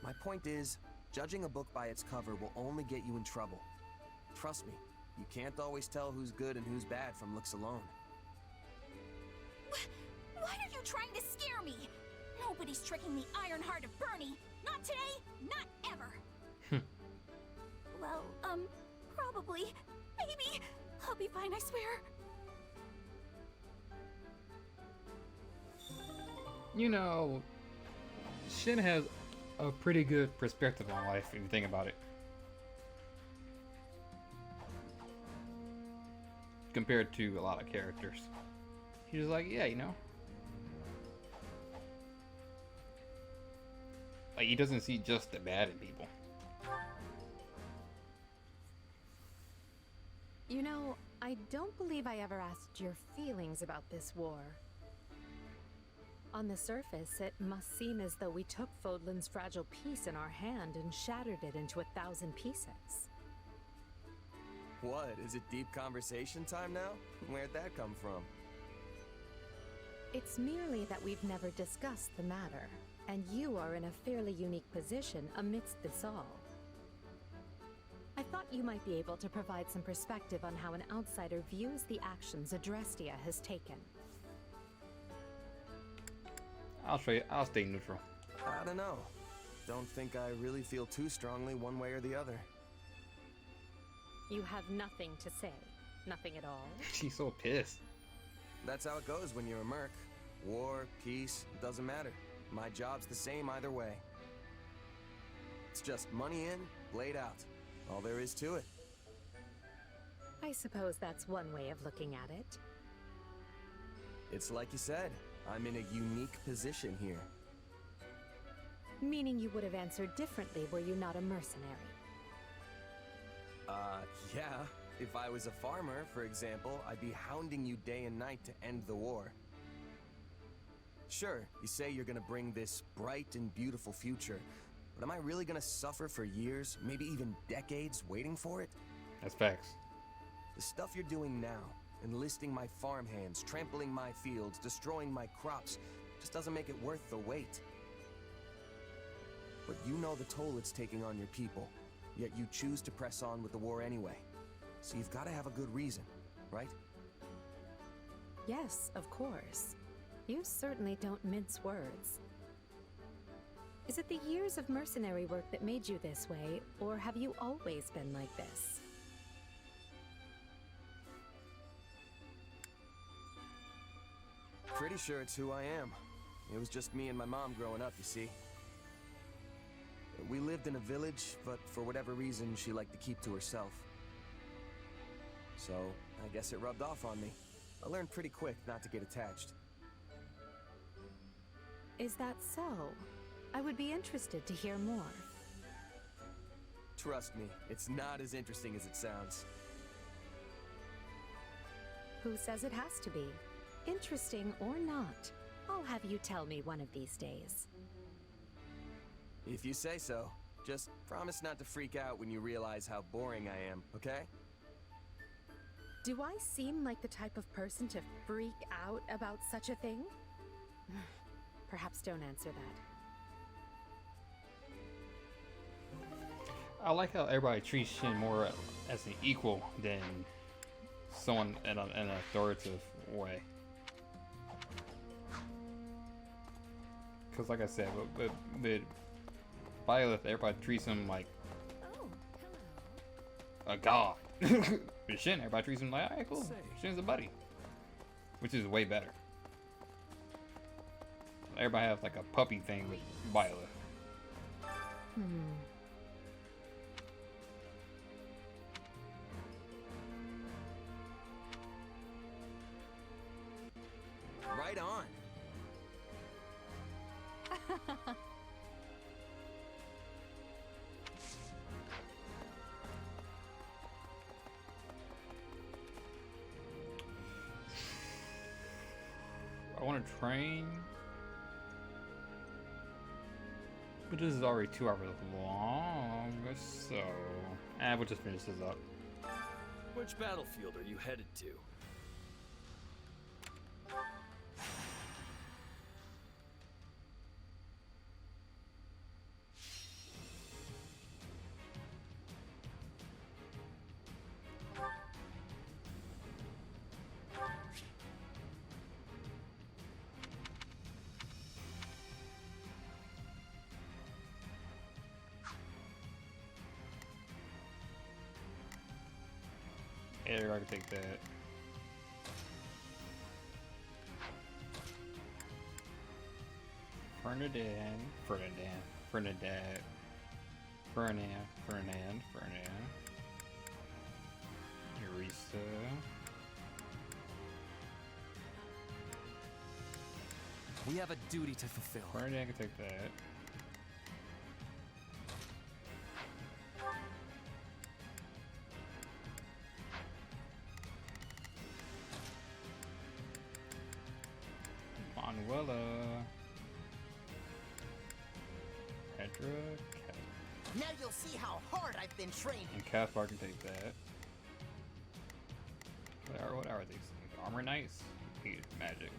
My point is, judging a book by its cover will only get you in trouble. Trust me, you can't always tell who's good and who's bad from looks alone. Why are you trying to scare me? Nobody's tricking the iron heart of Bernie. Not today, not ever. Well, probably. Maybe. I'll be fine, I swear. You know, Shin has a pretty good perspective on life if you think about it. Compared to a lot of characters. He's like, yeah, you know. Like, he doesn't see just the bad in people. You know, I don't believe I ever asked your feelings about this war. On the surface, it must seem as though we took Fodlan's fragile piece in our hand and shattered it into 1,000 pieces. What, is it deep conversation time now? Where'd that come from? It's merely that we've never discussed the matter, and you are in a fairly unique position amidst this all. I thought you might be able to provide some perspective on how an outsider views the actions Adrestia has taken. I'll stay neutral. I don't know. Don't think I really feel too strongly one way or the other. You have nothing to say. Nothing at all. She's so pissed. That's how it goes when you're a merc. War, peace, it doesn't matter. My job's the same either way. It's just money in, blade out. All there is to it. I suppose that's one way of looking at it. It's like you said, I'm in a unique position here. Meaning you would have answered differently were you not a mercenary. Yeah. If I was a farmer, for example, I'd be hounding you day and night to end the war. Sure, you say you're gonna bring this bright and beautiful future, but am I really gonna suffer for years, maybe even decades, waiting for it? That's facts. The stuff you're doing now, enlisting my farmhands, trampling my fields, destroying my crops, just doesn't make it worth the wait. But you know the toll it's taking on your people, yet you choose to press on with the war anyway. So you've got to have a good reason, right? Yes, of course. You certainly don't mince words. Is it the years of mercenary work that made you this way, or have you always been like this? Pretty sure it's who I am. It was just me and my mom growing up, you see. We lived in a village, but for whatever reason, she liked to keep to herself. So, I guess it rubbed off on me. I learned pretty quick not to get attached. Is that so? I would be interested to hear more. Trust me, it's not as interesting as it sounds. Who says it has to be? Interesting or not, I'll have you tell me one of these days. If you say so. Just promise not to freak out when you realize how boring I am, okay? Do I seem like the type of person to freak out about such a thing? Perhaps don't answer that. I like how everybody treats Shin more as an equal than someone in an authoritative way. Because like I said, with Violet, everybody treats him like a god. With Shin, everybody treats him like, alright, cool. Shin's a buddy. Which is way better. Everybody has like a puppy thing with Violet. Right on. I want to train, but this is already 2 hours long, so we'll just finish this up. Which battlefield are you headed to? Yeah, I can take that. Fernand. Eureka. We have a duty to fulfill. Fernand can take that. Manuela. Petra. Now you'll see how hard I've been training. And Caspar can take that. What are these things? Armor Knights? Magic.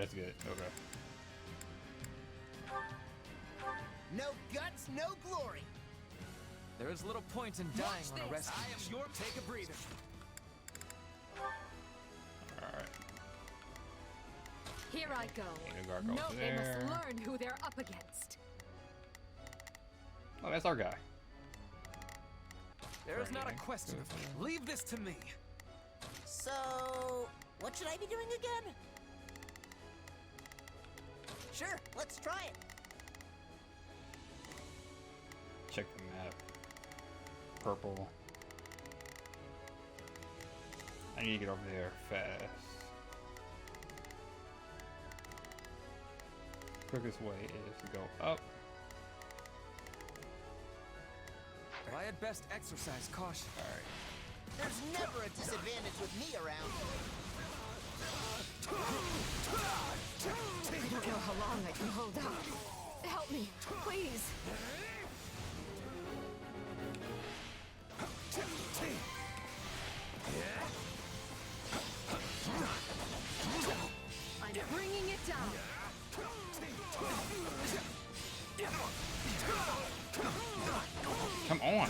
that's good. Okay. No guts, no glory. There is little point in dying on a rescue. I am your take a breather. Alright. Here I go. Gargoyle No, they must there. learn who they're up against. Oh, that's our guy. There is not a question of it. Leave this to me. So, what should I be doing again? Sure, let's try it. Check the map. Purple. I need to get over there fast. Quickest way is to go up. But I had best exercise caution. Alright. There's never a disadvantage with me around. I don't know how long I can hold out. Help me, please. I'm bringing it down. Come on.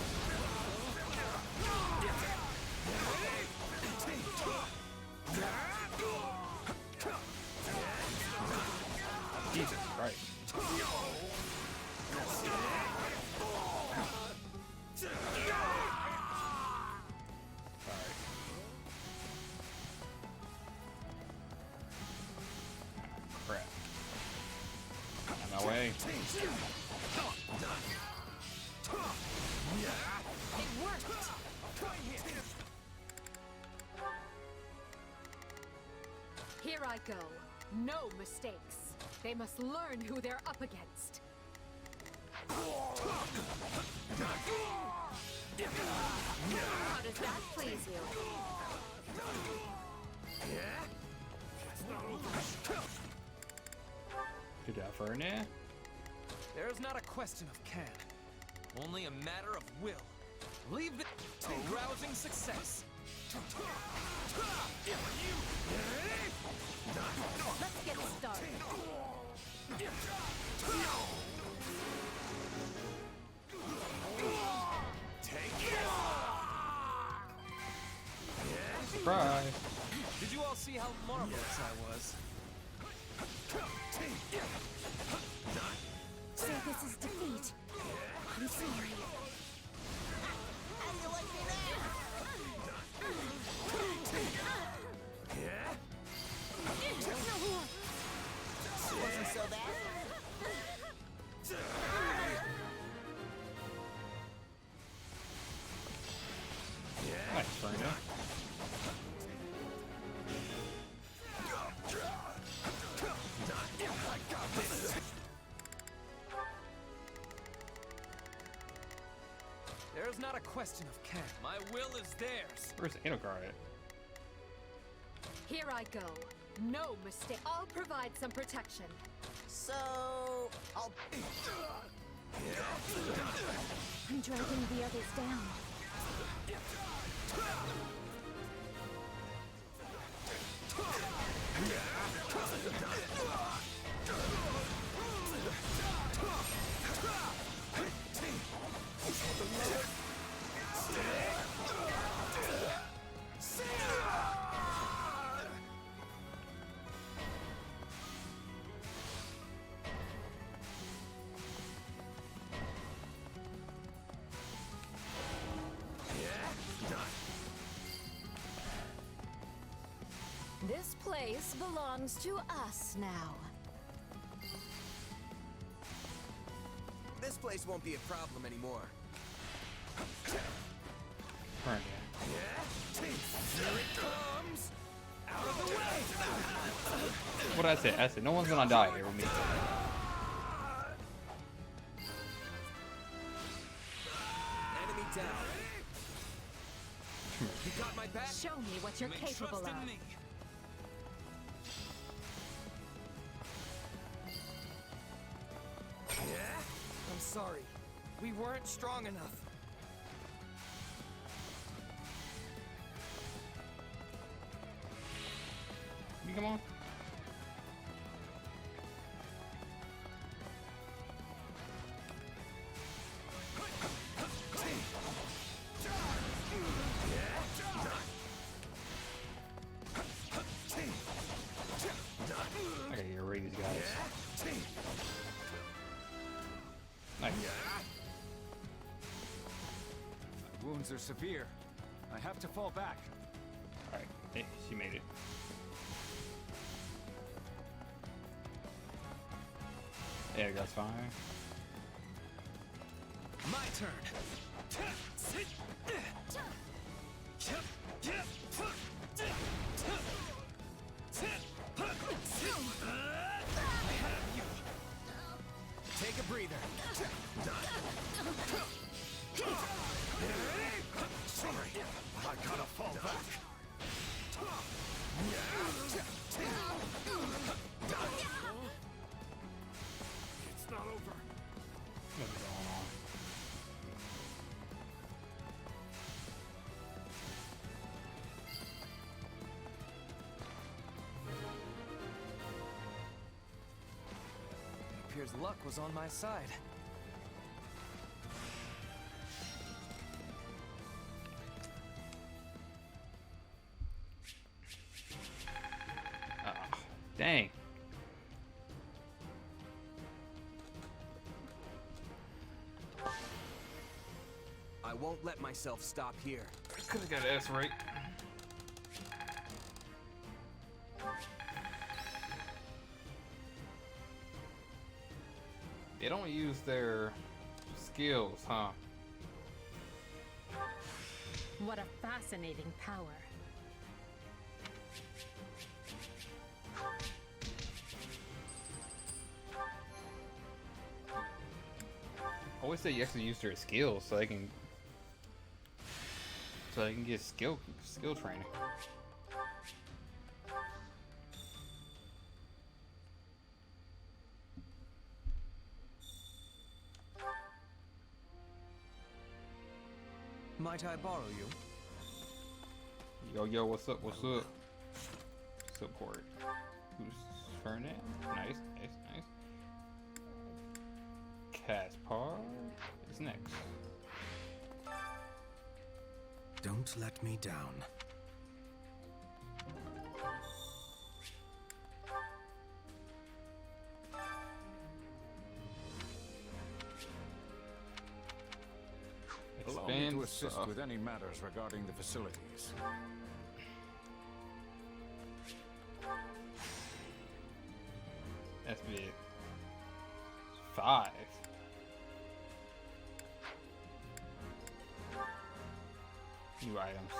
Jesus Christ. Crap. Out of my way. It worked. Here I go. No mistakes. They must learn who they're up against. How does that please you? Good job for now. There is not a question of can, only a matter of will. Leave it to rousing success. Let's get started. Surprise. Did you all see how marvelous I was? So this is defeat. I'm sorry. How do you like me now? Wasn't so bad. Nice, Brenda. There is not a question of can. My will is theirs. Where's Inogar at? Here I go. No mistake. I'll provide some protection. So, I'll... I'm dragging the others down. This place belongs to us now. This place won't be a problem anymore. Brenda. Here it comes! Out of the way! What did I say? I said no one's gonna die here with me. Enemy down. You got my back? Show me what you're capable of. I'm sorry. We weren't strong enough. You come on. Nice. My wounds are severe. I have to fall back. Alright, hey, she made it. There, that's fine. My turn. Take a breather. Sorry, I gotta fall back. It's not over. What's going on? It appears luck was on my side. Dang. I won't let myself stop here. Could have got S right. They don't use their skills, huh? What a fascinating power. I always say you actually use their skills so they can get skill training. Might I borrow you? Yo, what's up? What's up? Support. Who's turn it? Nice. Caspar is next. Don't let me down. Allow me to assist with any matters regarding the facilities. That's big. 5. New items.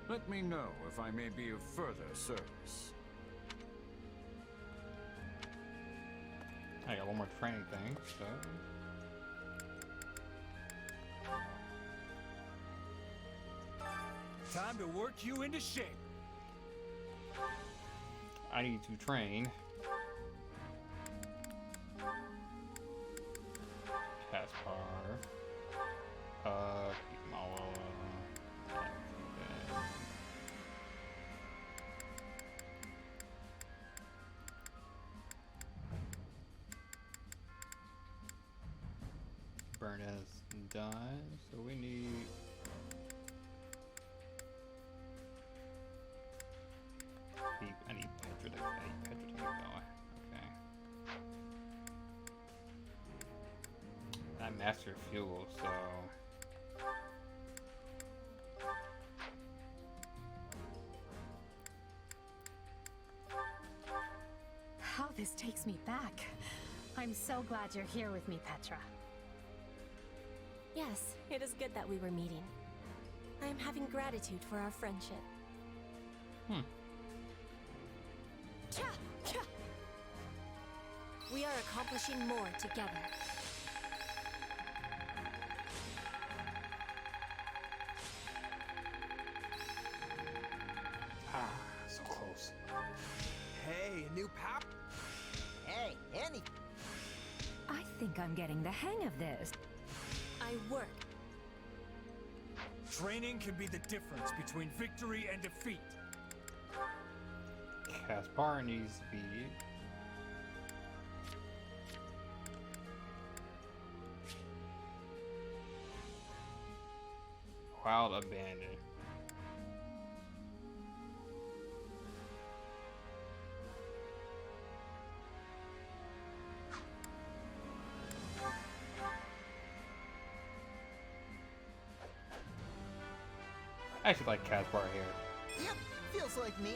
Let me know if I may be of further service. I got one more training thing, so. Time to work you into shape. I need to train. Caspar. Burn has done, so we need. I need Petra to get going. Okay. I mastered fuel, so. How this takes me back. I'm so glad you're here with me, Petra. Yes, it is good that we were meeting. I am having gratitude for our friendship. We are accomplishing more together. So close. Hey, new pap? Hey, Annie. I think I'm getting the hang of this. I work. Training can be the difference between victory and defeat. Caspar needs speed. Wild abandon. I actually like Caspar hair. Yep, feels like me.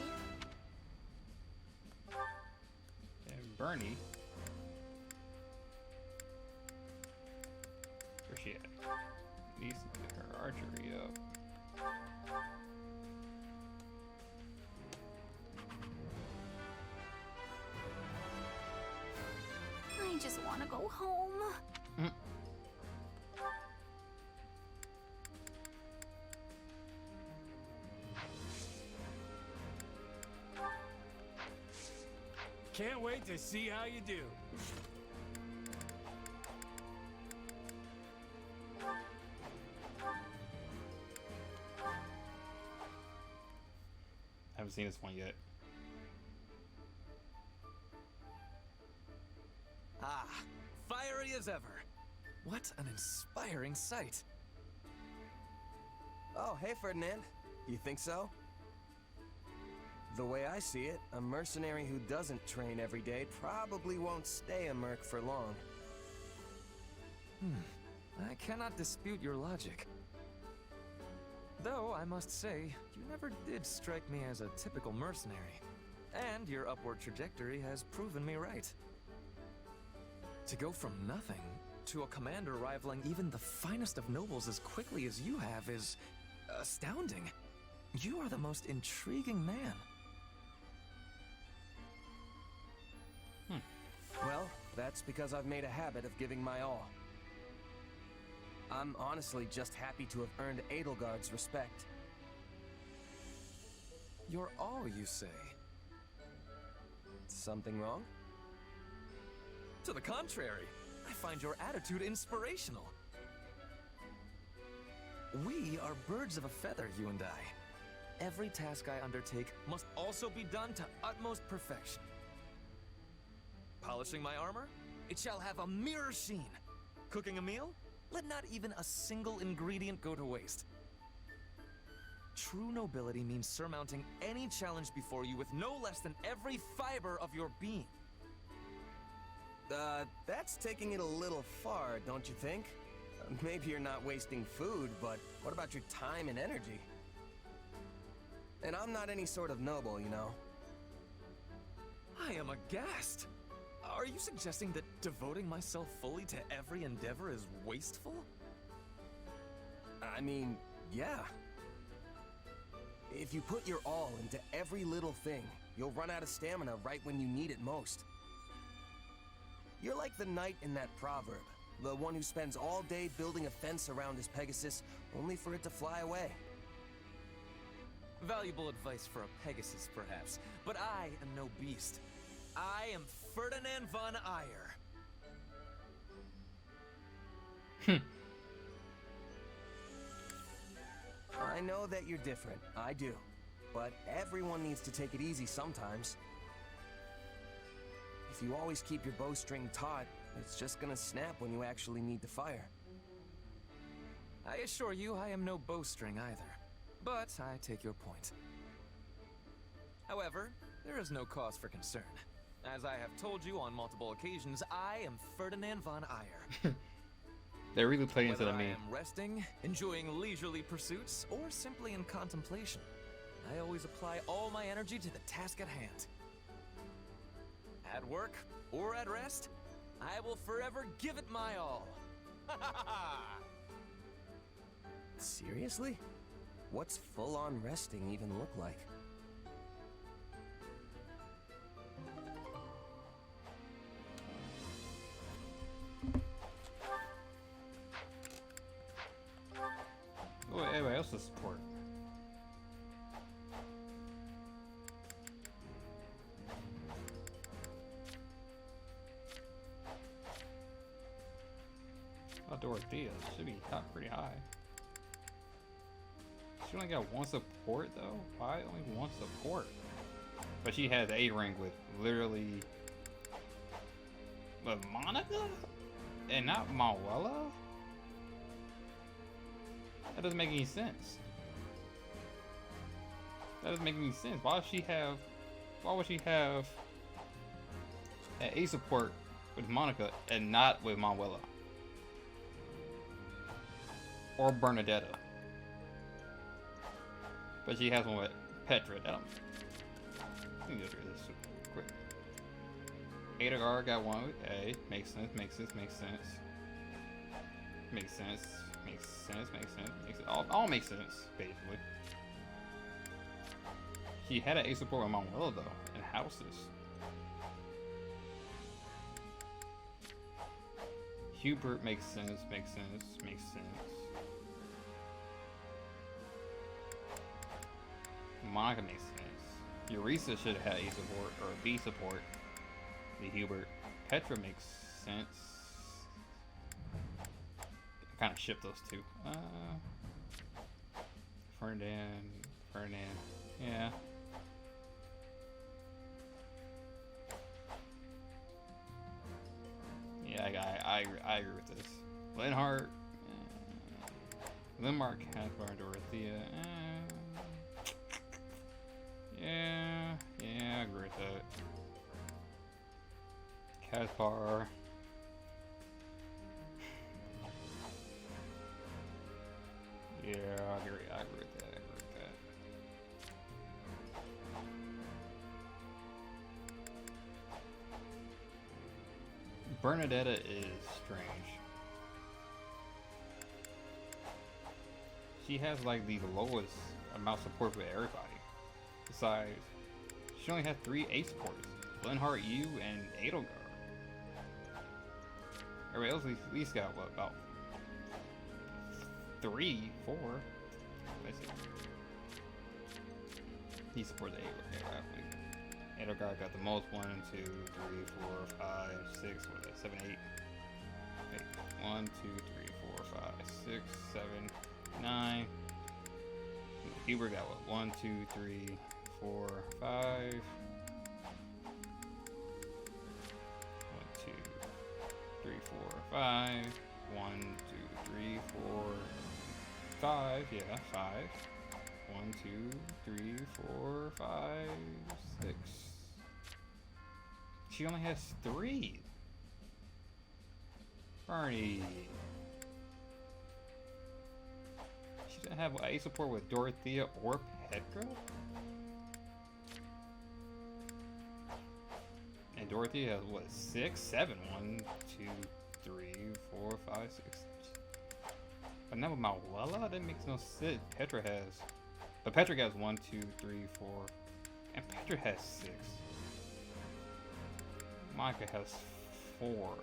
And Bernie. Where's she at? Needs to get her archery up. I just want to go home. Can't wait to see how you do. I haven't seen this one yet. Ah, fiery as ever. What an inspiring sight. Oh, hey, Ferdinand. You think so? The way I see it, a mercenary who doesn't train every day probably won't stay a merc for long. I cannot dispute your logic. Though, I must say, you never did strike me as a typical mercenary. And your upward trajectory has proven me right. To go from nothing to a commander rivaling even the finest of nobles as quickly as you have is astounding. You are the most intriguing man. Well, that's because I've made a habit of giving my all. I'm honestly just happy to have earned Edelgard's respect. You're all, you say? Something wrong? To the contrary, I find your attitude inspirational. We are birds of a feather, you and I. Every task I undertake must also be done to utmost perfection. Polishing my armor? It shall have a mirror sheen. Cooking a meal? Let not even a single ingredient go to waste. True nobility means surmounting any challenge before you with no less than every fiber of your being. That's taking it a little far, don't you think? Maybe you're not wasting food, but what about your time and energy? And I'm not any sort of noble, you know. I am aghast. Are you suggesting that devoting myself fully to every endeavor is wasteful? I mean, yeah. If you put your all into every little thing, you'll run out of stamina right when you need it most. You're like the knight in that proverb, the one who spends all day building a fence around his Pegasus, only for it to fly away. Valuable advice for a Pegasus, perhaps, but I am no beast. I am Ferdinand von Ayer. I know that you're different, I do. But everyone needs to take it easy sometimes. If you always keep your bowstring taut, it's just gonna snap when you actually need to fire. I assure you I am no bowstring either, but I take your point. However, there is no cause for concern. As I have told you on multiple occasions, I am Ferdinand von Ayer. They're really playing into the Whether I meme. am resting, enjoying leisurely pursuits, or simply in contemplation, I always apply all my energy to the task at hand. At work or at rest, I will forever give it my all. Seriously? What's full-on resting even look like? Oh, everybody else's support. Oh, Dorothea should be top pretty high. She only got one support though? Why only one support? But she has a rank with literally with Monica? And not Manuela? That doesn't make any sense. That doesn't make any sense. Why would she have an A support with Monica and not with Manuela? Or Bernadetta? But she has one with Petra. Let me go through this super quick. Adegar got one with A. Makes sense, makes sense, makes sense. Makes sense, makes sense, makes sense, makes sense. All makes sense, basically. She had an A support with Manuela though, and houses. Hubert makes sense, makes sense, makes sense. Monica makes sense. Eureka should have had A support or B support. The Hubert. Petra makes sense. I kind of ship those two. Ferdinand. Yeah. Yeah, I agree with this. Linhart. Linmark, Caspar, Dorothea. Yeah, I agree with that. Caspar. Yeah, I agree with that. I agree with that. Bernadetta is strange. She has like the lowest amount of support for everybody. Besides, she only had 3 A supporters. Linhart, you, and Edelgard. Everybody else at least got what, about 3, 4. Let's see. He supports Edelgard. Edelgard got the most. 1, 2, 3, 4, 5, 6, what is that? 7, 8. Wait, 1, 2, 3, 4, 5, 6, 7, 9. Hubert got what? 1, 2, 3, 4, 5. 1, 2, 3, 4, 5. 1, 2, 3, 4, 5. Yeah, 5. 1, 2, 3, 4, 5, 6. She only has 3. Bernie. She didn't have A support with Dorothea or Petra? And Dorothea has what, 6, 7? 1, 2, 3, 4, 5, 6. But now with Manuela, that makes no sense. Petra has. But Petra has 1, 2, 3, 4. And Petra has 6. Monica has 4.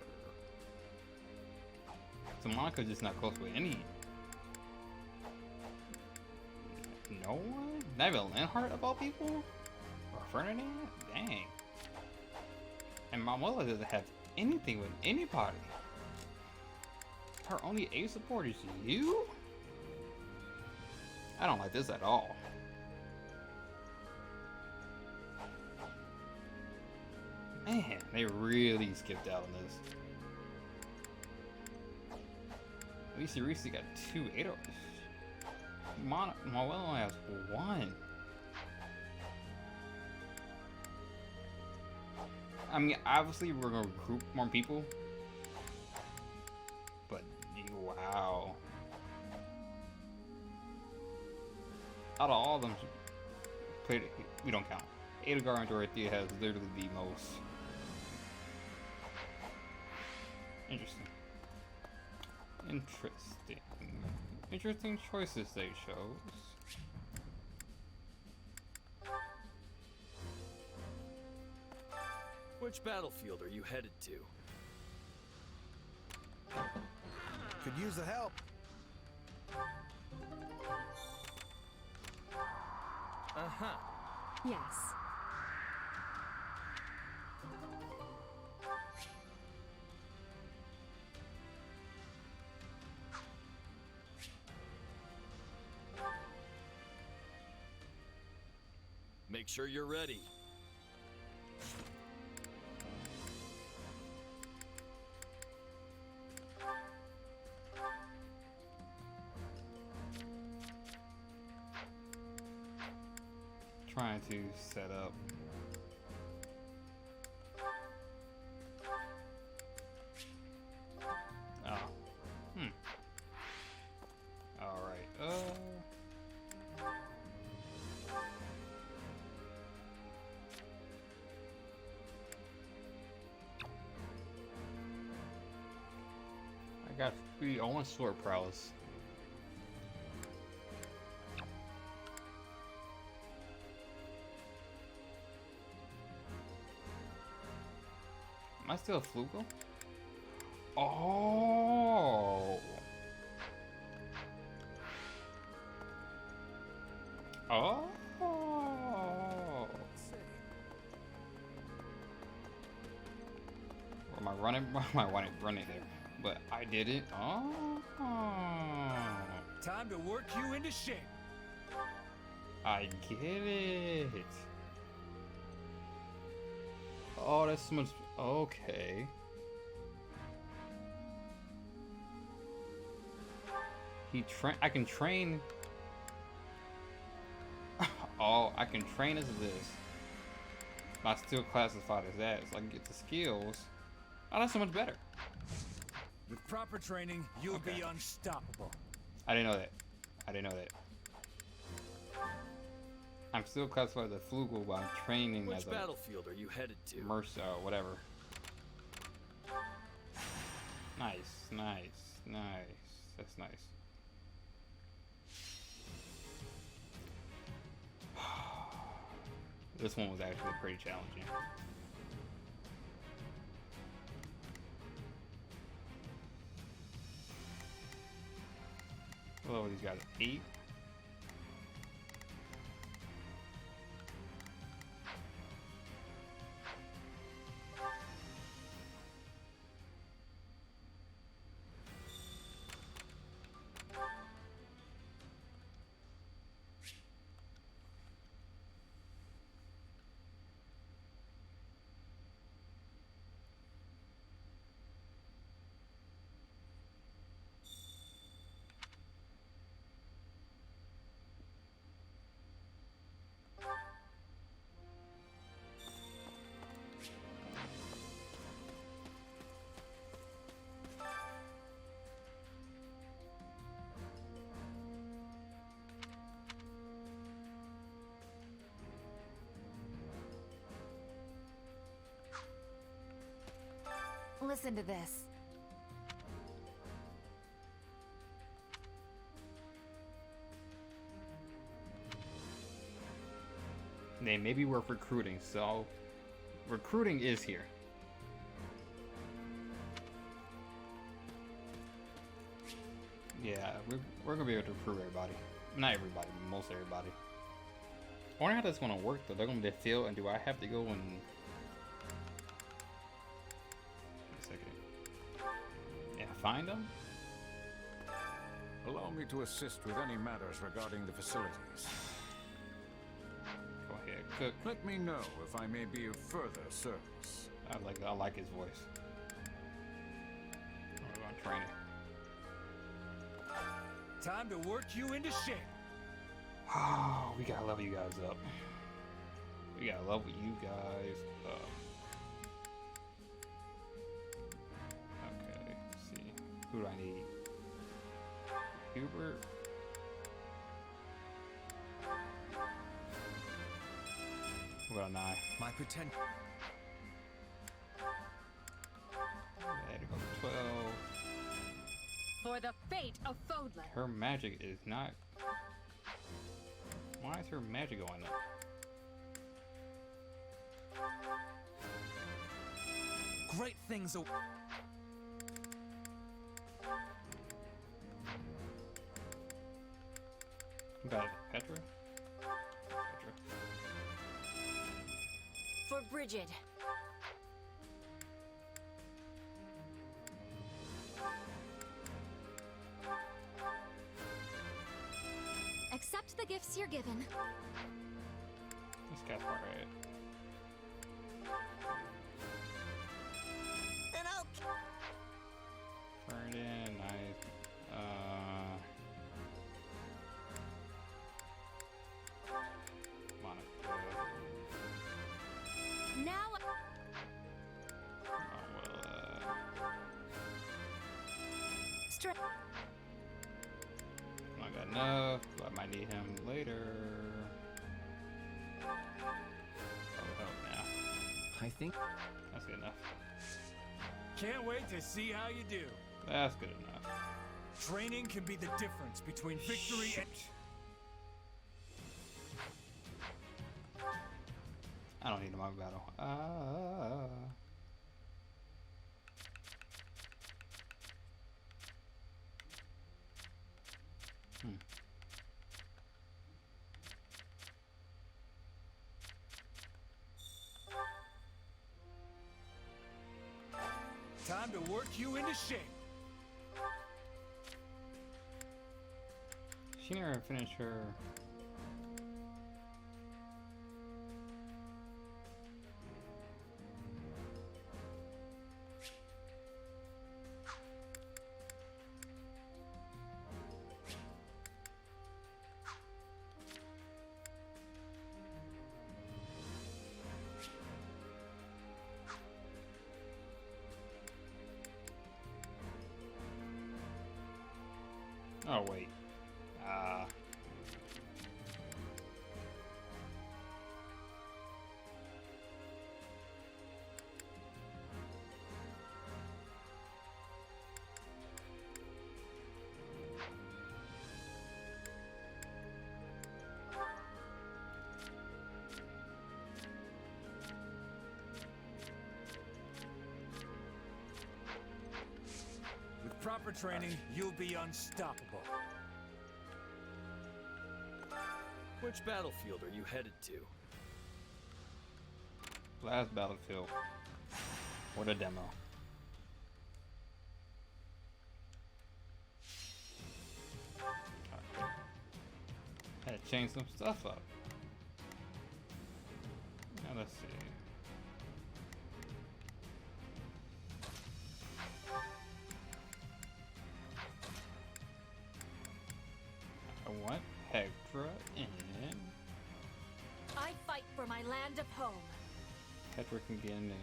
So Monica's just not close with any. No one? Not even Linhart of all people? Or Ferdinand? Dang. And Manuela doesn't have anything with anybody. Her only A support is you? I don't like this at all. Man, they really skipped out on this. At least Eureka got 2 8-0. Manuela only has 1. I mean, obviously we're gonna recruit more people. But, wow. Out of all of them, we don't count. Edelgard and Dorothea has literally the most. Interesting choices they chose. Which battlefield are you headed to? Could use the help. Uh-huh. Yes. Make sure you're ready. Trying to set up. Oh. Alright. I got 3. I want sword prowess. Am I still a Flugel? Oh. Oh. Or am I running? Am I running there? But I did it. Oh. Time to work you into shape. I get it. Oh, that's so much. Okay. I can train. Oh, I can train as this. I still classified as that, so I can get the skills. Oh, that's so much better. With proper training, you'll be unstoppable. I didn't know that. I didn't know that. I'm still classified as a Flugel while I'm training as a battlefield are you headed to? Mercer, whatever. Nice, nice, nice. That's nice. This one was actually pretty challenging. What level are these guys? 8? Listen to this. They may be worth recruiting, so recruiting is here. Yeah, we're gonna be able to recruit everybody. Not everybody, but most everybody. I wonder how that's gonna work though. They're gonna be filled, and do I have to go and... find them? Allow me to assist with any matters regarding the facilities. Go ahead, cook. Let me know if I may be of further service. I like his voice. We're gonna train it. Time to work you into shape. Oh, we gotta level you guys up. We gotta level you guys up. Who do I need? Hubert? What about 9? My potential. I had to go to 12. For the fate of Fodlan. Her magic is not... Why is her magic going up? Great things are... Got it. Petra? Petra. For Brigid. Accept the gifts you're given. This guy's alright. And out. Ferdinand, nice. Now. Not got enough, but I might need him later. Oh, help now. I think that's good enough. Can't wait to see how you do. That's good enough. Training can be the difference between victory and... I don't need a mock battle. Time to work you into shape. She never finished her. Oh wait. With proper training, you'll be unstoppable. Which battlefield are you headed to? Last battlefield. What a demo. Had to change some stuff up. Now let's see. I want Hectra in. I fight for my land of home. Hectra can get in there.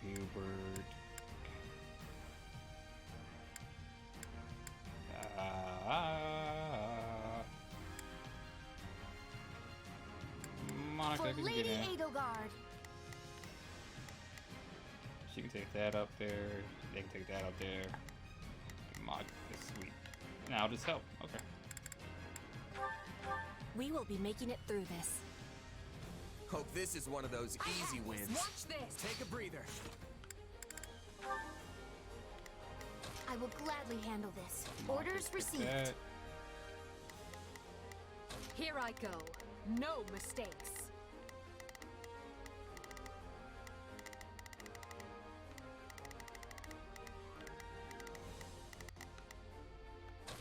Hubert. Monica For can Lady get in. Edelgard. She can take that up there. They can take that up there. Monica is sweet. Now I'll just help. Okay. We will be making it through this. Hope this is one of those easy wins. Watch this. Take a breather. I will gladly handle this. Orders received. That. Here I go. No mistakes.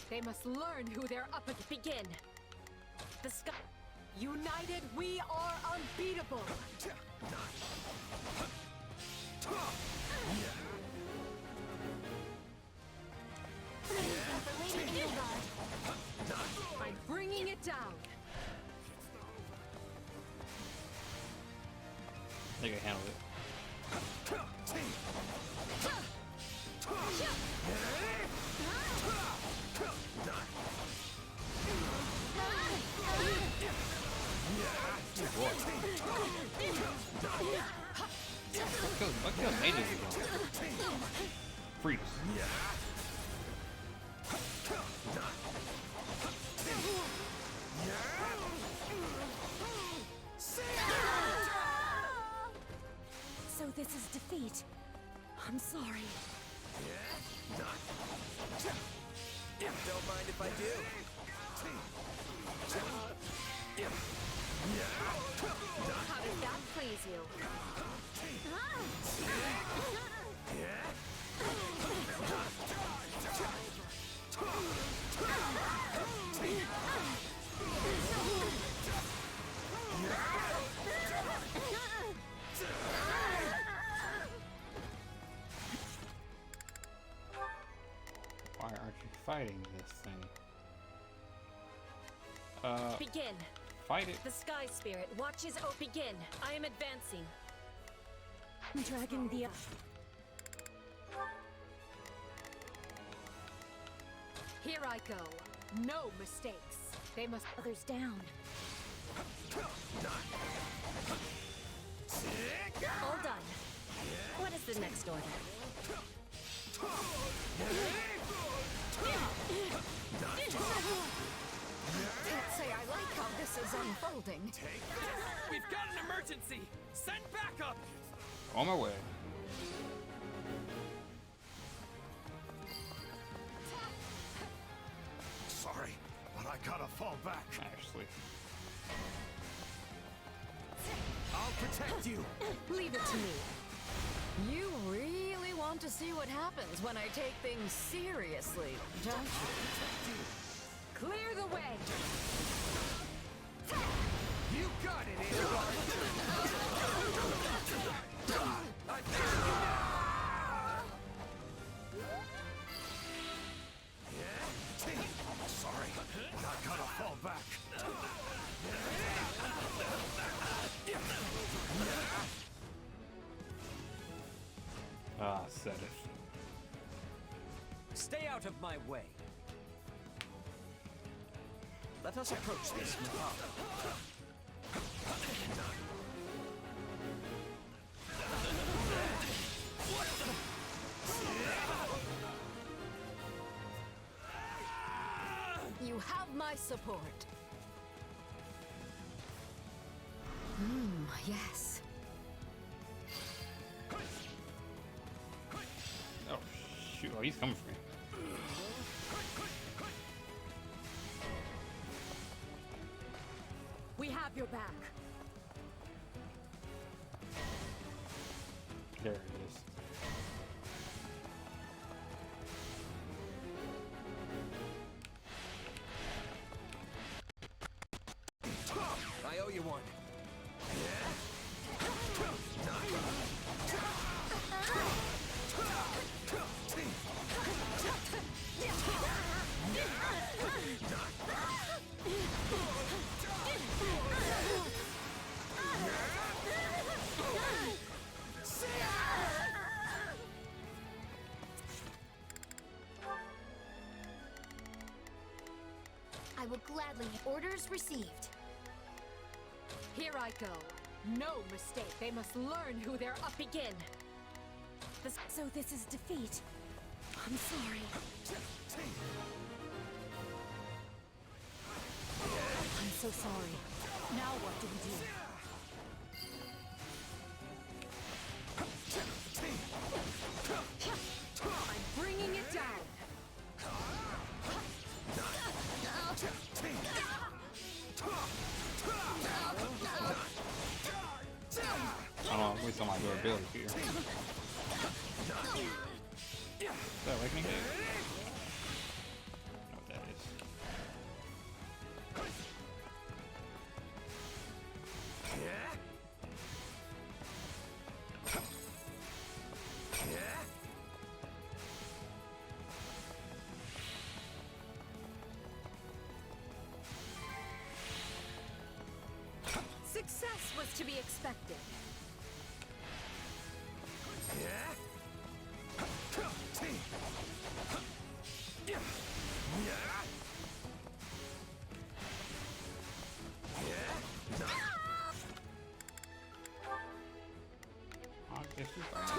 They must learn who they're up against. Begin. The sky. United, we are unbeatable. I'm bringing it down. They can handle it. What kills ages ago? Freaks. So this is defeat. I'm sorry. Don't mind if I do. How does that please you? Why aren't you fighting this thing? Begin. Fight it. The Sky Spirit watches. Oh, begin. I am advancing. Dragon the. Here I go. No mistakes. They must. Others down. All done. What is the next order? Can't say I like how this is unfolding. We've got an emergency! Send backup! On my way. Sorry, but I gotta fall back. Actually. I'll protect you. Leave it to me. You really want to see what happens when I take things seriously, don't you? Clear the way. You got it, Edelgard. I got you now. Sorry, but I gotta fall back. Ah, said it. Stay out of my way. Let us approach this macabre. You have my support. Yes. Oh, shoot. Oh, he's coming for me. We have your back. There it is. I owe you one. I will gladly. Orders received. Here I go. No mistake. They must learn who they're up again. So this is defeat. I'm sorry. I'm so sorry. Now what do we do? I'm bringing it down. I don't know, waste on my durability here. Is that awakening? I know what that is. Success was to be expected. I guess you're fine.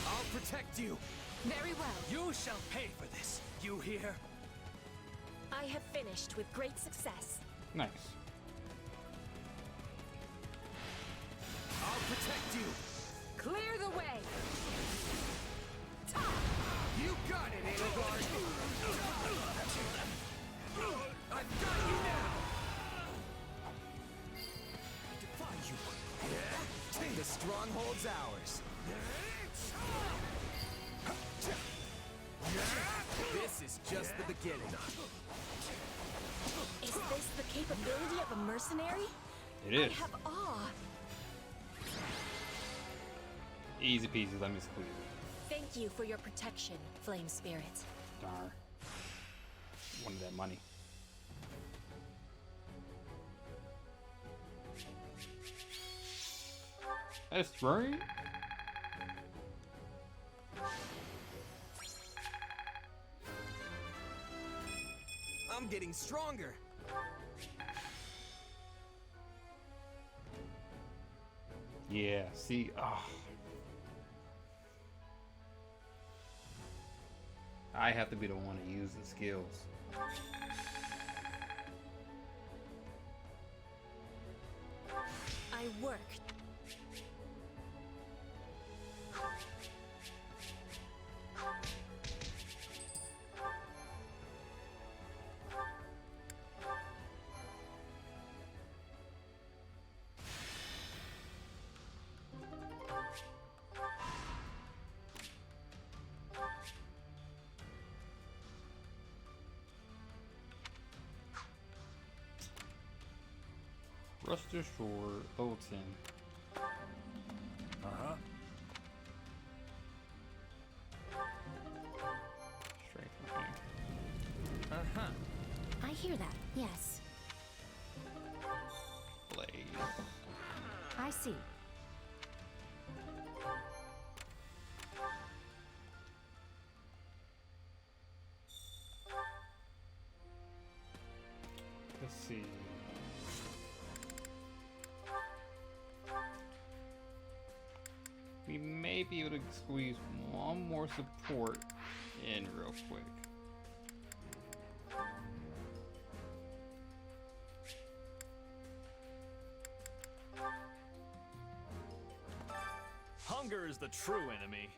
I'll protect you. Very well. You shall pay for this. You hear? I have finished with great success. Nice. I'll protect you. Clear the way. You got it, Edelgard. I've got you now. I defy you. The stronghold's ours. This is just the beginning. Is this the capability of a mercenary? It is. I have awe. Easy peasy, let me squeeze it. Thank you for your protection, Flame Spirit. Darn. Wanted that money. That's right. I'm I'm getting stronger. Yeah, see, I have to be the one to use the skills. I work. Ruster Shore, level 10. Uh-huh. Strength. Uh-huh. I hear that, yes. Blaze. I see. Let's see. We may be able to squeeze one more support in real quick. Hunger is the true enemy.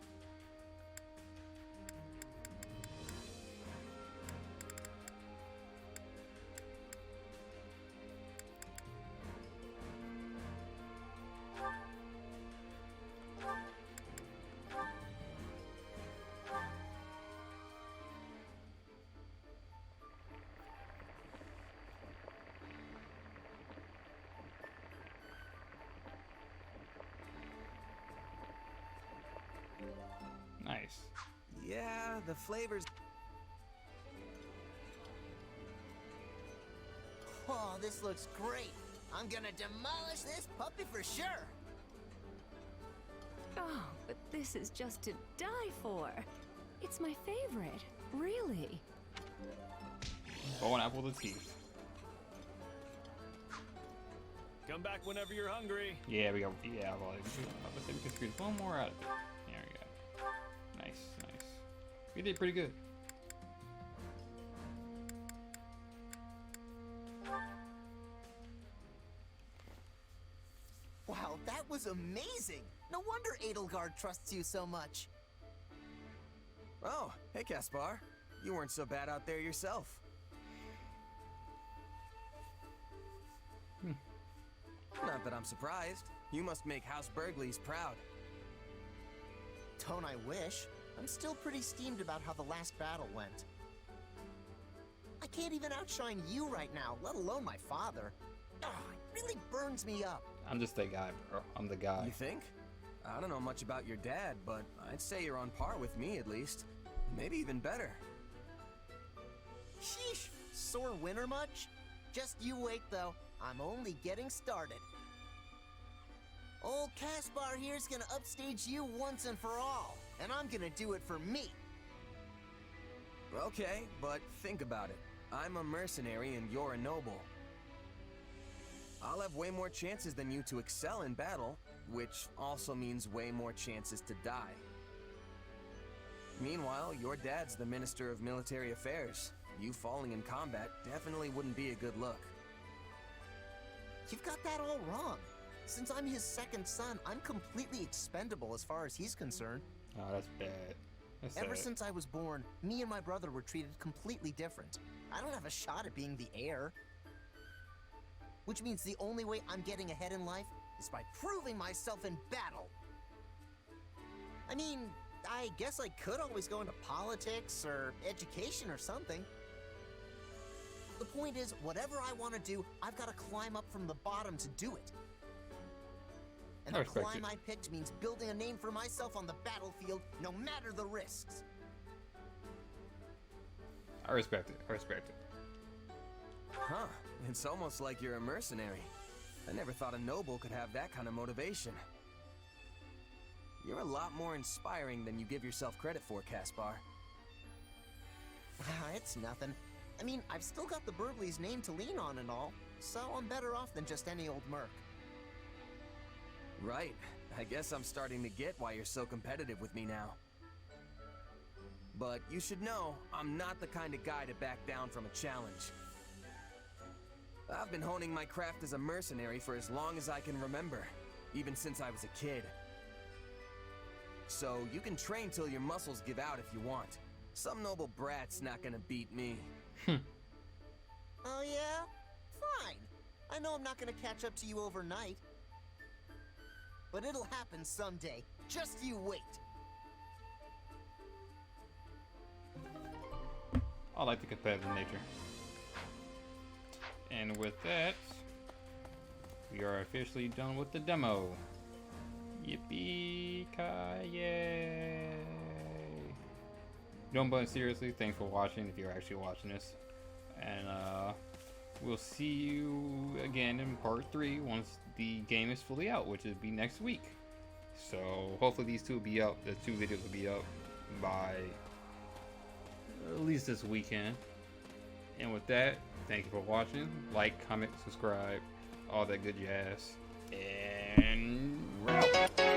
Nice. Yeah, the flavors. Oh, this looks great. I'm gonna demolish this puppy for sure. Oh, but this is just to die for. It's my favorite, really. Bow and apple to teeth. Come back whenever you're hungry. Yeah, we got. Yeah, well, let's say we can squeeze one more out of it. There we go. Nice, nice. We did pretty good. Wow, that was amazing. No wonder Edelgard trusts you so much. Oh, hey Caspar. You weren't so bad out there yourself. Not that I'm surprised. You must make House Burgleys proud. Don't I wish? I'm still pretty steamed about how the last battle went. I can't even outshine you right now, let alone my father. Ah, it really burns me up. I'm just that guy, bro. I'm the guy. You think? I don't know much about your dad, but I'd say you're on par with me at least. Maybe even better. Sheesh, sore winner much? Just you wait though, I'm only getting started. Old Caspar here's gonna upstage you once and for all, and I'm gonna do it for me. Okay, but think about it. I'm a mercenary and you're a noble. I'll have way more chances than you to excel in battle, which also means way more chances to die. Meanwhile, your dad's the Minister of Military Affairs. You falling in combat definitely wouldn't be a good look. You've got that all wrong. Since I'm his second son, I'm completely expendable as far as he's concerned. Oh, that's bad. That's Ever sad. since I was born, me and my brother were treated completely different. I don't have a shot at being the heir. Which means the only way I'm getting ahead in life is by proving myself in battle. I mean, I guess I could always go into politics or education or something. The point is, whatever I want to do, I've got to climb up from the bottom to do it. And I the respect climb it. I picked means building a name for myself on the battlefield, no matter the risks. I respect it. I respect it. Huh, it's almost like you're a mercenary. I never thought a noble could have that kind of motivation. You're a lot more inspiring than you give yourself credit for, Caspar. It's nothing. I mean, I've still got the Burbley's name to lean on and all, so I'm better off than just any old merc. Right. I guess I'm starting to get why you're so competitive with me now. But you should know, I'm not the kind of guy to back down from a challenge. I've been honing my craft as a mercenary for as long as I can remember, even since I was a kid. So you can train till your muscles give out if you want. Some noble brat's not gonna beat me. Oh yeah? Fine. I know I'm not gonna catch up to you overnight. But it'll happen someday. Just you wait. I like the competitive nature. And with that, we are officially done with the demo. Yippee-ki-yay! Don't, but seriously, thanks for watching if you're actually watching this. And we'll see you again in part 3 once the game is fully out, which will be next week. So hopefully these two will be up, the 2 videos will be up by at least this weekend. And with that, thank you for watching. Like, comment, subscribe, all that good jazz. And we're out.